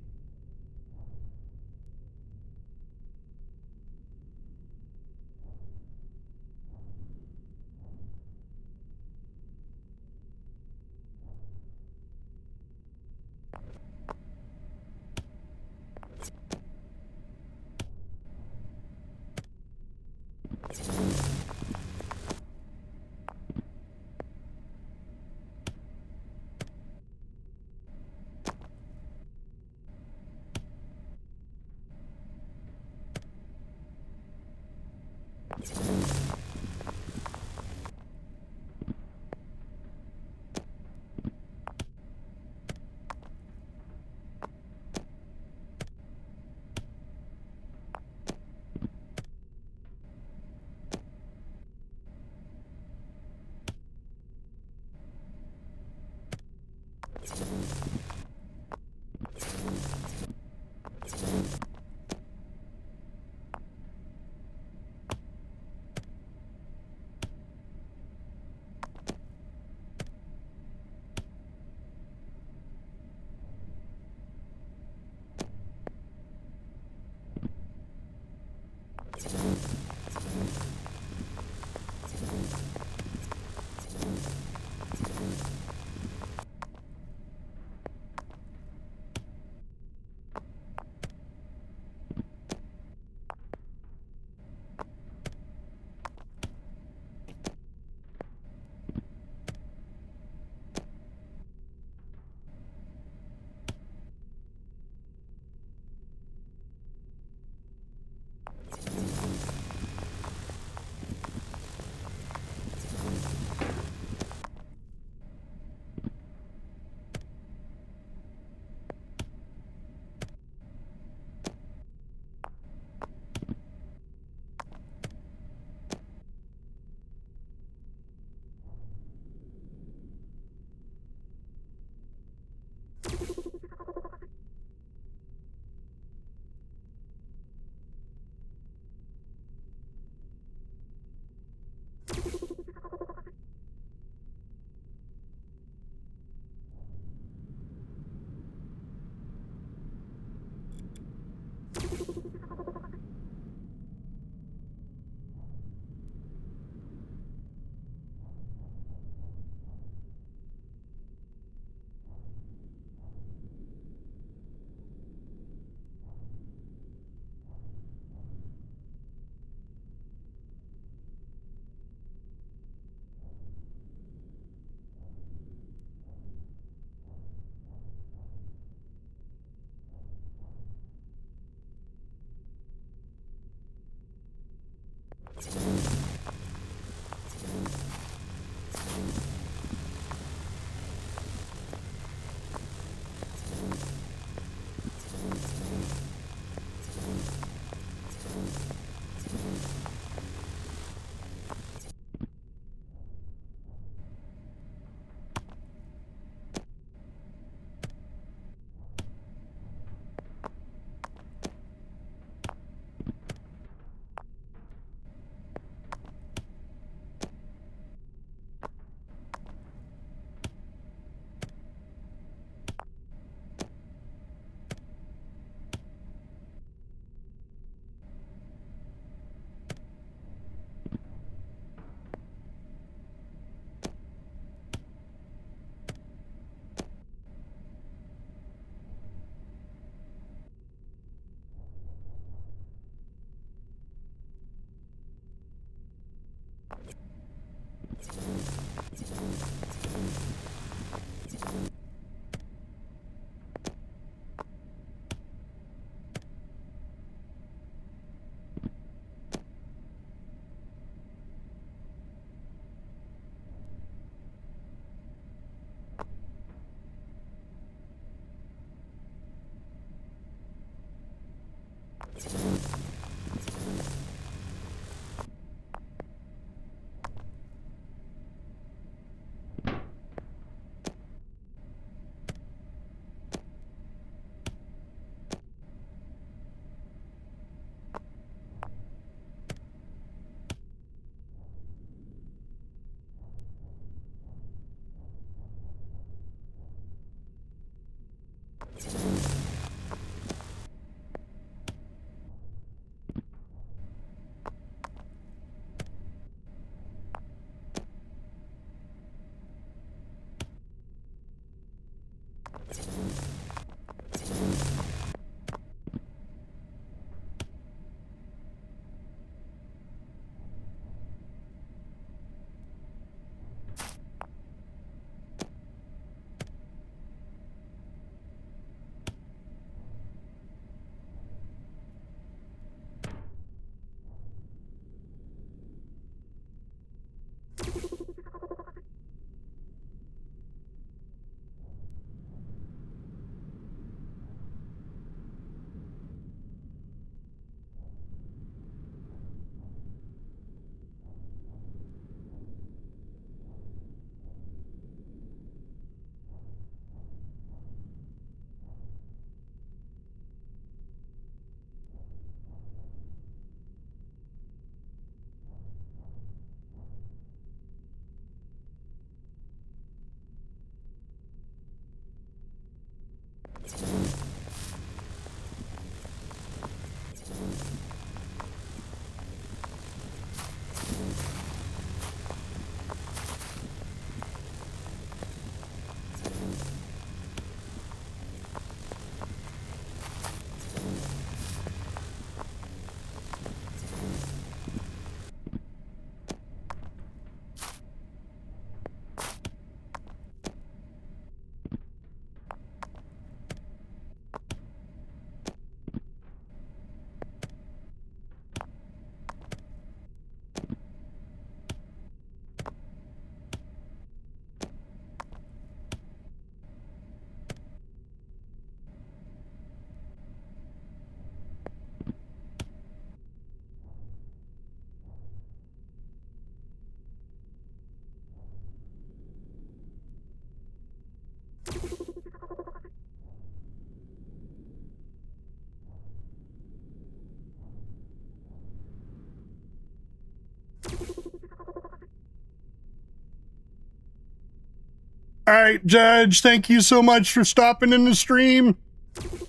All right, Judge, thank you so much for stopping in the stream.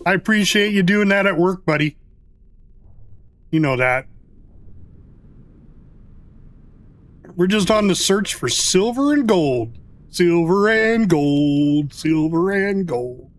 I appreciate you doing that at work, buddy. You know that. We're just on the search for silver and gold. Silver and gold. Silver and gold.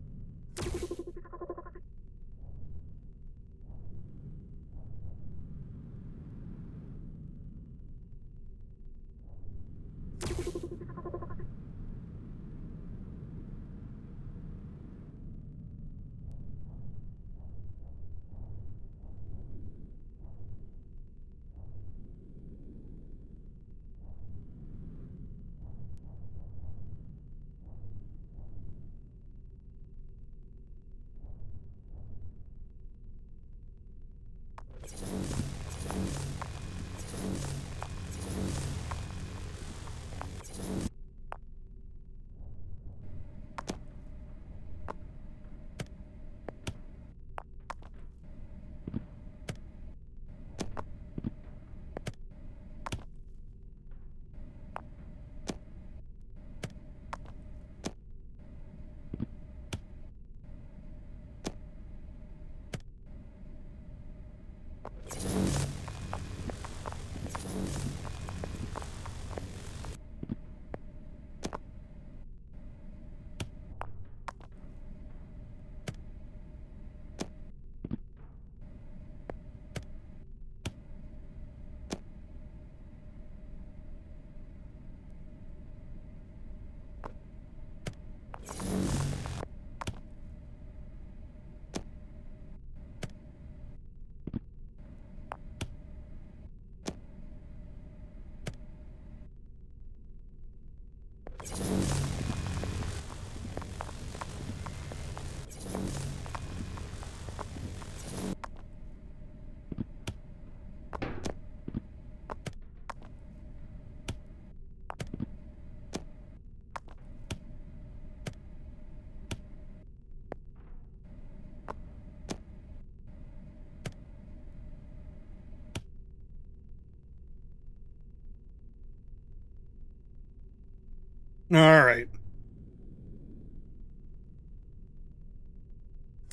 All right.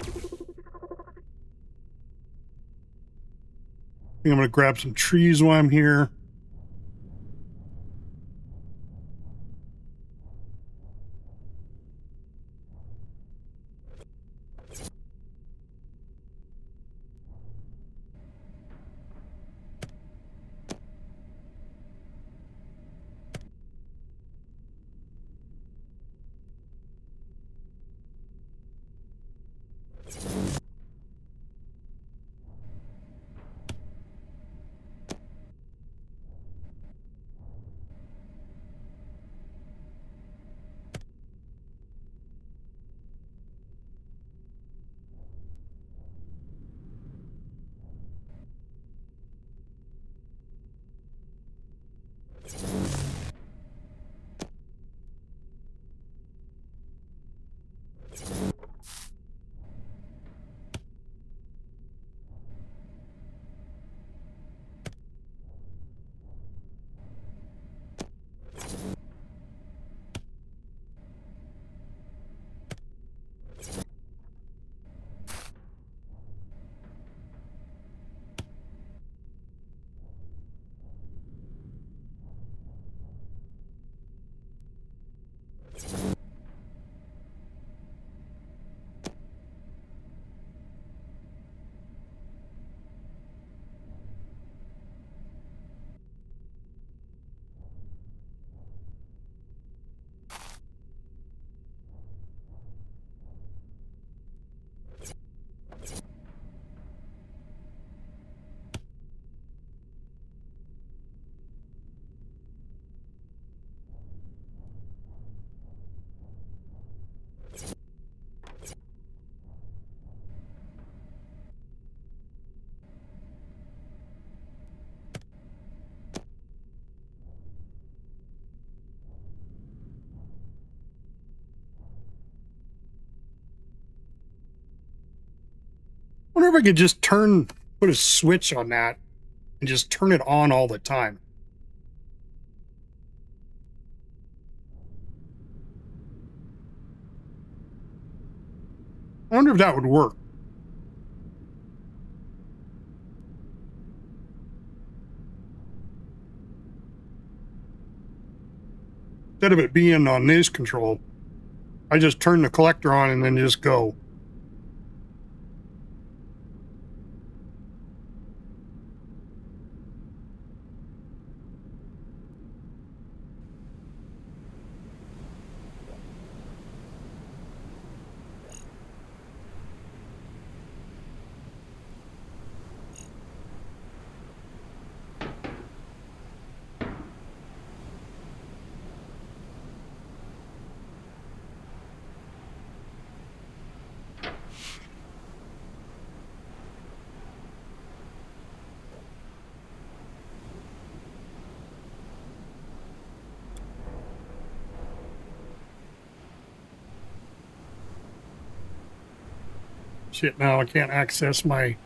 I think I'm going to grab some trees while I'm here. I wonder if I could just put a switch on that and just turn it on all the time. wonder if that would work. Instead of it being on this control, I just turn the collector on and then just go. Shit, now I can't access my...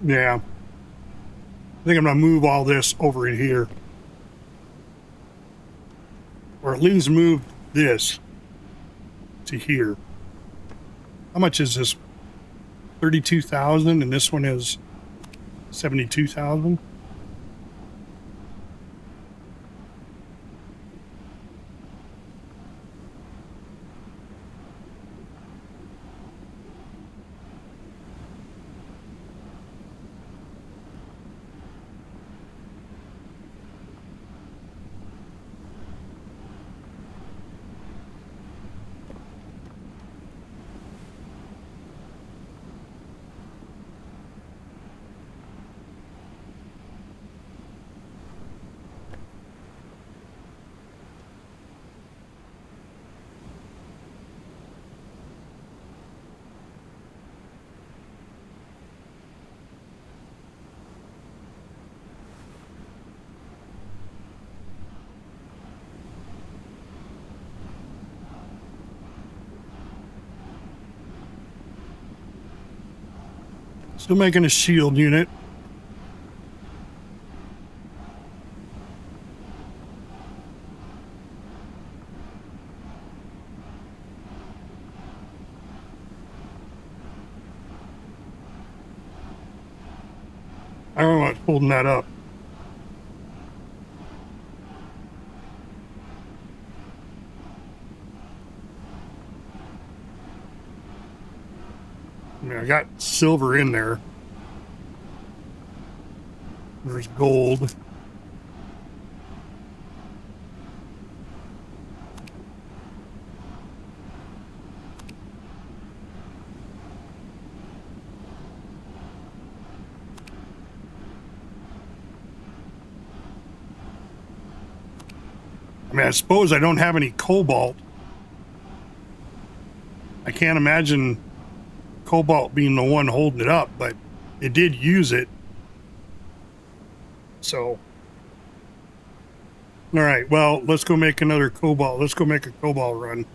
Yeah. I think I'm going to move all this over in here. Or at least move this to here. How much is this? 32,000, and this one is 72,000. Still making a shield unit. I don't know what's holding that up. I mean, I got silver in there. There's gold. I mean, I suppose I don't have any cobalt. I can't imagine cobalt being the one holding it up, but it did use it. So, all right, well, let's go make another cobalt. Let's go make a cobalt run.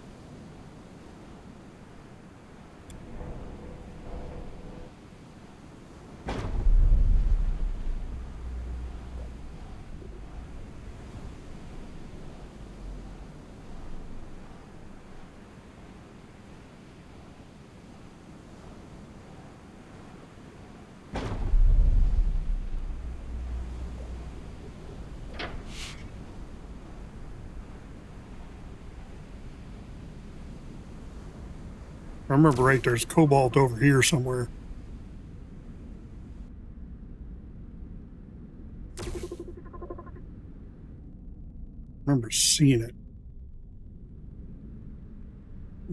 I remember right, there's cobalt over here somewhere. I remember seeing it.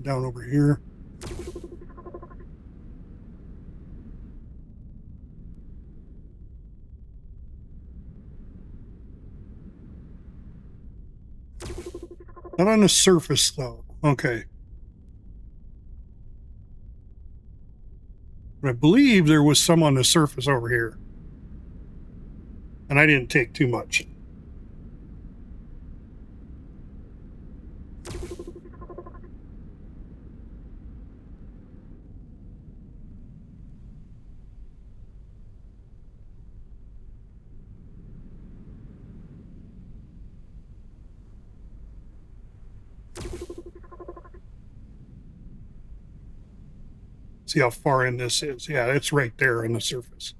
Down over here. Not on the surface, though. Okay. But I believe there was some on the surface over here. And I didn't take too much. See how far in this is. Yeah, it's right there on the surface.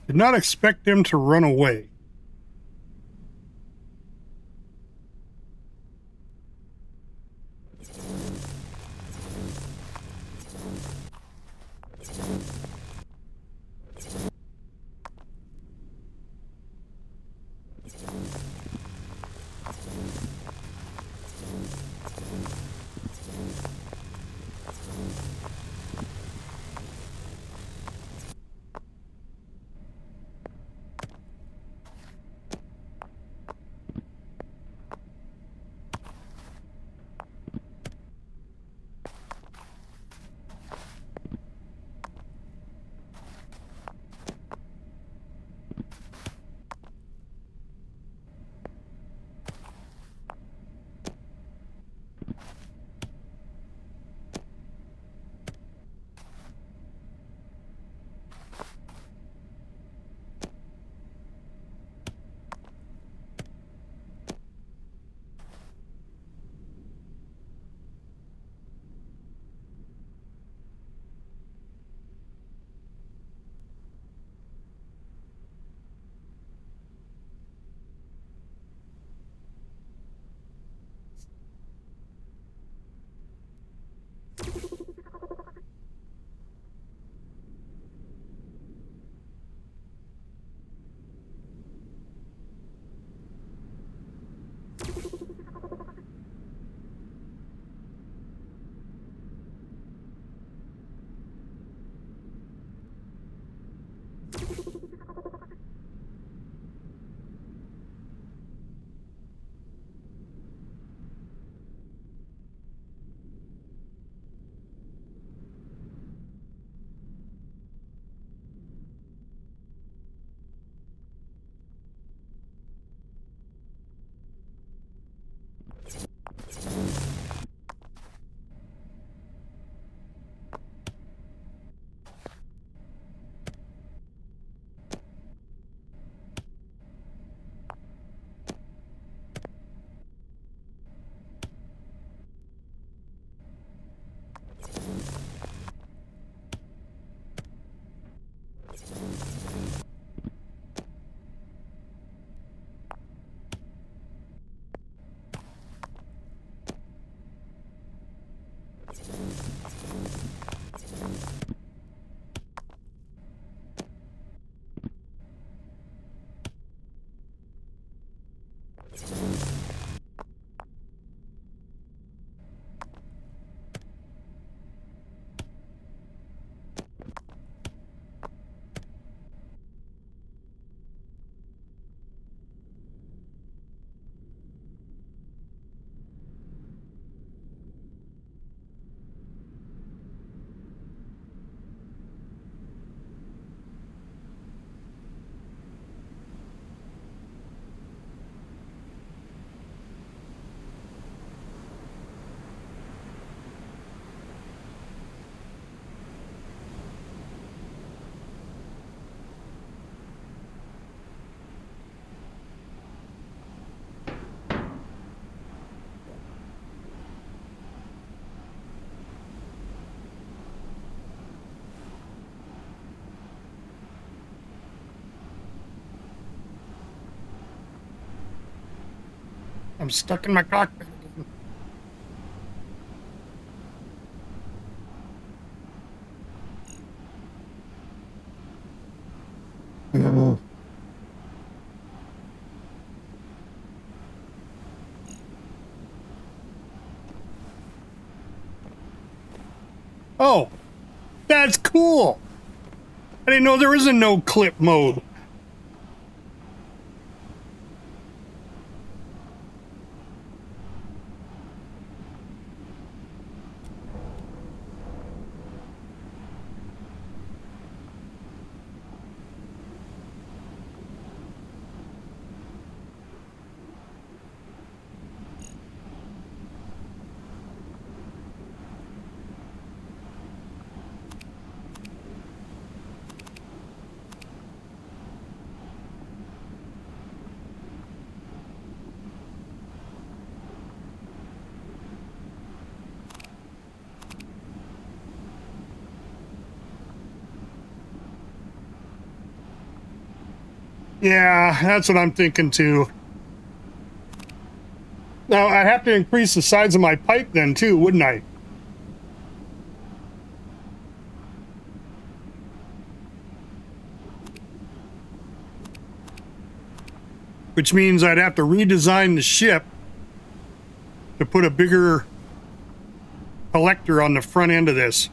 Did not expect them to run away. I'm stuck in my cockpit again. Oh, that's cool. I didn't know there was a no clip mode. Yeah, that's what I'm thinking too. Now, I'd have to increase the size of my pipe then too, wouldn't I? Which means I'd have to redesign the ship to put a bigger collector on the front end of this.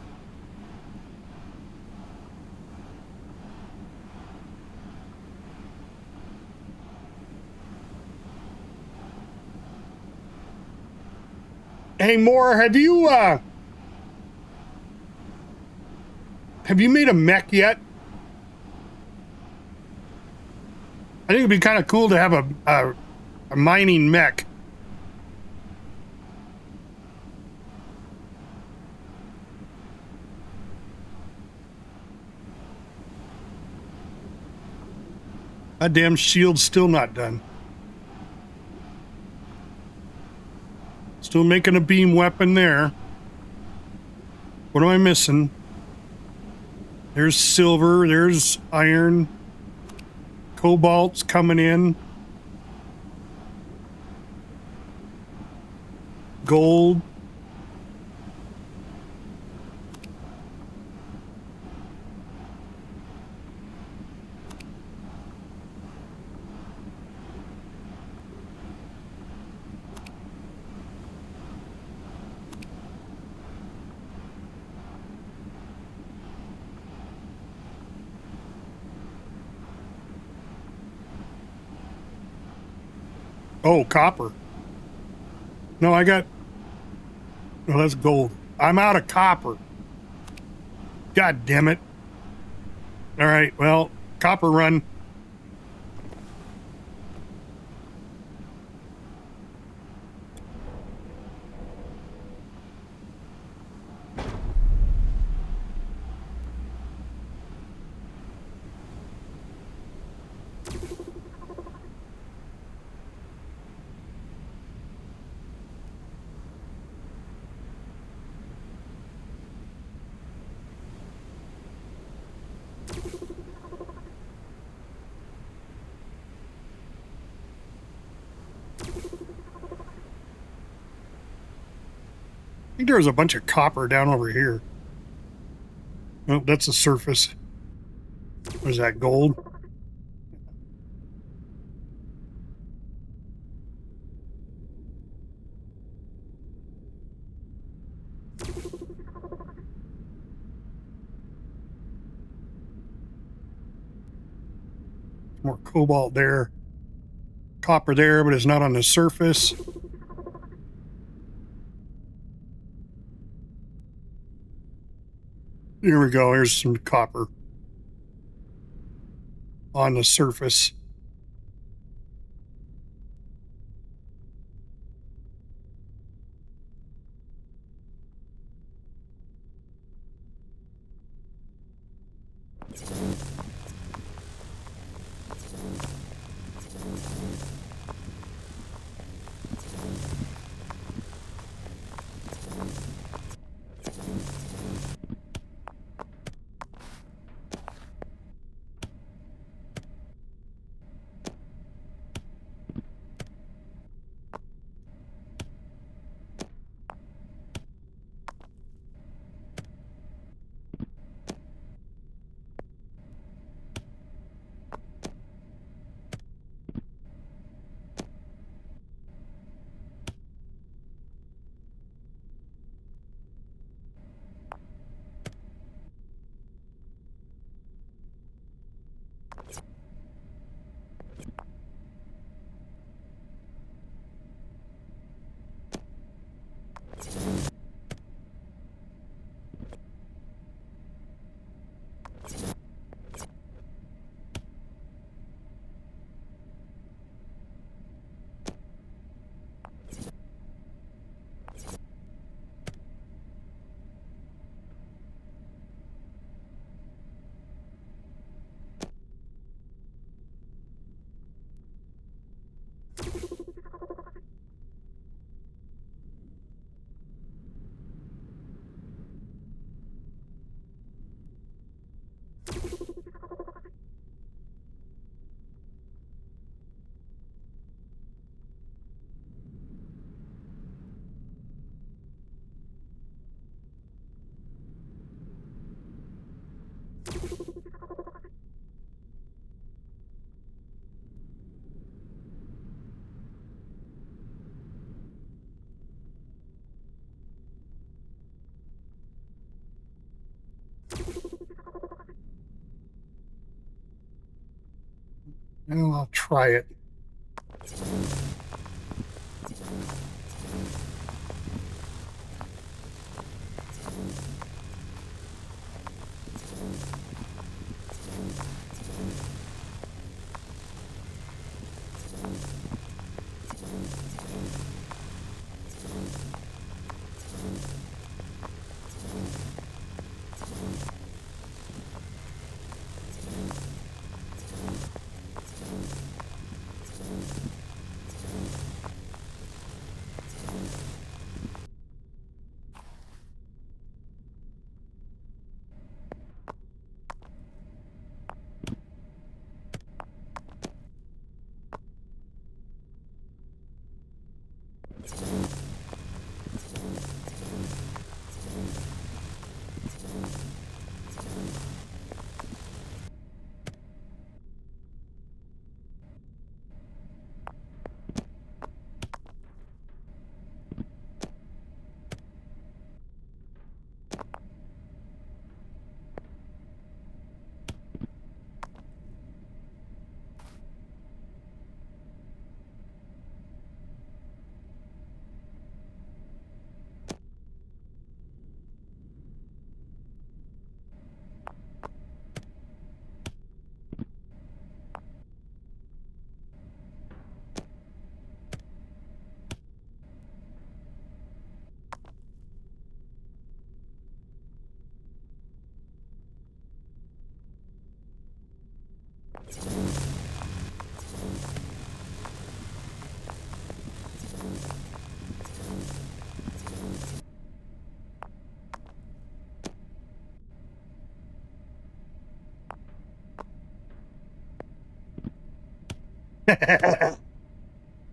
Hey, Moore, have you made a mech yet? I think it'd be kind of cool to have a mining mech. That damn shield's still not done. Still making a beam weapon there. What am I missing? There's silver, there's iron. Cobalt's coming in. Gold. Oh, copper. No, I got... No, that's gold. I'm out of copper. God damn it. All right, well, copper run. I think there was a bunch of copper down over here. Oh, that's the surface. What is that, gold? More cobalt there. Copper there, but it's not on the surface. Here we go. Here's some copper on the surface. Well, I'll try it.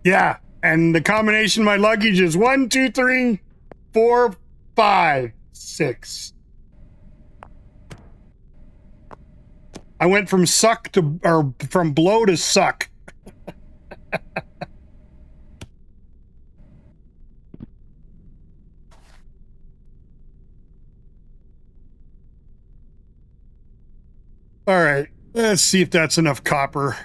Yeah, and the combination of my luggage is 1, 2, 3, 4, 5, 6. I went from suck to, or from blow to suck. All right, let's see if that's enough copper.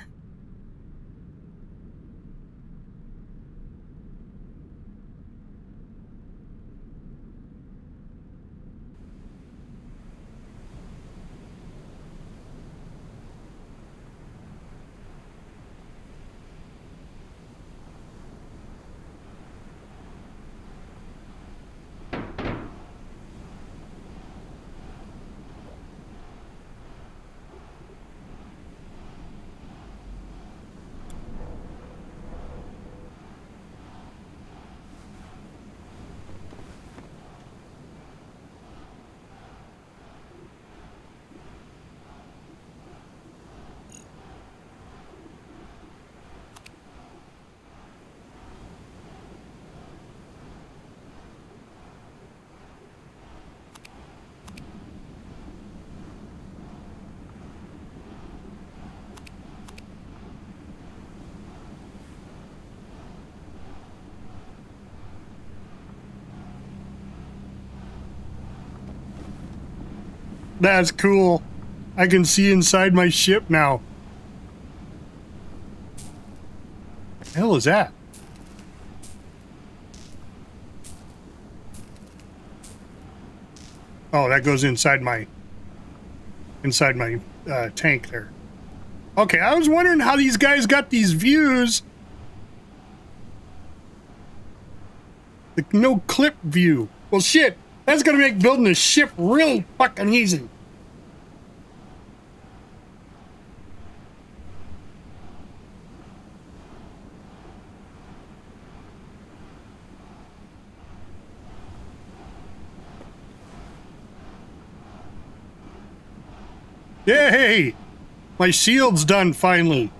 That's cool. I can see inside my ship now. What the hell is that? Oh, that goes inside my tank there. Okay, I was wondering how these guys got these views. The no clip view. Well, shit, that's gonna make building a ship real fucking easy. Yay! My shield's done finally.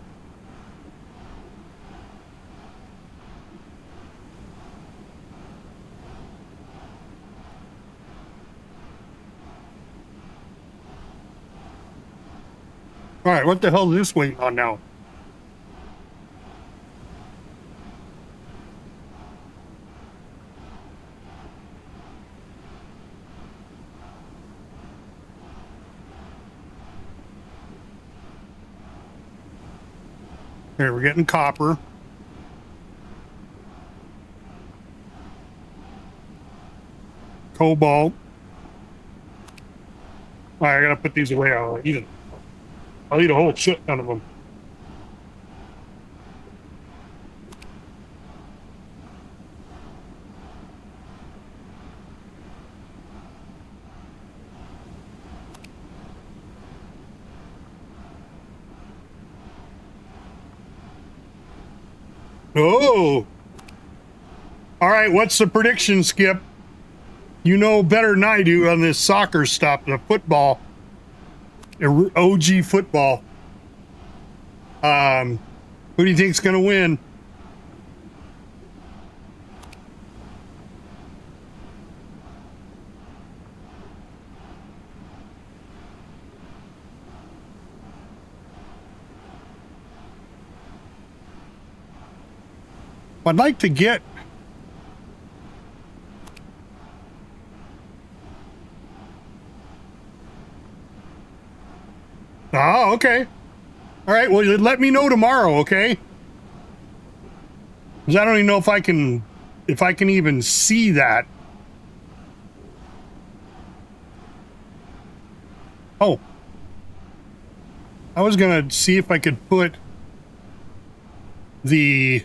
All right, what the hell is this waiting on now? Here, we're getting copper. Cobalt. All right, I gotta put these away. I'll eat it. I'll eat a whole shit ton of them. Oh! All right, what's the prediction, Skip? You know better than I do on this soccer stuff, the football, OG football. Who do you think's gonna win? I'd like to get oh, okay. All right, well, let me know tomorrow, okay? Because I don't even know if I can even see that. Oh. I was gonna see if I could put the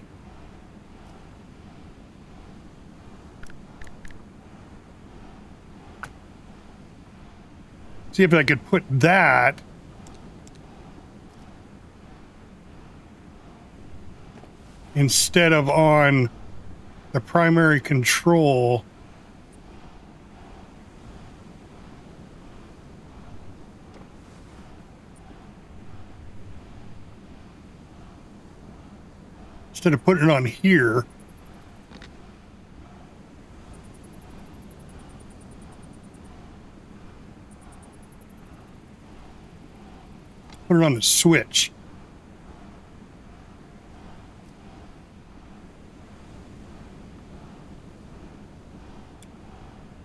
see if I could put that instead of on the primary control. Instead of putting it on here. Put it on the switch.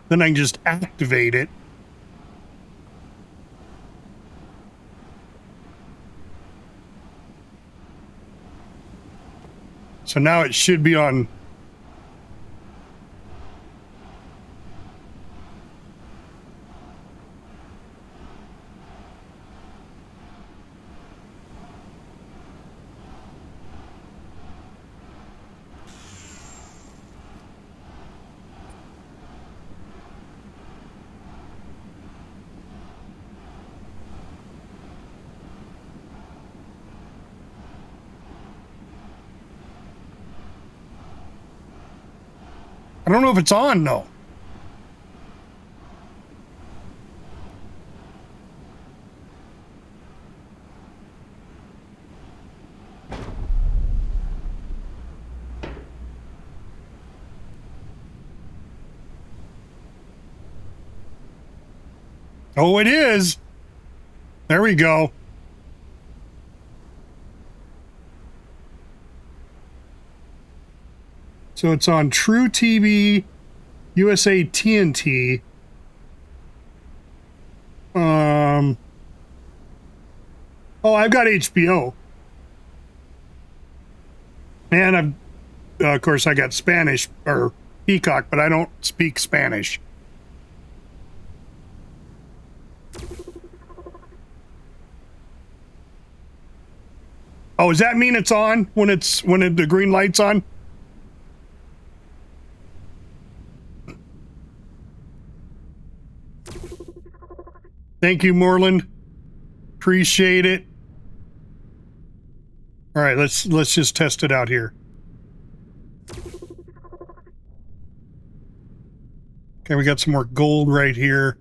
Then I can just activate it. So now it should be on. I don't know if it's on, though. Oh, it is. There we go. So it's on True TV, USA TNT. Oh, I've got HBO. And I've, of course, I got Spanish or Peacock, but I don't speak Spanish. Oh, does that mean it's on when the green light's on? Thank you, Moreland. Appreciate it. All right, let's just test it out here. Okay, we got some more gold right here.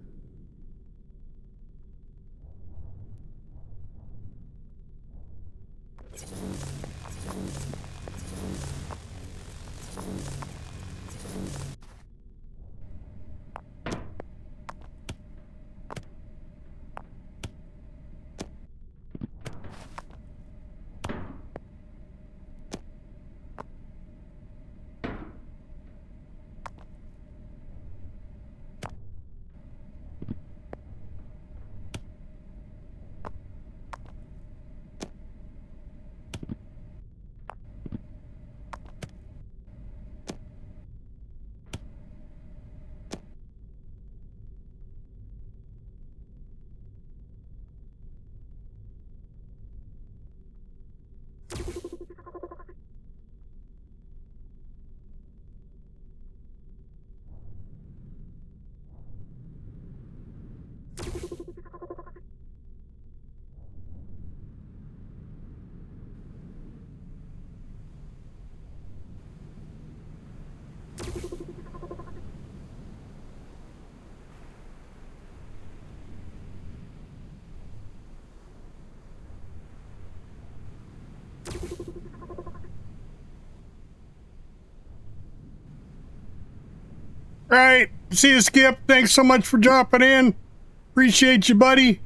Right. See you, Skip. Thanks so much for dropping in. Appreciate you, buddy.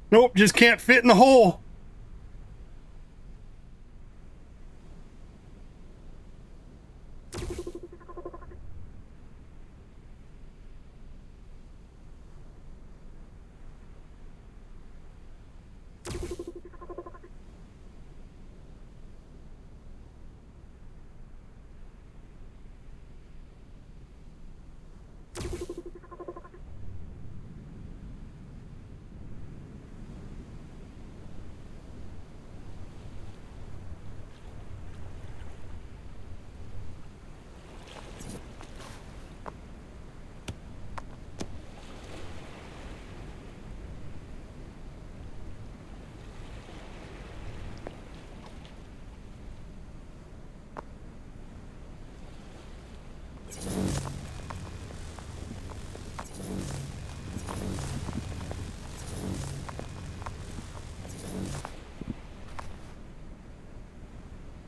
Nope, just can't fit in the hole.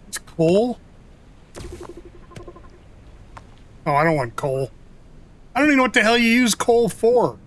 It's coal? Oh, I don't want coal. I don't even know what the hell you use coal for.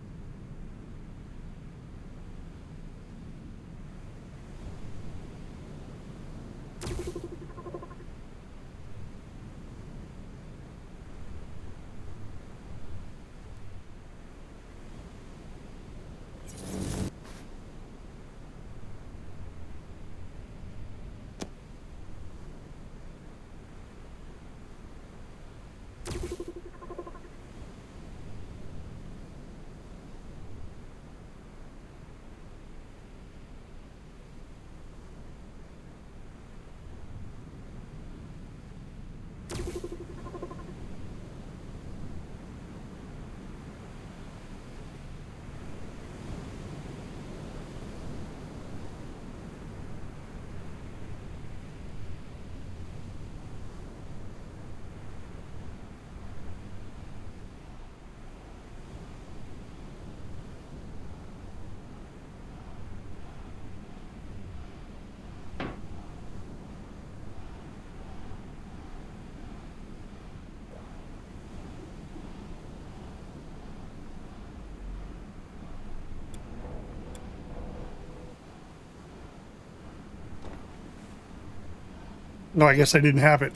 No, I guess I didn't have it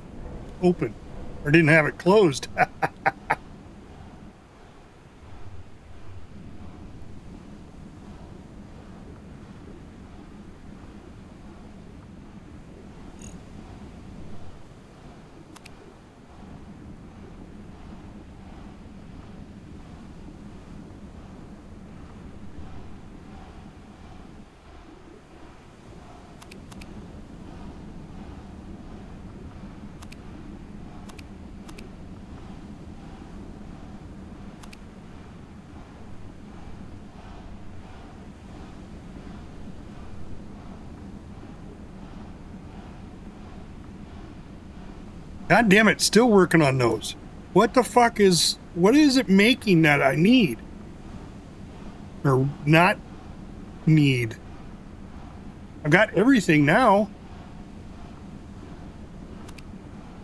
open or didn't have it closed. God damn it, still working on those. What is it making that I need? Or not need? I've got everything now.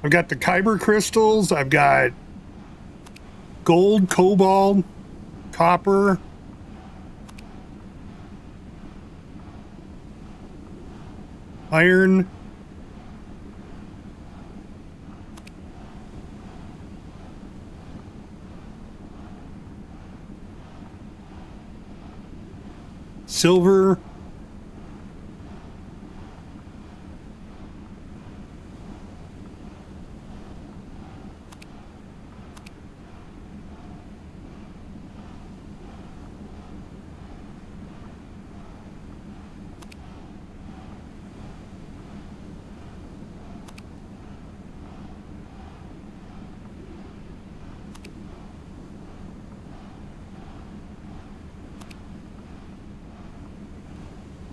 I've got the kyber crystals, I've got gold, cobalt, copper. Iron. Silver.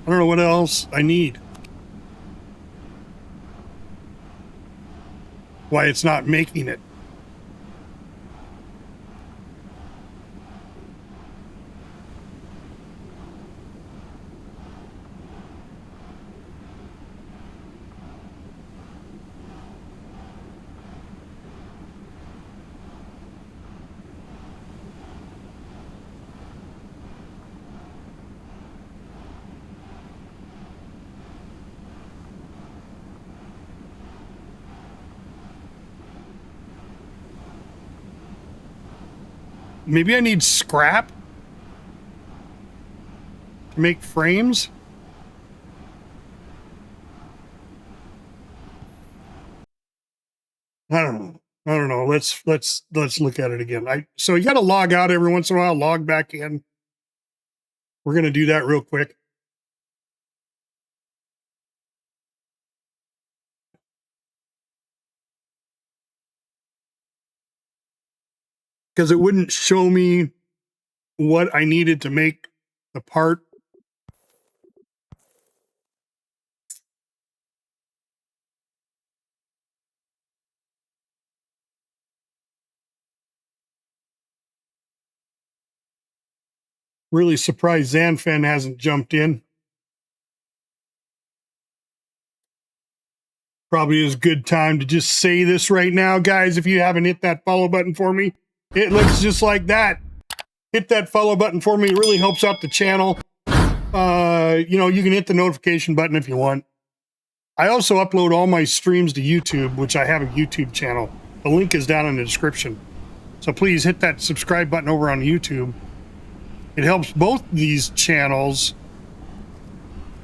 I don't know what else I need. Why it's not making it. Maybe I need scrap to make frames. I don't know. Let's look at it again. So you got to log out every once in a while, log back in. We're going to do that real quick. Because it wouldn't show me what I needed to make the part. Really surprised Zanfan hasn't jumped in. Probably is a good time to just say this right now, guys. If you haven't hit that follow button for me, it looks just like that. Hit that follow button for me. It really helps out the channel. You can hit the notification button if you want. I also upload all my streams to YouTube, which I have a YouTube channel. The link is down in the description. So please hit that subscribe button over on YouTube. It helps both these channels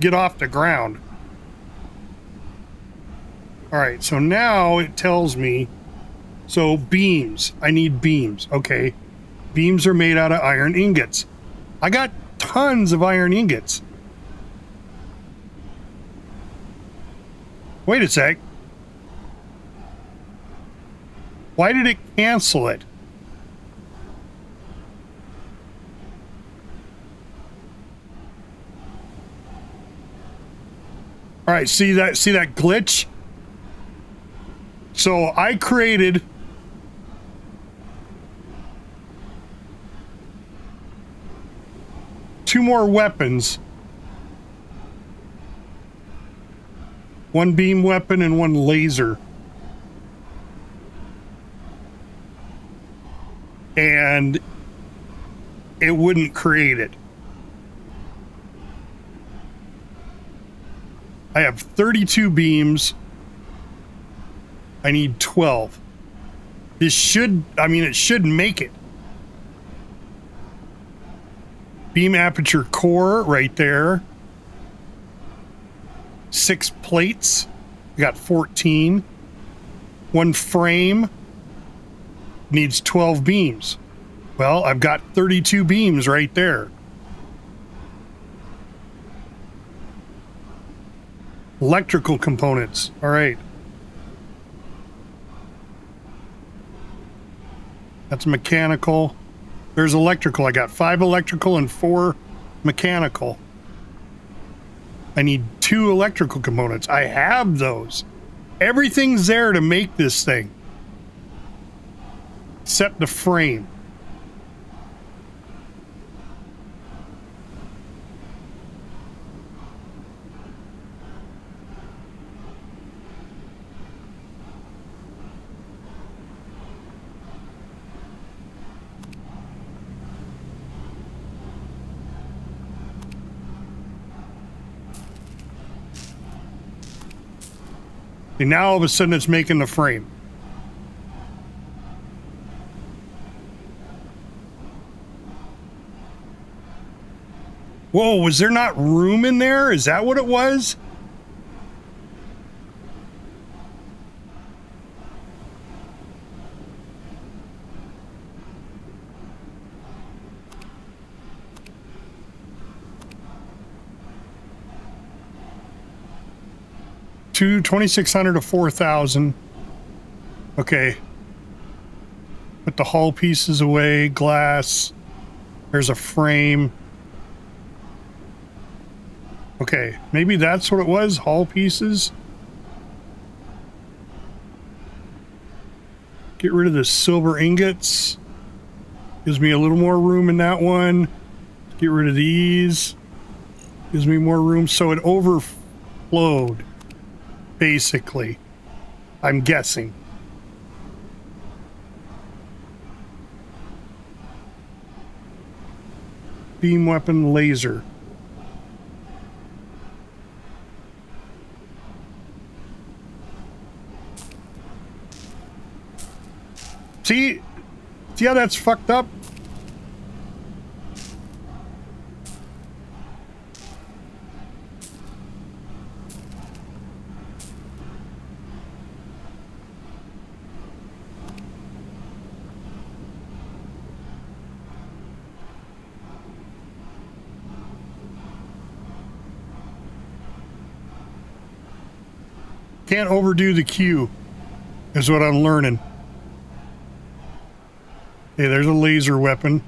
get off the ground. All right, so now it tells me, so beams, I need beams, okay. Beams are made out of iron ingots. I got tons of iron ingots. Wait a sec. Why did it cancel it? All right, see that glitch? So I created two more weapons. One beam weapon and one laser. And it wouldn't create it. I have 32 beams. I need 12. It should make it. Beam aperture core right there. 6 plates. I got 14. One frame needs 12 beams. Well, I've got 32 beams right there. Electrical components. All right. That's mechanical. There's electrical. I got 5 electrical and 4 mechanical. I need 2 electrical components. I have those. Everything's there to make this thing. Except the frame. And now all of a sudden it's making the frame. Whoa, was there not room in there? Is that what it was? Two 2,600 to 4,000. Okay. Put the hull pieces away. Glass. There's a frame. Okay, maybe that's what it was. Hull pieces. Get rid of the silver ingots. Gives me a little more room in that one. Get rid of these. Gives me more room. So it overflowed. Basically, I'm guessing. Beam weapon, laser. See how that's fucked up? Can't overdo the Q, is what I'm learning. Hey, there's a laser weapon.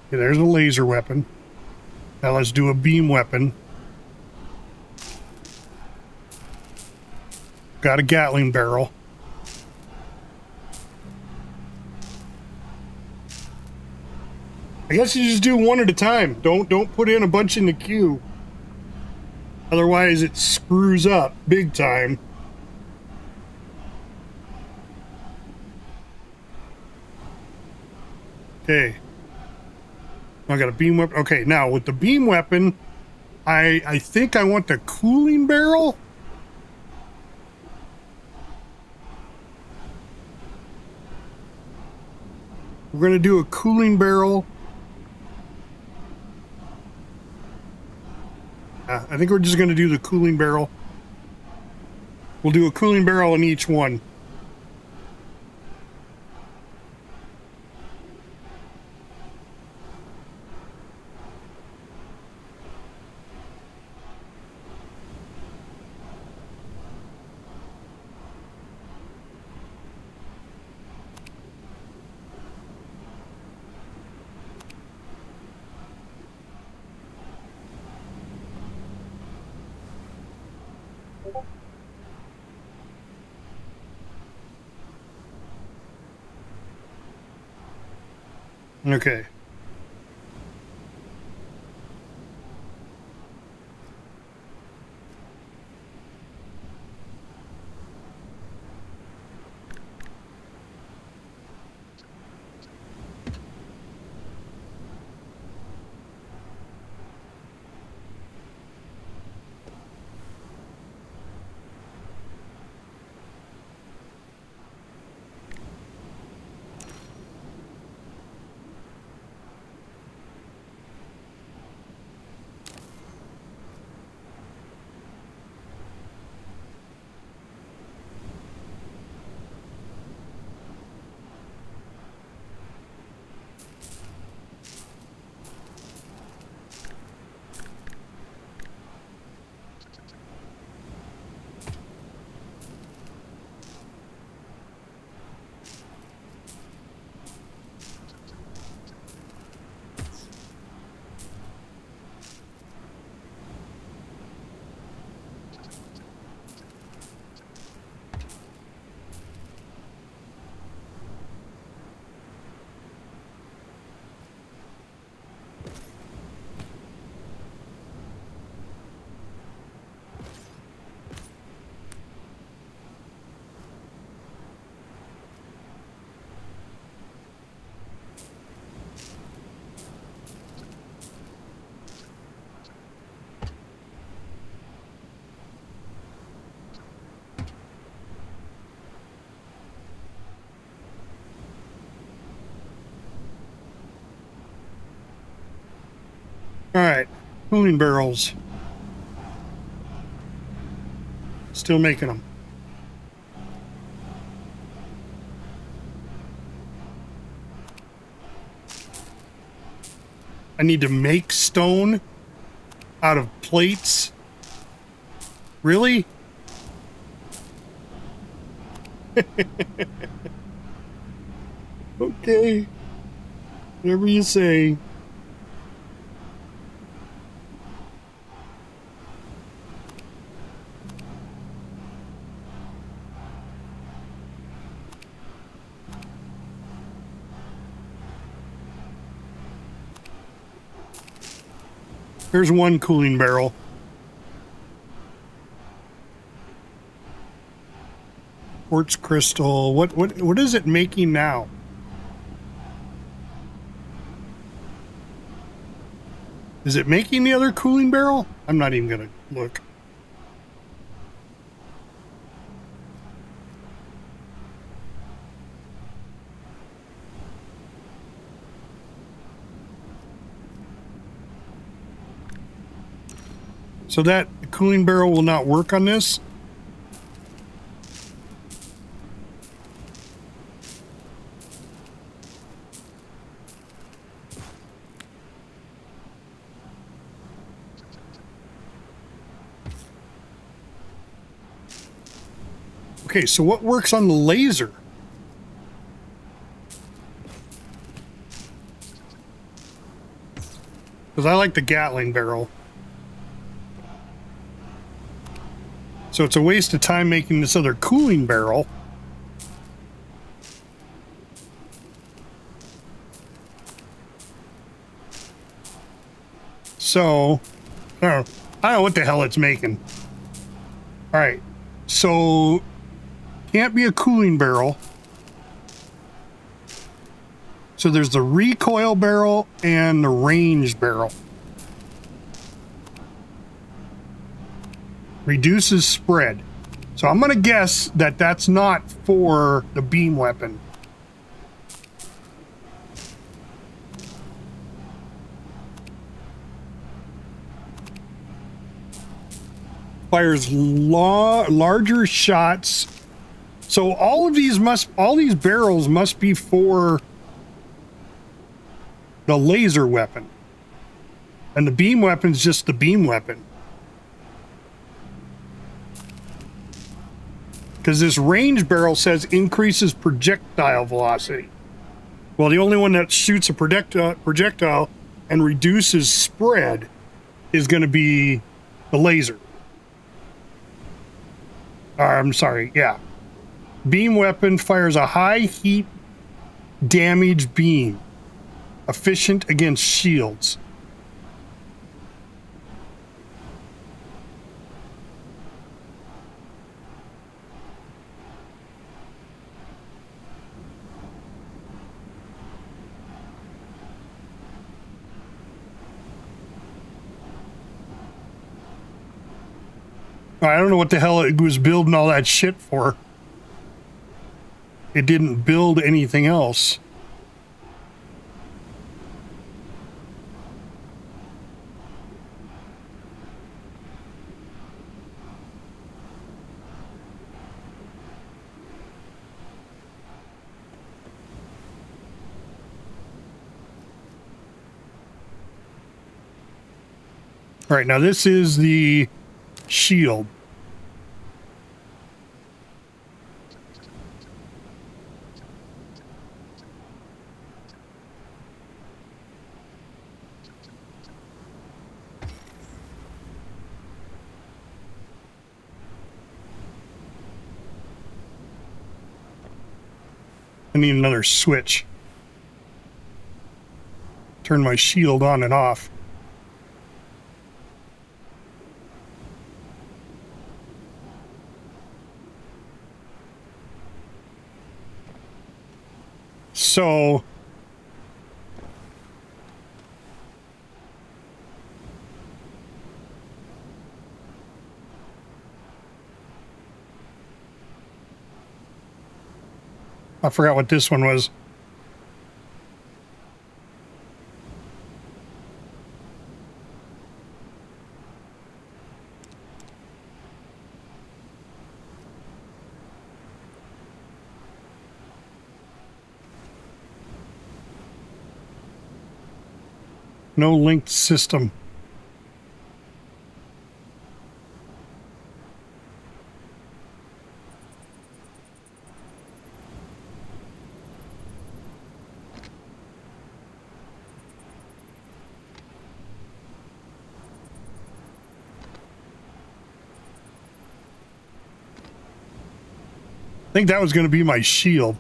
Okay, there's a laser weapon. Now let's do a beam weapon. Got a Gatling barrel. I guess you just do one at a time. Don't put in a bunch in the queue. Otherwise it screws up big time. Okay. I got a beam weapon. Okay, now with the beam weapon, I think I want the cooling barrel. We're going to do a cooling barrel. I think we're just going to do the cooling barrel. We'll do a cooling barrel in each one. Okay. All right, cooling barrels. Still making them. I need to make stone out of plates. Really? Okay. Whatever you say. There's one cooling barrel. Quartz crystal. What is it making now? Is it making the other cooling barrel? I'm not even gonna look. So that cooling barrel will not work on this? Okay, so what works on the laser? Because I like the Gatling barrel. So it's a waste of time making this other cooling barrel. So, I don't know what the hell it's making. All right, so can't be a cooling barrel. So there's the recoil barrel and the range barrel. Reduces spread. So I'm gonna guess that that's not for the beam weapon. Fires larger shots. So all these barrels must be for the laser weapon. And the beam weapon's just the beam weapon. Because this range barrel says increases projectile velocity. Well, the only one that shoots a projectile and reduces spread is going to be the laser. I'm sorry, yeah. Beam weapon fires a high heat damage beam. Efficient against shields. I don't know what the hell it was building all that shit for. It didn't build anything else. All right, now this is the shield. I need another switch. Turn my shield on and off. So I forgot what this one was. No linked system. I think that was going to be my shield.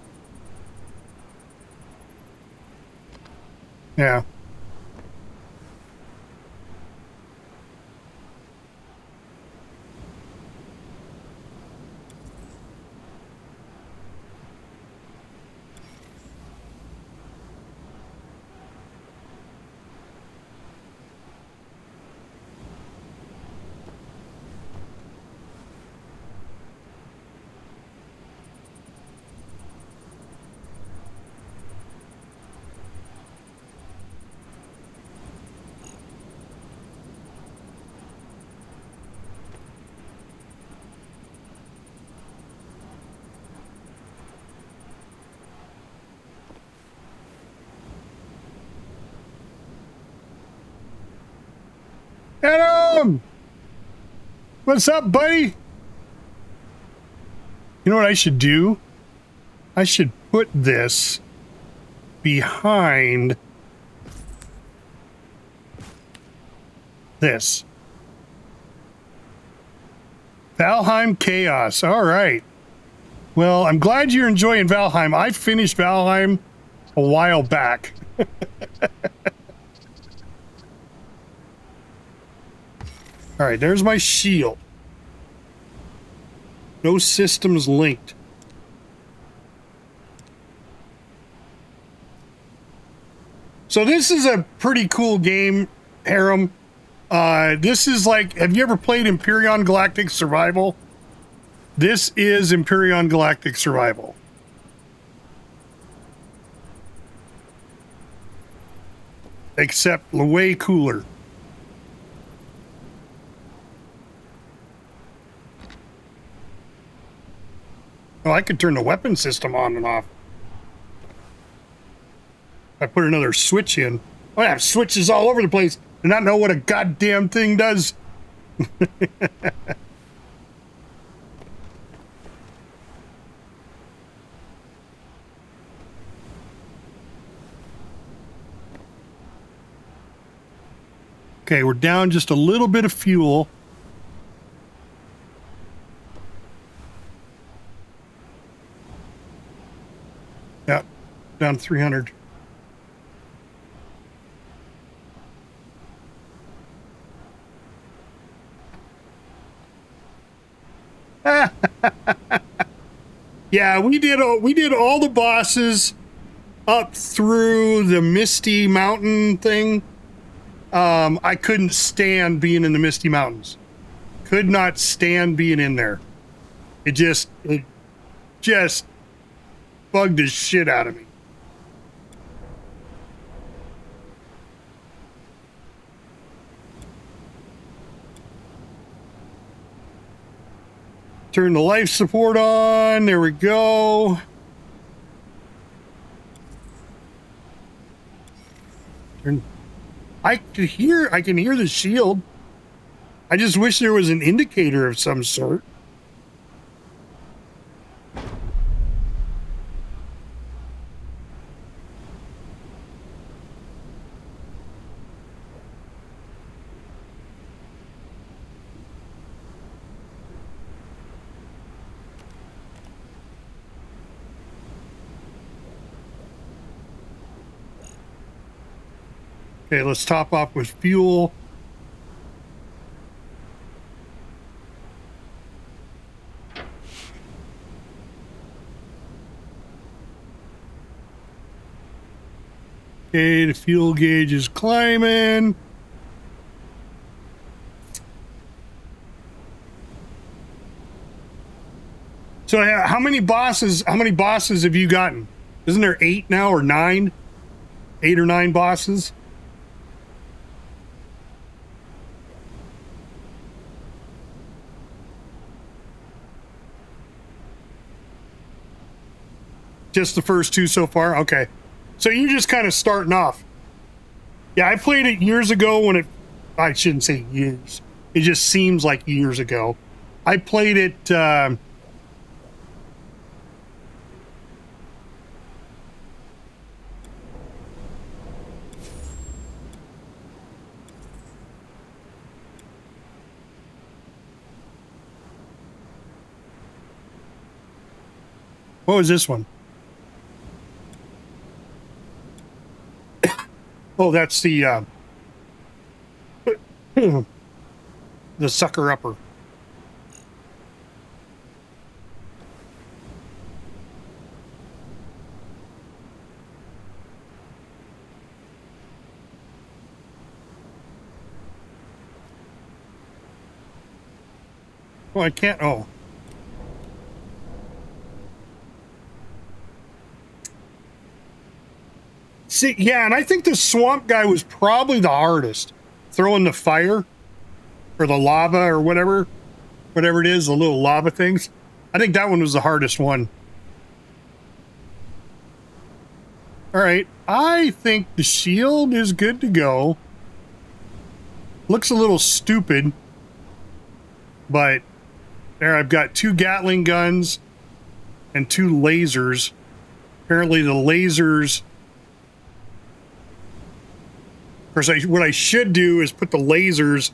Yeah. Adam! What's up, buddy? You know what I should do? I should put this behind this. Valheim Chaos. All right. Well, I'm glad you're enjoying Valheim. I finished Valheim a while back. All right, there's my shield. No systems linked. So this is a pretty cool game, Harem. This is like, have you ever played Empyrean Galactic Survival? This is Empyrean Galactic Survival. Except way cooler. Oh, I could turn the weapon system on and off. I put another switch in. I have switches all over the place and not know what a goddamn thing does. Okay, we're down just a little bit of fuel. Yep, down 300. Yeah, we did all the bosses up through the Misty Mountain thing. I couldn't stand being in the Misty Mountains. Could not stand being in there. It just bugged the shit out of me. Turn the life support on. There we go. I can hear the shield. I just wish there was an indicator of some sort. Okay, let's top off with fuel. Okay, the fuel gauge is climbing. So how many bosses have you gotten? Isn't there 8 now or 9? 8 or 9 bosses? Just the first 2 so far? Okay. So you're just kind of starting off. Yeah, I played it years ago when it... I shouldn't say years. It just seems like years ago. I played it... what was this one? Oh, that's the the sucker upper. Oh, I can't. Oh. See, yeah, and I think the swamp guy was probably the hardest. Throwing the fire or the lava or whatever it is, the little lava things. I think that one was the hardest one. All right, I think the shield is good to go. Looks a little stupid, but there I've got 2 Gatling guns and 2 lasers. Apparently the lasers... Of course, what I should do is put the lasers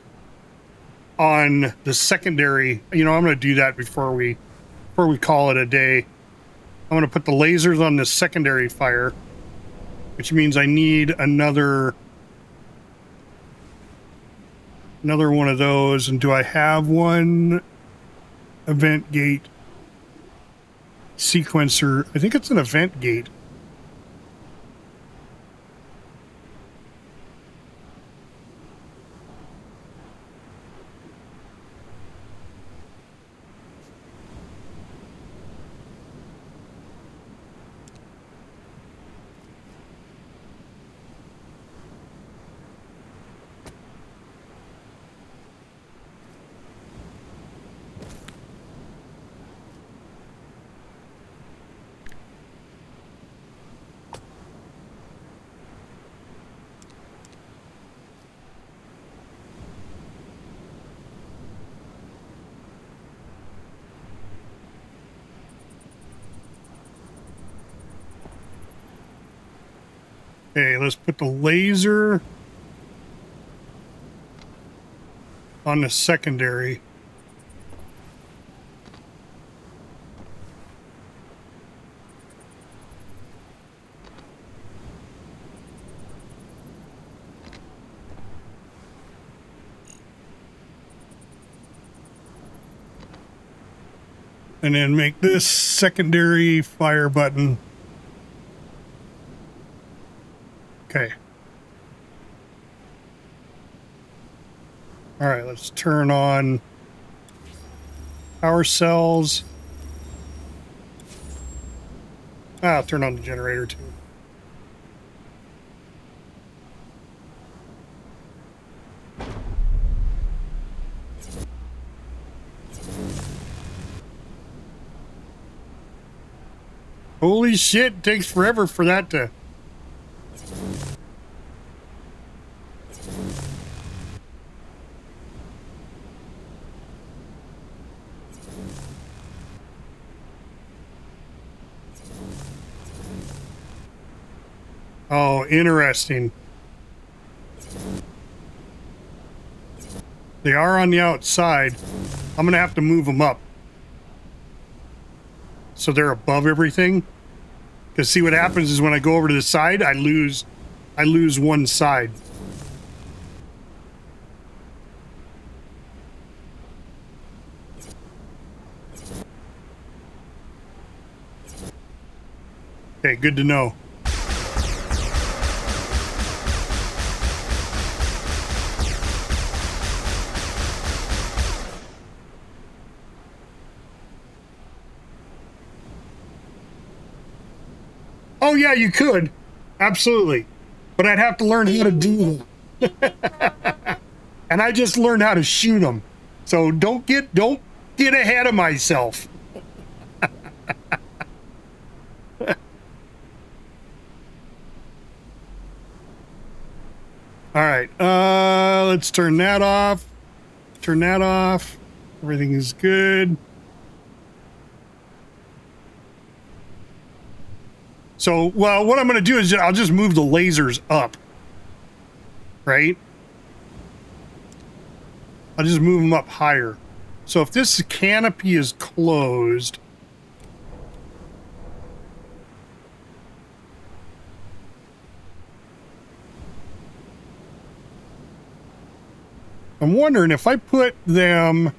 on the secondary. You know, I'm going to do that before we call it a day. I'm going to put the lasers on the secondary fire, which means I need another one of those. And do I have one? Event gate sequencer. I think it's an event gate. Okay, let's put the laser on the secondary. And then make this secondary fire button. Okay. All right, let's turn on power cells. I'll turn on the generator too. Holy shit, it takes forever for that to... Oh, interesting. They are on the outside. I'm going to have to move them up, so they're above everything. Because see what happens is when I go over to the side, I lose one side. Okay, good to know. Oh yeah, you could. Absolutely. But I'd have to learn how to do that. And I just learned how to shoot them. So don't get ahead of myself. All right. Let's turn that off. Turn that off. Everything is good. So, well, what I'm going to do is I'll just move the lasers up. Right? I'll just move them up higher. So if this canopy is closed, I'm wondering if I put them, if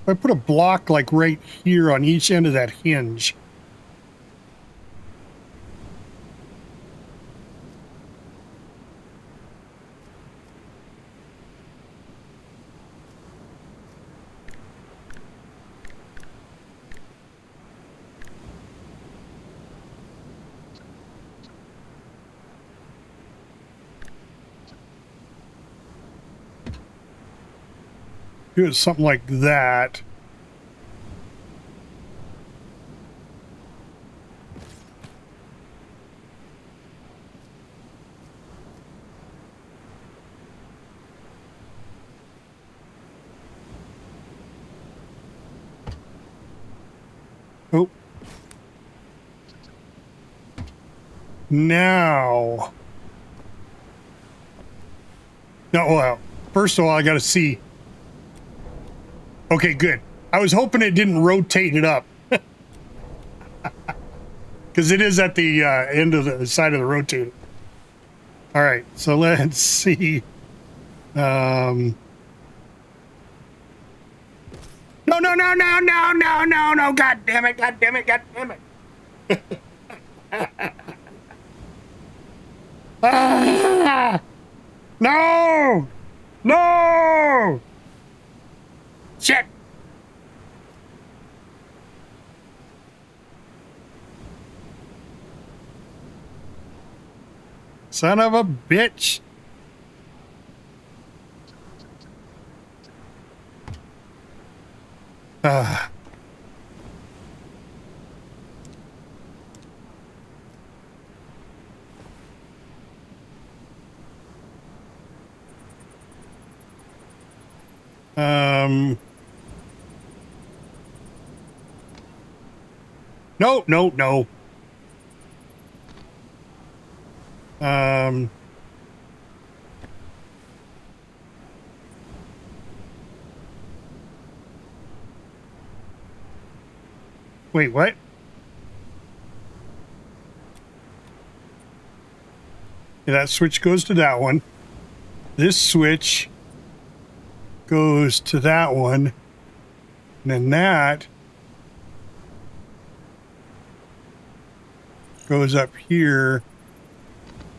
I put a block like right here on each end of that hinge. Do it something like that. Oh. Now. No, well, first of all, I got to see. Okay, good. I was hoping it didn't rotate it up. Because it is at the end of the side of the rotator. All right, so let's see. No, no, no, no, no, no, no, no. God damn it, God damn it, God damn it. Ah! No! No! Shit! Son of a bitch! Ah. No, no, no. Wait, what? Yeah, that switch goes to that one. This switch goes to that one. And then that goes up here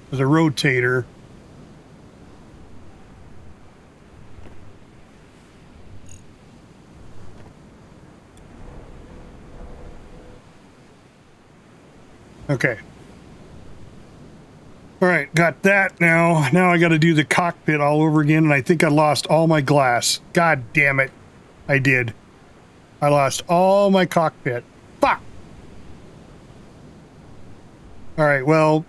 to the rotator. Okay. All right, got that now. Now I got to do the cockpit all over again, and I think I lost all my glass. God damn it. I did. I lost all my cockpit. Fuck! All right, well...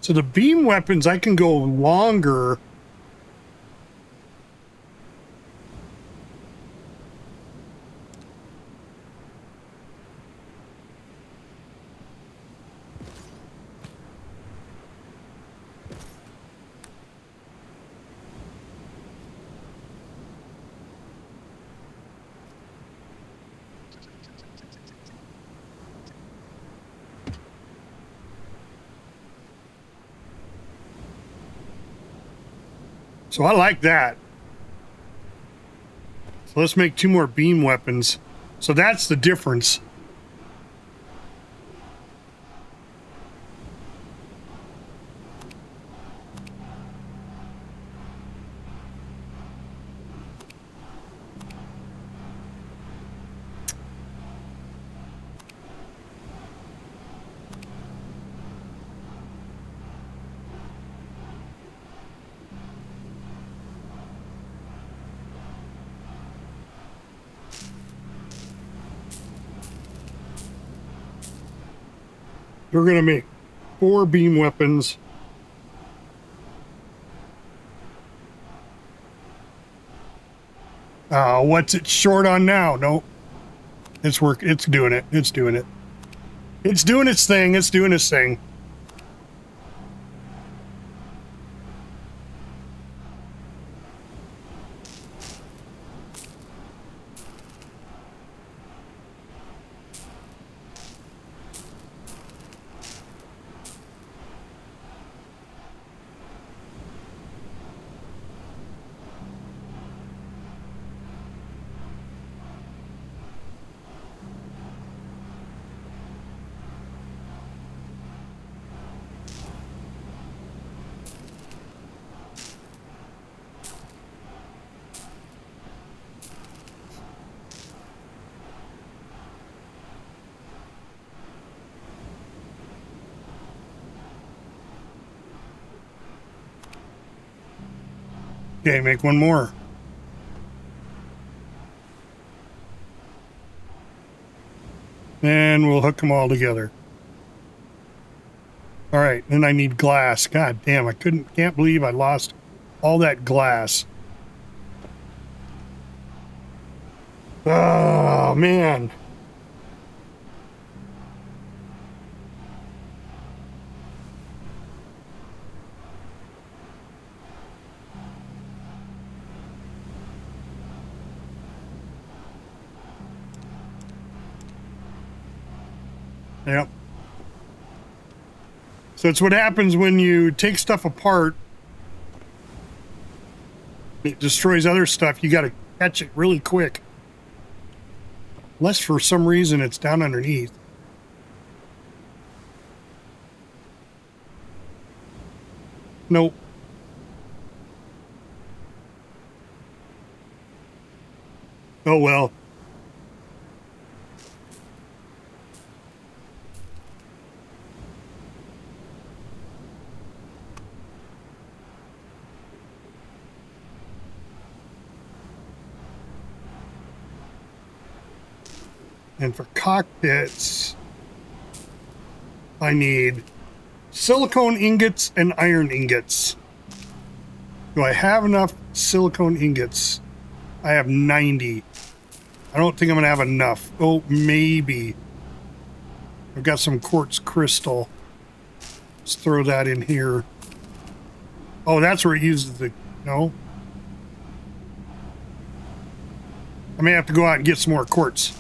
So the beam weapons, I can go longer. So I like that. So let's make 2 more beam weapons. So that's the difference. We're going to make 4 beam weapons. What's it short on now? Nope. It's doing it. It's doing it. It's doing its thing. It's doing its thing. Okay, make 1 more. And we'll hook them all together. All right, then I need glass. God damn, can't believe I lost all that glass. Oh, man. Yep. So it's what happens when you take stuff apart. It destroys other stuff. You got to catch it really quick. Unless for some reason it's down underneath. Nope. Oh well. And for cockpits, I need silicone ingots and iron ingots. Do I have enough silicone ingots? I have 90. I don't think I'm going to have enough. Oh, maybe. I've got some quartz crystal. Let's throw that in here. Oh, that's where it uses the... No. I may have to go out and get some more quartz.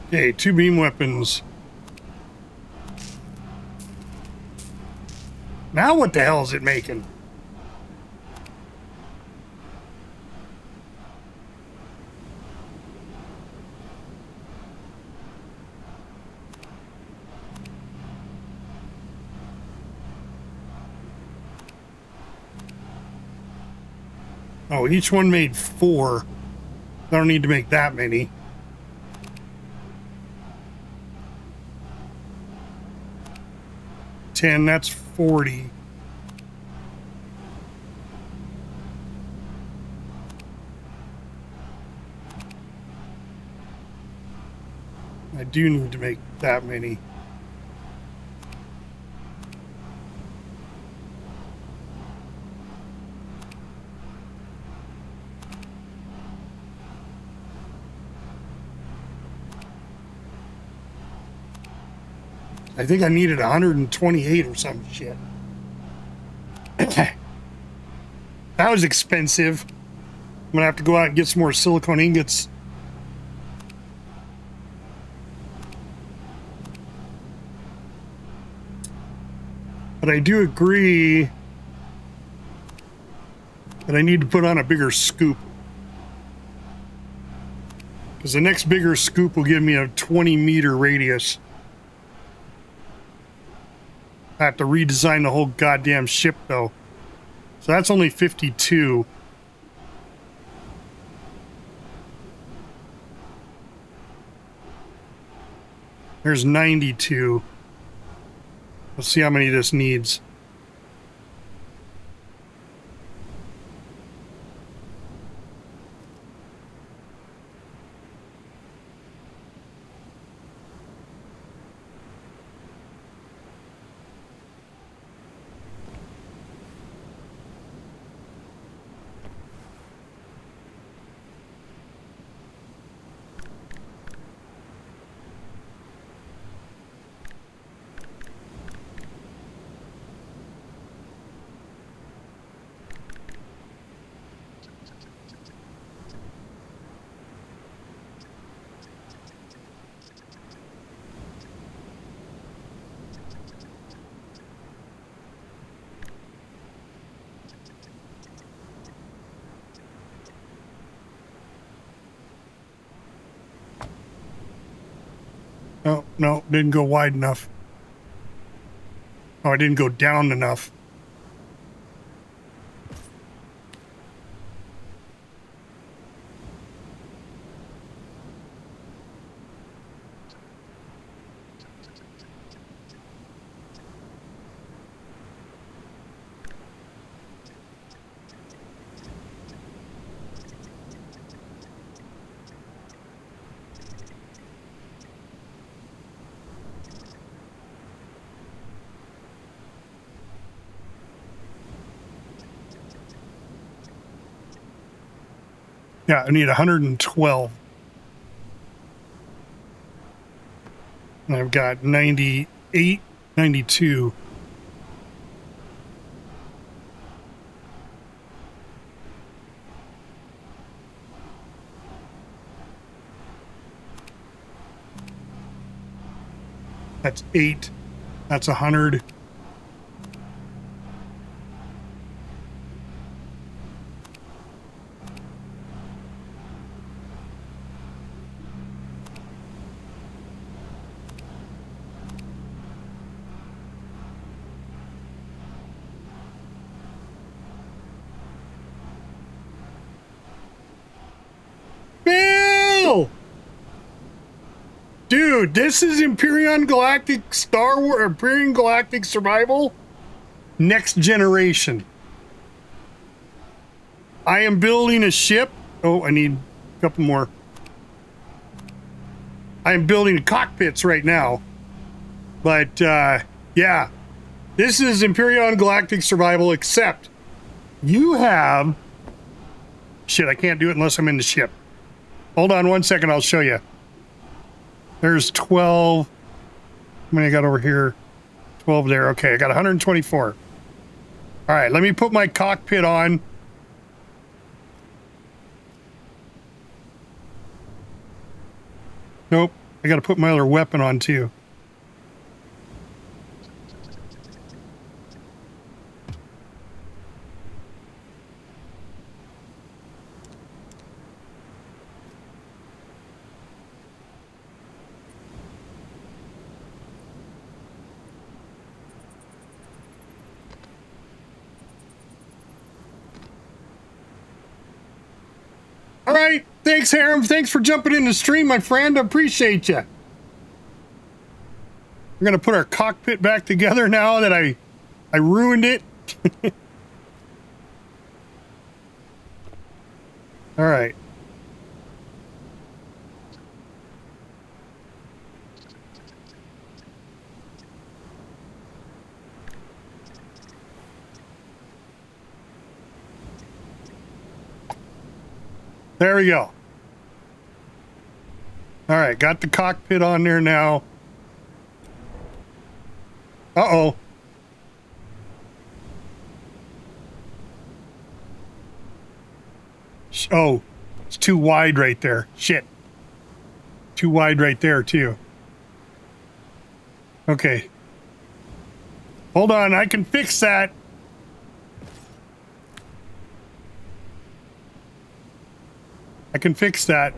Okay, 2 beam weapons. Now what the hell is it making? Oh, each one made 4. I don't need to make that many. 10, that's 40. I do need to make that many. I think I needed 128 or some shit. That was expensive. I'm gonna have to go out and get some more silicone ingots. But I do agree that I need to put on a bigger scoop. Because the next bigger scoop will give me a 20-meter radius. I have to redesign the whole goddamn ship, though. So that's only 52. There's 92. Let's see how many this needs. Oh, no, didn't go wide enough. Oh, I didn't go down enough. Yeah, I need 112. And I've got 98, 92. That's 8. That's 100. Bill! Dude, this is Imperion Galactic Star Wars, Imperion Galactic Survival Next Generation. I am building a ship. Oh, I need a couple more. I am building cockpits right now. But, yeah. This is Imperion Galactic Survival, except you have... Shit, I can't do it unless I'm in the ship. Hold on 1 second, I'll show you. There's 12. How many I got over here? 12 there. Okay, I got 124. All right, let me put my cockpit on. Nope, I got to put my other weapon on too. All right. Thanks, Harem. Thanks for jumping in the stream, my friend. I appreciate you. We're gonna put our cockpit back together now that I ruined it. All right. There we go. All right, got the cockpit on there now. Uh-oh. Oh, it's too wide right there. Shit. Too wide right there, too. Okay. Hold on, I can fix that. I can fix that.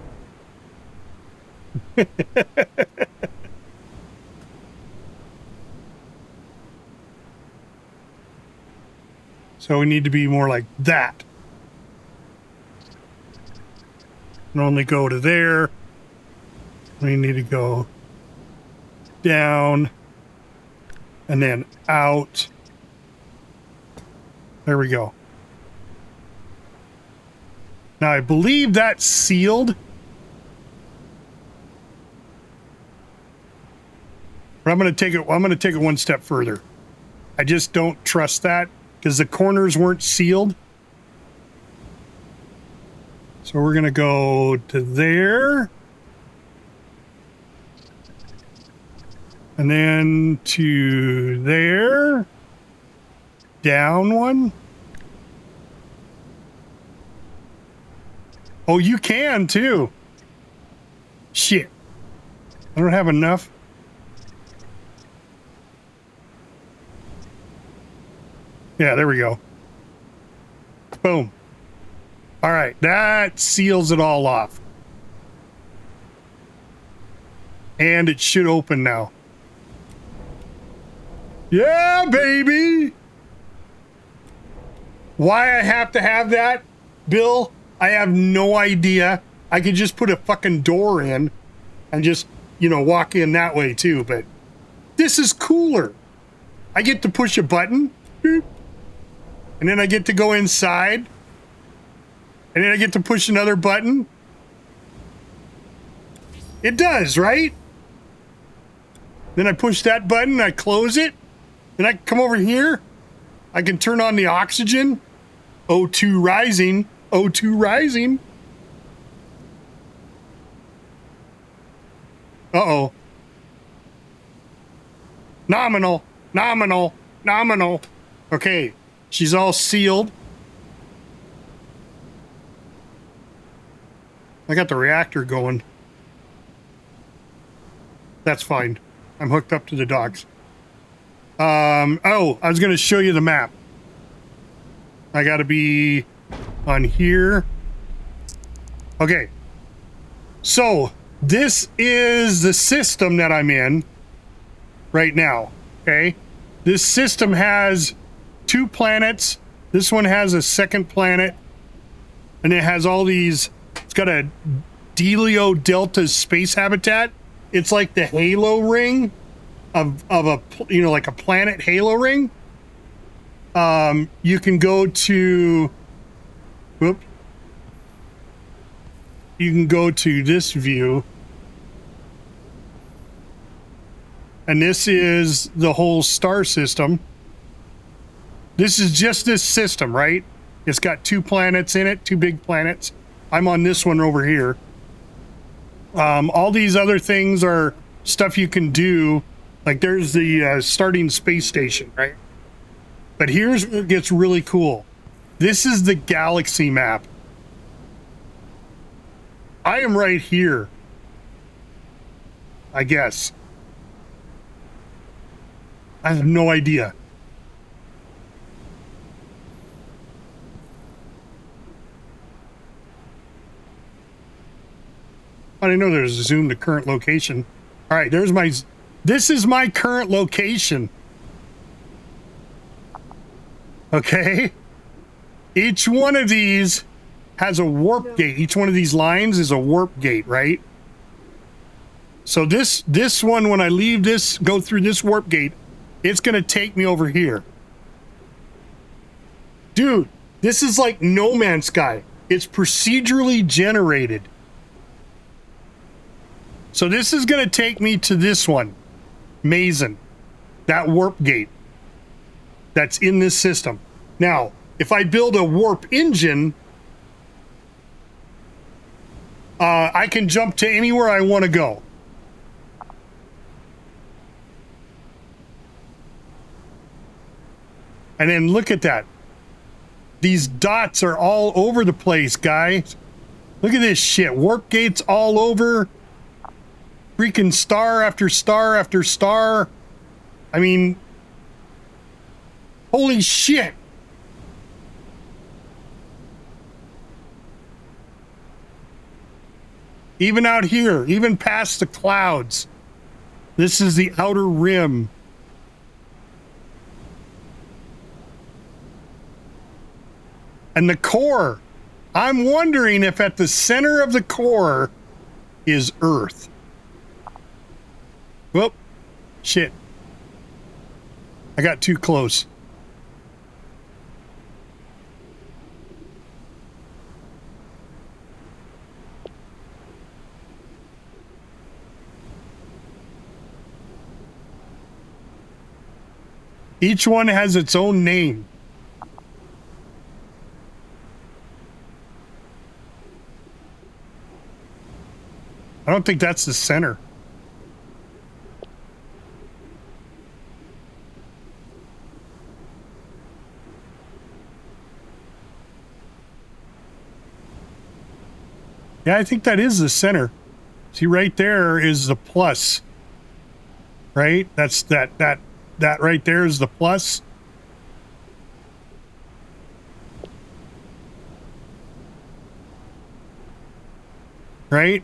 So we need to be more like that. And only go to there. We need to go down and then out. There we go. Now I believe that's sealed. But I'm going to take it one step further. I just don't trust that because the corners weren't sealed. So we're going to go to there. And then to there. Down one. Oh, you can too. Shit. I don't have enough. Yeah, there we go. Boom. All right, that seals it all off. And it should open now. Yeah, baby! Why I have to have that, Bill? I have no idea. I could just put a fucking door in and just, you know, walk in that way too, but this is cooler. I get to push a button, boop, and then I get to go inside, and then I get to push another button. It does, right? Then I push that button, I close it, then I come over here. I can turn on the oxygen. O2 rising. O2 rising. Uh-oh. Nominal. Nominal. Nominal. Okay. She's all sealed. I got the reactor going. That's fine. I'm hooked up to the docks. Oh, I was going to show you the map. I got to be on here. Okay. So, this is the system that I'm in right now. Okay. This system has 2 planets. This one has a second planet. And it has all these, it's got a Delio Delta space habitat. It's like the halo ring of a, you know, like a planet halo ring. You can go to, whoop. You can go to this view. And this is the whole star system. This is just this system, right? It's got 2 planets in it, 2 big planets. I'm on this one over here. All these other things are stuff you can do. Like there's the starting space station, right? But here's where it gets really cool. This is the galaxy map. I am right here, I guess. I have no idea. I didn't know there's a zoom to current location. All right, there's my, this is my current location. Okay. Each one of these has a warp gate. Each one of these lines is a warp gate, right? So this one, when I leave this, go through this warp gate, it's going to take me over here. Dude, this is like No Man's Sky. It's procedurally generated. So this is going to take me to this one, Mason, that warp gate that's in this system. Now, if I build a warp engine, I can jump to anywhere I want to go. And then look at that. These dots are all over the place, guys. Look at this shit. Warp gates all over. Freaking star after star after star. I mean, holy shit. Even out here, even past the clouds. This is the outer rim. And the core, I'm wondering if at the center of the core is Earth. Whoop, shit. I got too close. Each one has its own name. I don't think that's the center. Yeah, I think that is the center. See, right there is the plus. Right? That's that right there is the plus. Right?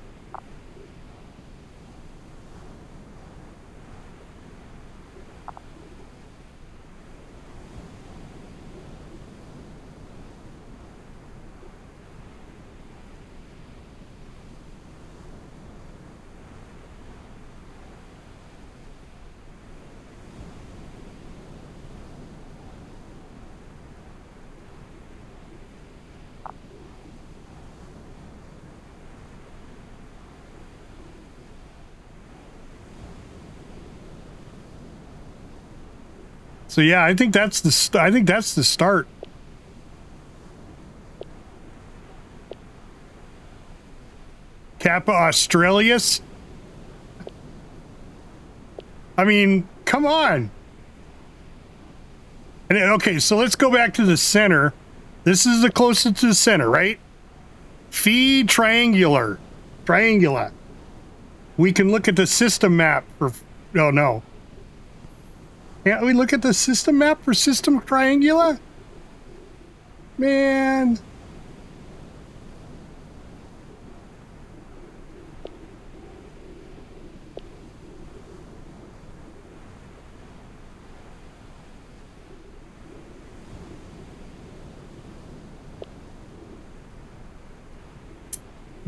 So yeah, I think that's the start. Kappa Australis. I mean, come on. And okay, so let's go back to the center. This is the closest to the center, right? Phi triangular. Triangula. We can look at the system map for oh no. Can't we look at the system map for System Triangula? Man.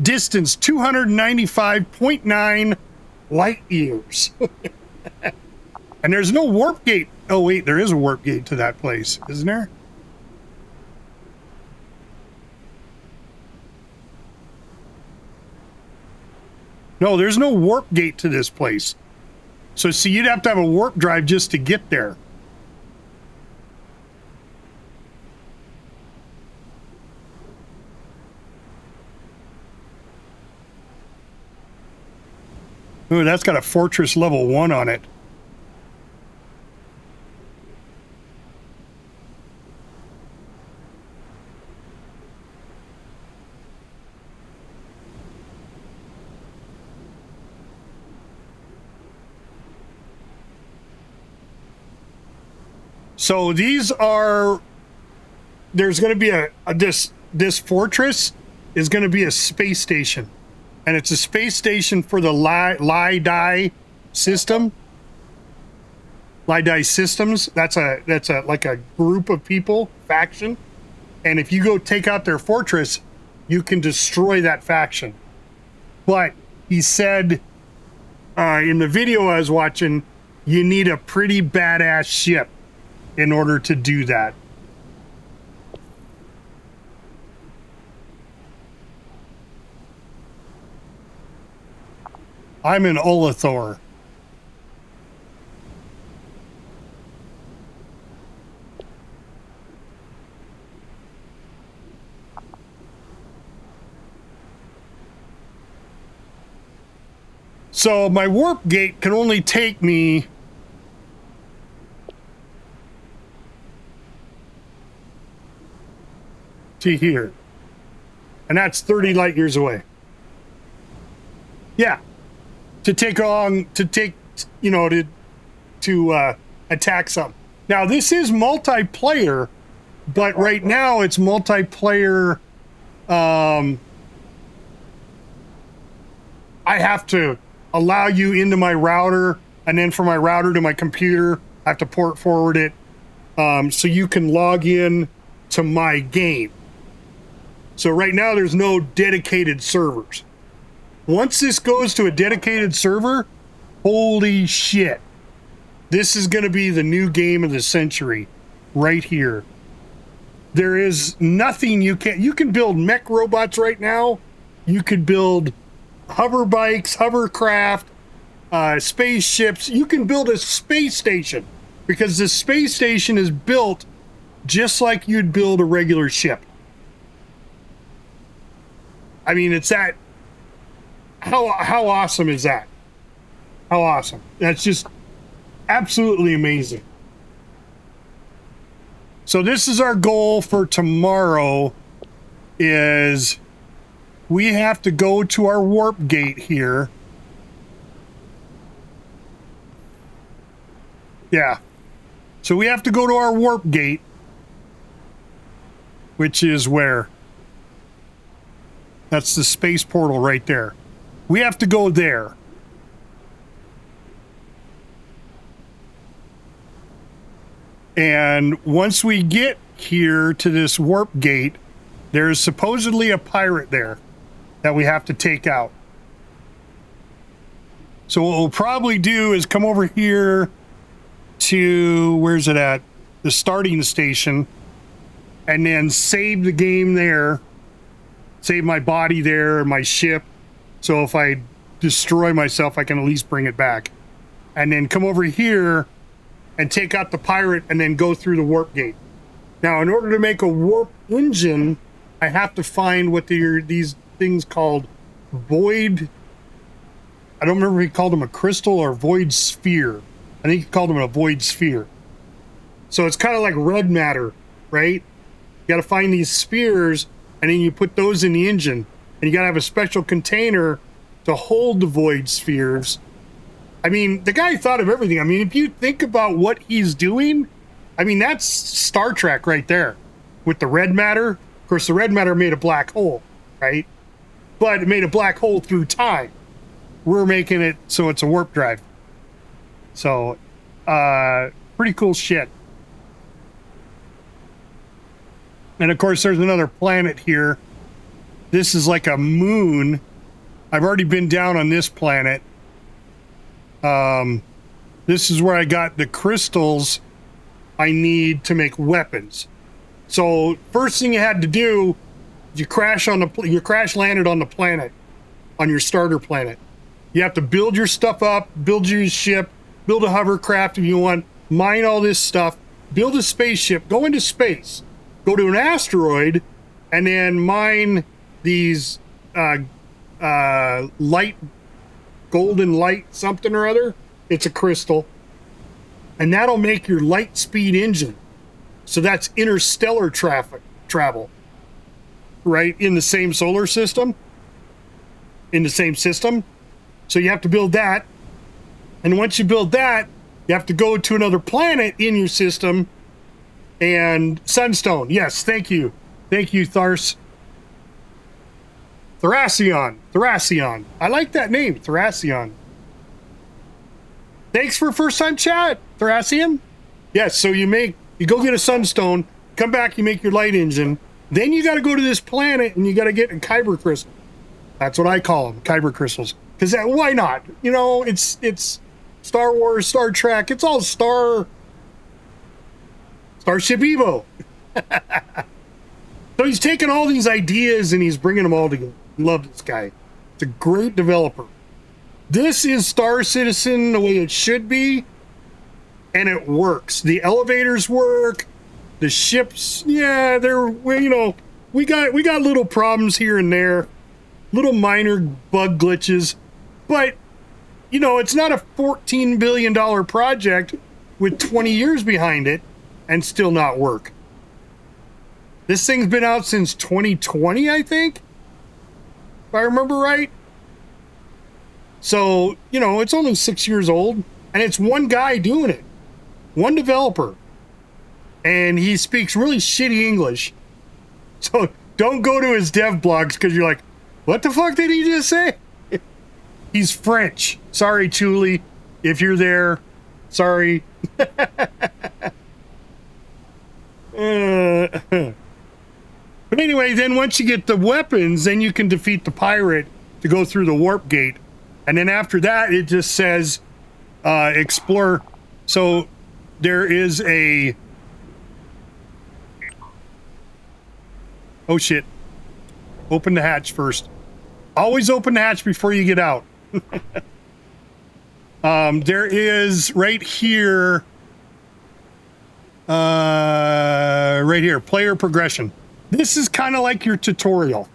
Distance 295.9 light years. And there's no warp gate. Oh, wait, there is a warp gate to that place, isn't there? No, there's no warp gate to this place. So, see, you'd have to have a warp drive just to get there. Ooh, that's got a Fortress level 1 on it. So these are, there's going to be this fortress is going to be a space station, and it's a space station for the Li-Die system. Li-Die systems. That's a like a group of people, faction. And if you go take out their fortress, you can destroy that faction. But he said, in the video I was watching, you need a pretty badass ship in order to do that. I'm an Olathor. So my warp gate can only take me to here. And that's 30 light years away. Yeah. To take you know, to attack some. Now this is multiplayer, but right now it's multiplayer. I have to allow you into my router, and then from my router to my computer, I have to port forward it, so you can log in to my game. So right now there's no dedicated servers. Once this goes to a dedicated server, holy shit. This is going to be the new game of the century right here. There is nothing you can build mech robots right now. You could build hover bikes, hovercraft, spaceships. You can build a space station because the space station is built just like you'd build a regular ship. I mean, it's that. How awesome is that? How awesome. That's just absolutely amazing. So this is our goal for tomorrow, is we have to go to our warp gate here. Yeah. So we have to go to our warp gate, which is where? That's the space portal right there. We have to go there. And once we get here to this warp gate, there's supposedly a pirate there that we have to take out. So what we'll probably do is come over here to, where's it at? The starting station, and then save the game there. Save my body there, my ship. So if I destroy myself, I can at least bring it back. And then come over here and take out the pirate and then go through the warp gate. Now, in order to make a warp engine, I have to find what these things called void. I don't remember if he called them a crystal or void sphere. I think he called them a void sphere. So it's kind of like red matter, right? You got to find these spheres, and then you put those in the engine. And you got to have a special container to hold the void spheres. I mean, the guy thought of everything. I mean, if you think about what he's doing, I mean, that's Star Trek right there with the red matter. Of course, the red matter made a black hole, right? But it made a black hole through time. We're making it so it's a warp drive. So, pretty cool shit. And of course, there's another planet here. This is like a moon. I've already been down on this planet. This is where I got the crystals I need to make weapons. So first thing you had to do, you crash landed on the planet, on your starter planet. You have to build your stuff up, build your ship, build a hovercraft if you want, mine all this stuff, build a spaceship, go into space, go to an asteroid, and then mine these light, golden light something or other. It's a crystal, and that'll make your light speed engine. So that's interstellar travel, right? In the same solar system, in the same system. So you have to build that, and once you build that, you have to go to another planet in your system. And sunstone, yes, thank you, Thars. Thracion. I like that name, Thracion. Thanks for first time chat, Thracion. Yes, so you go get a sunstone, come back, you make your light engine, then you got to go to this planet and you got to get a kyber crystal. That's what I call them, kyber crystals. Because why not? You know, it's Star Wars, Star Trek. It's all Starship EVO. So he's taking all these ideas and he's bringing them all together. Love this guy. It's a great developer. This is Star Citizen the way it should be, and it works. The elevators work. The ships, yeah, they're, you know, we got little problems here and there, little minor bug glitches, but you know, it's not a $14 billion project with 20 years behind it and still not work. This thing's been out since 2020, I think, if I remember right. So, you know, it's only 6 years old, and it's one guy doing it, one developer, and he speaks really shitty English. So don't go to his dev blogs because you're like, what the fuck did he just say? He's French. Sorry, Chuli, if you're there. Sorry. But anyway, then once you get the weapons, then you can defeat the pirate to go through the warp gate. And then after that, it just says explore. So there is a... Oh, shit. Open the hatch first. Always open the hatch before you get out. There is right here... right here, player progression. This is kind of like your tutorial.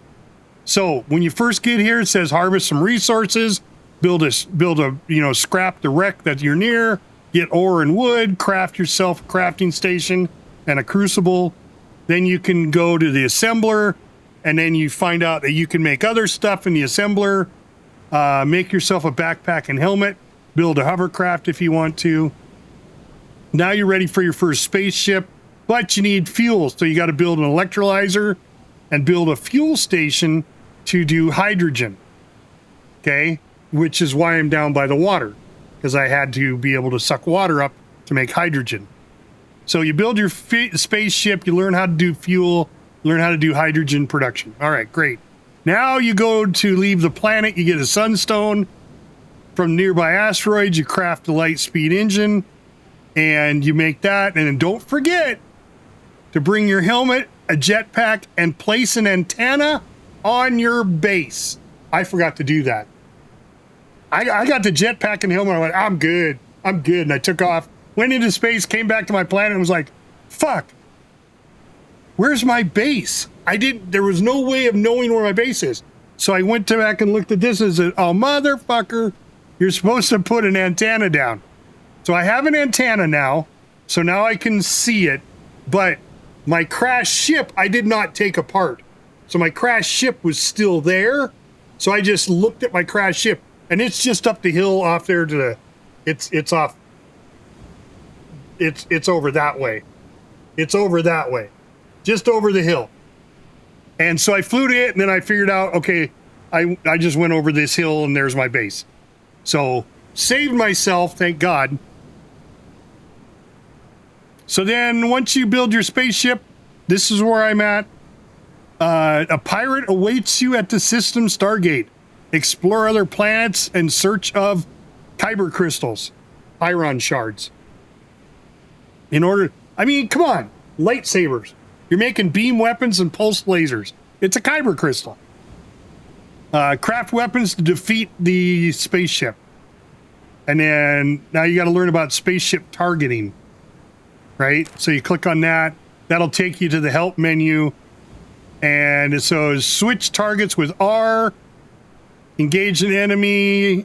So when you first get here, it says harvest some resources, build a you know, scrap the wreck that you're near, get ore and wood, craft yourself a crafting station and a crucible. Then you can go to the assembler, and then you find out that you can make other stuff in the assembler, make yourself a backpack and helmet, build a hovercraft if you want to. Now you're ready for your first spaceship, but you need fuel, so you got to build an electrolyzer and build a fuel station to do hydrogen, okay? Which is why I'm down by the water, because I had to be able to suck water up to make hydrogen. So you build your spaceship, you learn how to do fuel, learn how to do hydrogen production. All right, great. Now you go to leave the planet, you get a sunstone from nearby asteroids, you craft the light speed engine, and you make that. And then don't forget to bring your helmet, a jetpack, and place an antenna on your base. I forgot to do that. I got the jetpack and helmet, I went, I'm good, and I took off. Went into space, came back to my planet, and was like, fuck, where's my base? There was no way of knowing where my base is. So I went back and looked at this and said, oh, motherfucker, you're supposed to put an antenna down. So I have an antenna now, so now I can see it, but my crashed ship, I did not take apart. So my crashed ship was still there, so I just looked at my crashed ship, and it's just up the hill off there to the, it's off. It's over that way. It's over that way. Just over the hill. And so I flew to it, and then I figured out, okay, I just went over this hill, and there's my base. So, saved myself, thank God. So then, once you build your spaceship, this is where I'm at. A pirate awaits you at the system Stargate. Explore other planets in search of kyber crystals, iron shards. In order, I mean, come on, lightsabers. You're making beam weapons and pulse lasers. It's a kyber crystal. Craft weapons to defeat the spaceship. And then now you got to learn about spaceship targeting, right? So you click on that. That'll take you to the help menu. And so switch targets with R. Engage an enemy.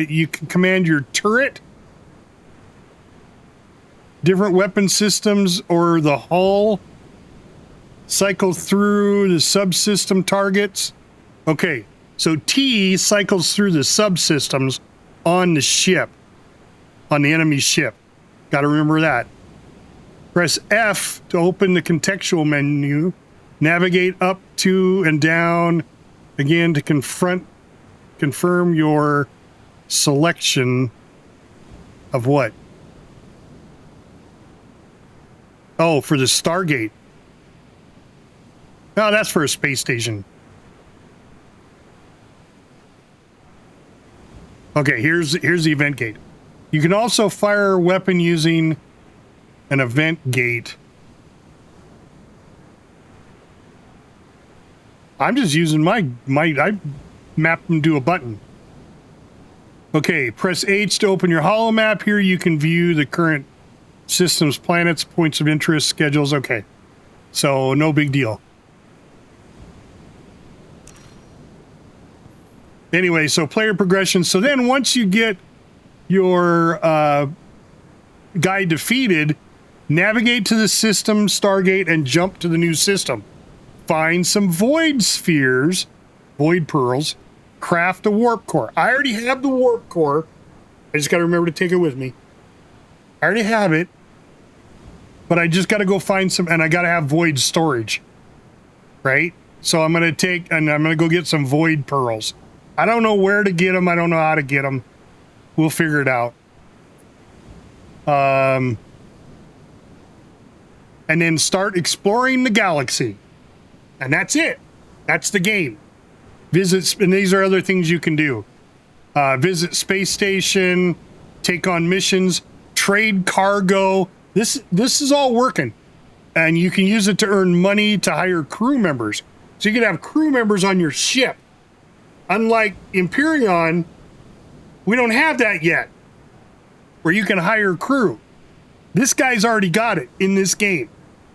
You can command your turret. Different weapon systems or the hull. Cycle through the subsystem targets. Okay, so T cycles through the subsystems on the ship, on the enemy ship. Got to remember that. Press F to open the contextual menu. Navigate up, to, and down again to confirm your selection of what? Oh, for the Stargate. No, that's for a space station. Okay, here's the event gate. You can also fire a weapon using an event gate. I'm just using I mapped them to a button. Okay, press H to open your holomap. Here you can view the current system's planets, points of interest, schedules. Okay, so no big deal. Anyway, so player progression. So then once you get your guy defeated, navigate to the system, Stargate, and jump to the new system. Find some void spheres, void pearls, craft a warp core. I already have the warp core. I just got to remember to take it with me. I already have it, but I just got to go find some, and I got to have void storage, right? So I'm going to go get some void pearls. I don't know where to get them. I don't know how to get them. We'll figure it out. And then start exploring the galaxy. And that's it. That's the game. Visits, and these are other things you can do. Visit space station, take on missions, trade cargo. This is all working. And you can use it to earn money to hire crew members. So you can have crew members on your ship. Unlike Imperion, we don't have that yet, where you can hire crew. This guy's already got it in this game.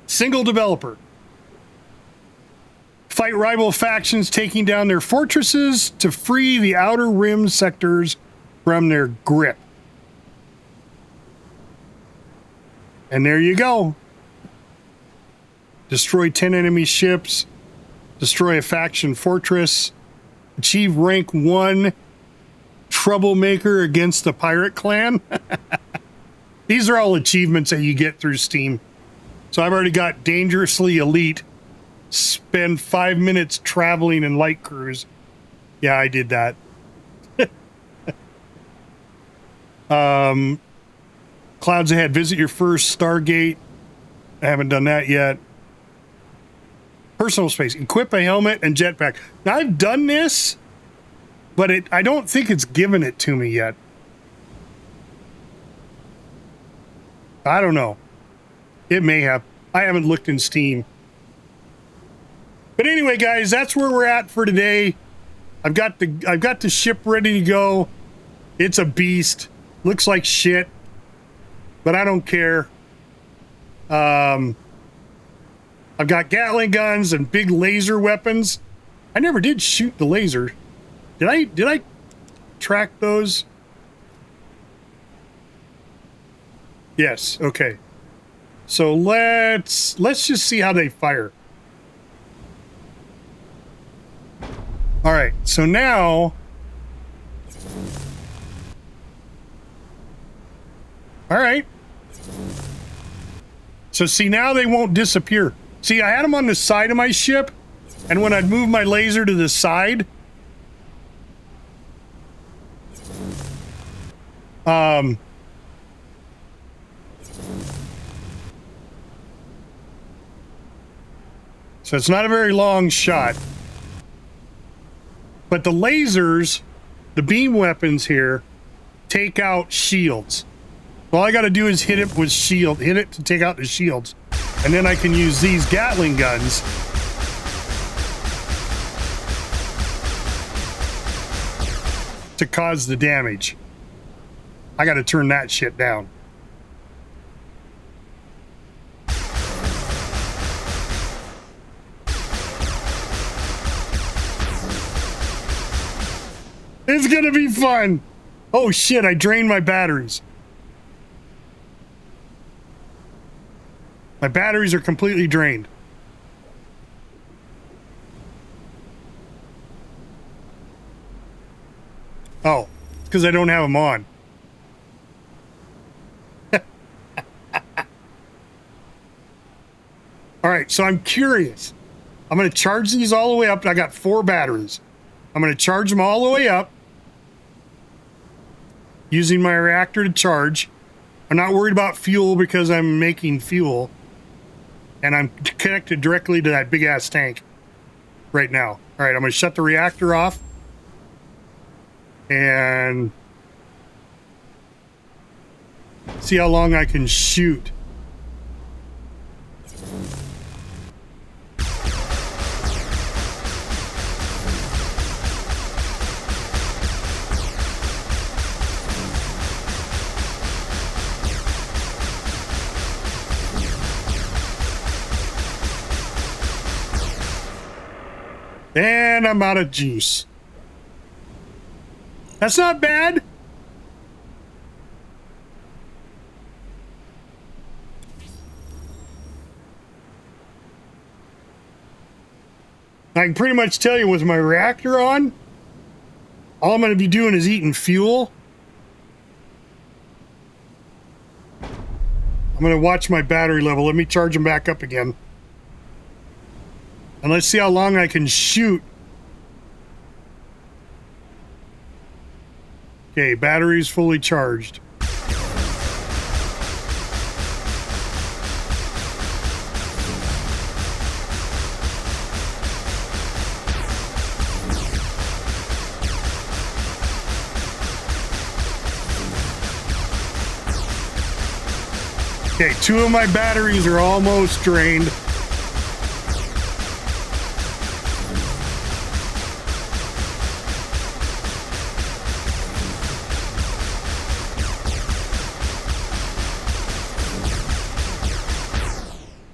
Single developer. Fight rival factions, taking down their fortresses to free the outer rim sectors from their grip. And there you go. Destroy 10 enemy ships. Destroy a faction fortress. Achieve rank 1 troublemaker against the pirate clan. These are all achievements that you get through Steam. So I've already got dangerously elite. Spend 5 minutes traveling in light cruise. Yeah, I did that. Clouds ahead. Visit your first Stargate. I haven't done that yet. Personal space. Equip a helmet and jetpack. Now, I've done this, but I don't think it's given it to me yet. I don't know. It may have. I haven't looked in Steam. But anyway, guys, that's where we're at for today. I've got the ship ready to go. It's a beast. Looks like shit, but I don't care. I've got Gatling guns and big laser weapons. I never did shoot the laser. Did I track those? Yes, okay. So let's just see how they fire. All right, so now all right. So see, now they won't disappear. See, I had them on the side of my ship, and when I'd move my laser to the side, so it's not a very long shot. But the lasers, the beam weapons here, take out shields. All I got to do is hit it with shield, hit it to take out the shields. And then I can use these Gatling guns to cause the damage. I got to turn that shit down. It's gonna be fun. Oh shit, I drained my batteries. My batteries are completely drained. Oh, it's because I don't have them on. All right, so I'm curious. I'm going to charge these all the way up. I got 4 batteries. I'm going to charge them all the way up using my reactor to charge. I'm not worried about fuel because I'm making fuel. And I'm connected directly to that big-ass tank right now. All right, I'm going to shut the reactor off. And See how long I can shoot. And I'm out of juice. That's not bad. I can pretty much tell you with my reactor on, all I'm going to be doing is eating fuel. I'm going to watch my battery level. Let me charge them back up again. And let's see how long I can shoot. Okay, battery's fully charged. Okay, 2 of my batteries are almost drained.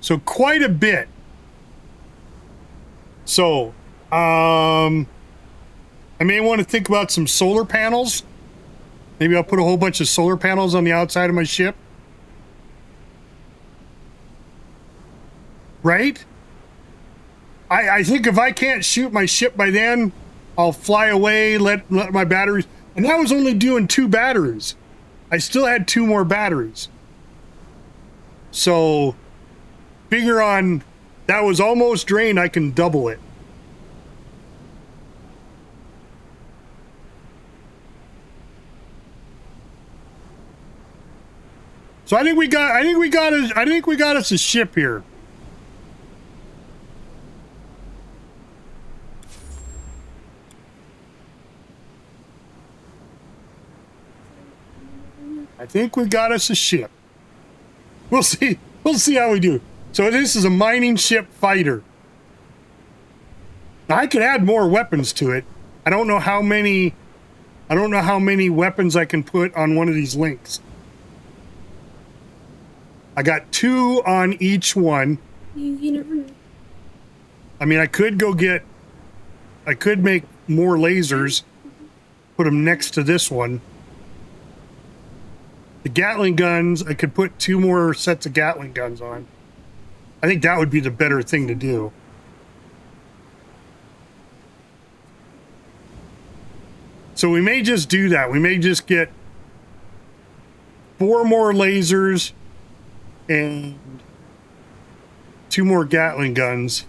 So quite a bit. So, I may want to think about some solar panels. Maybe I'll put a whole bunch of solar panels on the outside of my ship. Right? I think if I can't shoot my ship by then, I'll fly away, let my batteries... And that was only doing 2 batteries. I still had 2 more batteries. So... figure on that was almost drained, I can double it. So I think we got us a ship here. I think we got us a ship. We'll see. We'll see how we do. So this is a mining ship fighter. Now I could add more weapons to it. I don't know how many weapons I can put on one of these links. I got 2 on each one. You never know. I mean, I could make more lasers, put them next to this one. The Gatling guns, I could put 2 more sets of Gatling guns on. I think that would be the better thing to do. So we may just do that. We may just get 4 more lasers and 2 more Gatling guns.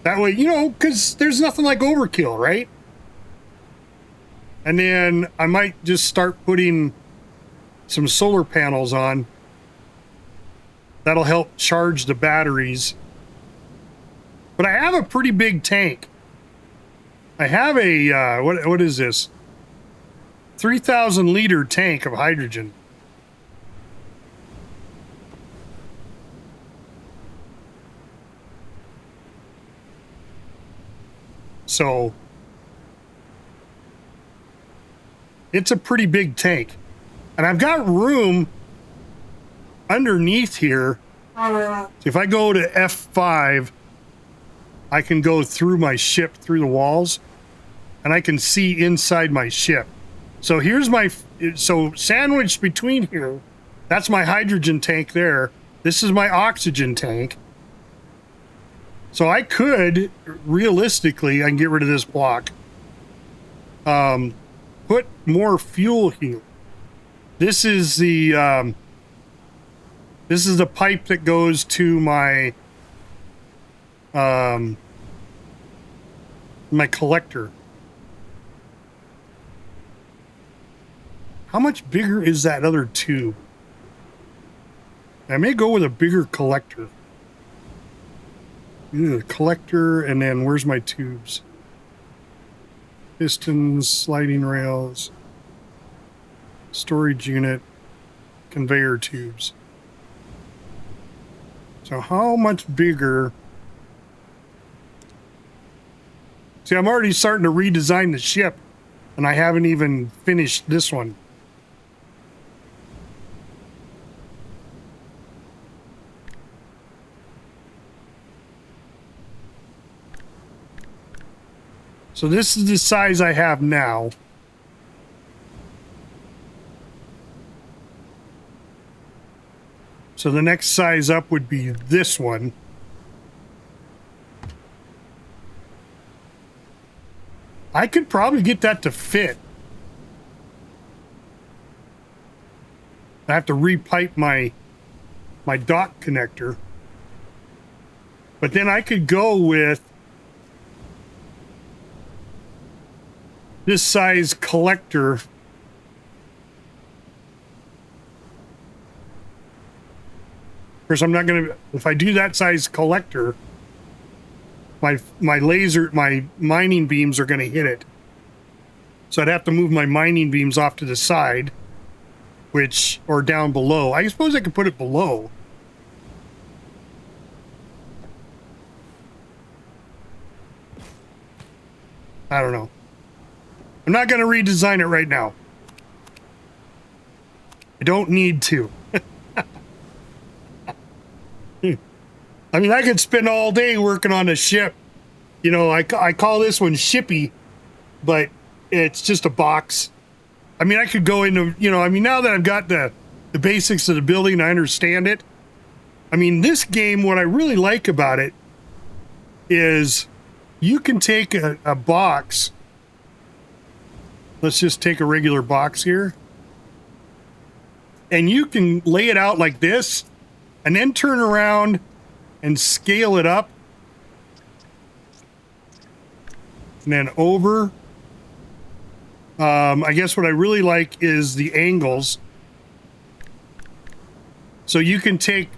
That way, you know, because there's nothing like overkill, right? And then I might just start putting some solar panels on. That'll help charge the batteries. But I have a pretty big tank. I have a, what is this? 3,000 liter tank of hydrogen. So it's a pretty big tank. And I've got room underneath here. So if I go to F5, I can go through my ship, through the walls, and I can see inside my ship. So here's my, so sandwiched between here, that's my hydrogen tank there. This is my oxygen tank. So I could, realistically, I can get rid of this block. Put more fuel here. This is the pipe that goes to my my collector. How much bigger is that other tube? I may go with a bigger collector. The collector, and then where's my tubes? Pistons, sliding rails. storage unit, conveyor tubes. So how much bigger? See, I'm already starting to redesign the ship, and I haven't even finished this one. So this is the size I have now. So the next size up would be this one. I could probably get that to fit. I have to repipe my dock connector. But then I could go with this size collector. Of course, I'm not going to, if I do that size collector, my mining beams are going to hit it. So I'd have to move my mining beams off to the side, or down below. I suppose I could put it below. I don't know. I'm not going to redesign it right now. I don't need to. I mean, I could spend all day working on a ship. You know, I call this one Shippy, but it's just a box. I mean, I could go into, you know, I mean, now that I've got the basics of the building, I understand it. I mean, this game, what I really like about it is you can take a box. Let's just take a regular box here. And you can lay it out like this and then turn around and scale it up. And then over. I guess what I really like is the angles. So you can take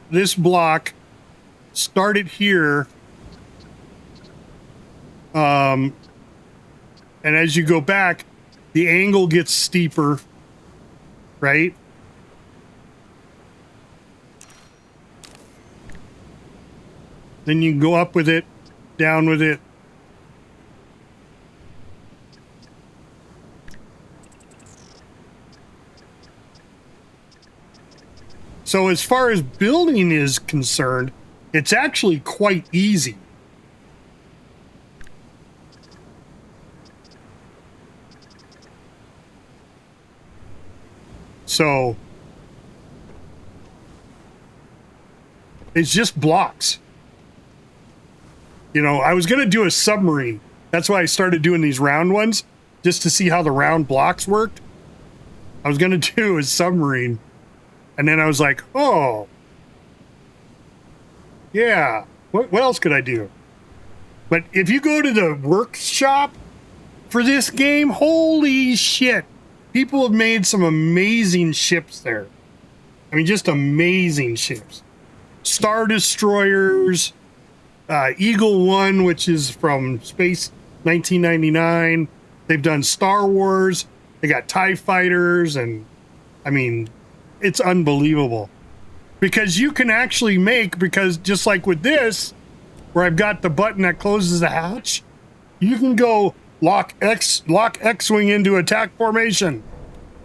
this block, start it here. And as you go back, the angle gets steeper, right? Then you can go up with it, down with it. So as far as building is concerned, it's actually quite easy. So it's just blocks. You know, I was going to do a submarine. That's why I started doing these round ones, just to see how the round blocks worked. I was going to do a submarine. And then I was like, oh, yeah, what else could I do? But if you go to the workshop for this game, holy shit. People have made some amazing ships there. I mean, just amazing ships. Star Destroyers, Eagle One, which is from Space 1999. They've done Star Wars. They got TIE Fighters. And, I mean, it's unbelievable. Because you can actually make, because just like with this, where I've got the button that closes the hatch, you can go lock X-Wing into attack formation.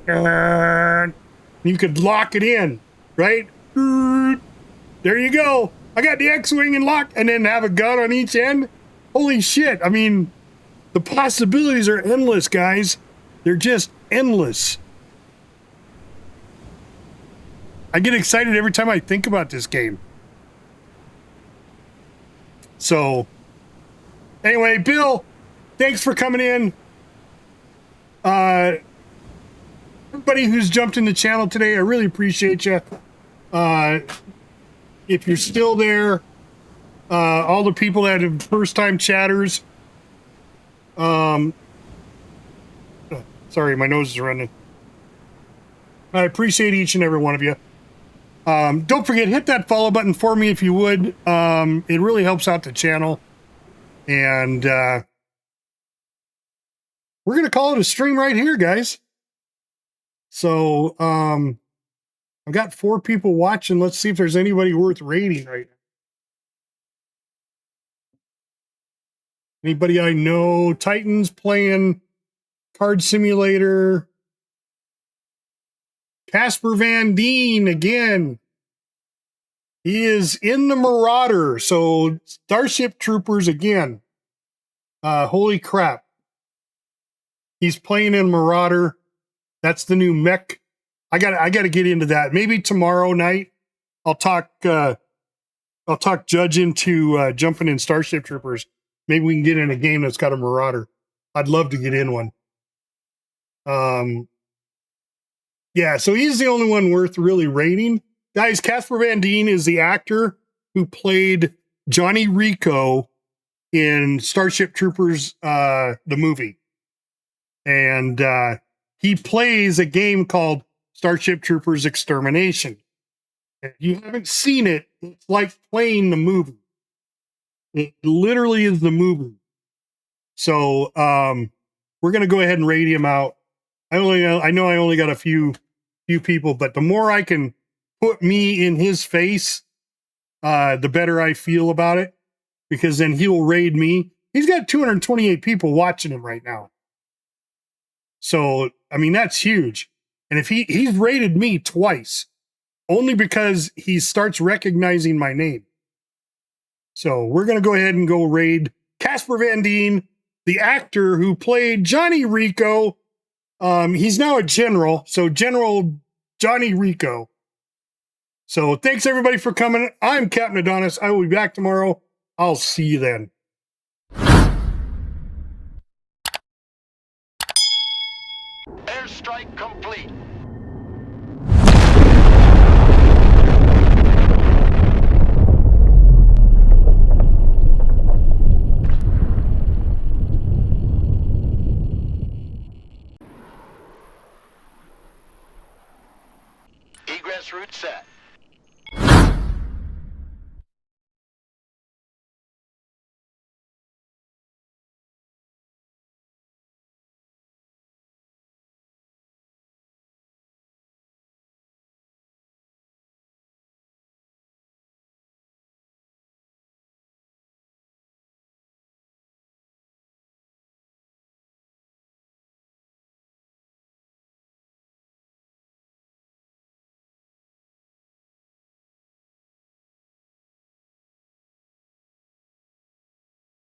And you could lock it in, right? There you go. I got the X-Wing and locked, and then have a gun on each end. Holy shit. I mean, the possibilities are endless, guys. They're just endless. I get excited every time I think about this game. So, anyway, Bill, thanks for coming in. Everybody who's jumped in the channel today, I really appreciate you. If you're still there, all the people that have first-time chatters. Sorry, my nose is running. I appreciate each and every one of you. Don't forget, hit that follow button for me if you would. It really helps out the channel. And we're going to call it a stream right here, guys. So, I've got 4 people watching. Let's see if there's anybody worth rating right now. Anybody I know? Titans playing Card Simulator. Casper Van Dien again. He is in the Marauder. So Starship Troopers again. Holy crap. He's playing in Marauder. That's the new mech. I gotta get into that. Maybe tomorrow night I'll talk Judge into jumping in Starship Troopers. Maybe we can get in a game that's got a Marauder. I'd love to get in one. Yeah, so he's the only one worth really rating. Guys, Casper Van Dien is the actor who played Johnny Rico in Starship Troopers, the movie. And he plays a game called Starship Troopers Extermination. If you haven't seen it, it's like playing the movie. It literally is the movie. So we're going to go ahead and rate him out. I know I only got a few people, but the more I can put me in his face, the better I feel about it, because then he'll raid me. He's got 228 people watching him right now. So, I mean, that's huge. And if he's rated me twice, only because he starts recognizing my name. So we're going to go ahead and go raid Casper Van Dien, the actor who played Johnny Rico. He's now a general. So General Johnny Rico. So thanks everybody for coming. I'm Captain Adonis. I will be back tomorrow. I'll see you then. Airstrike complete.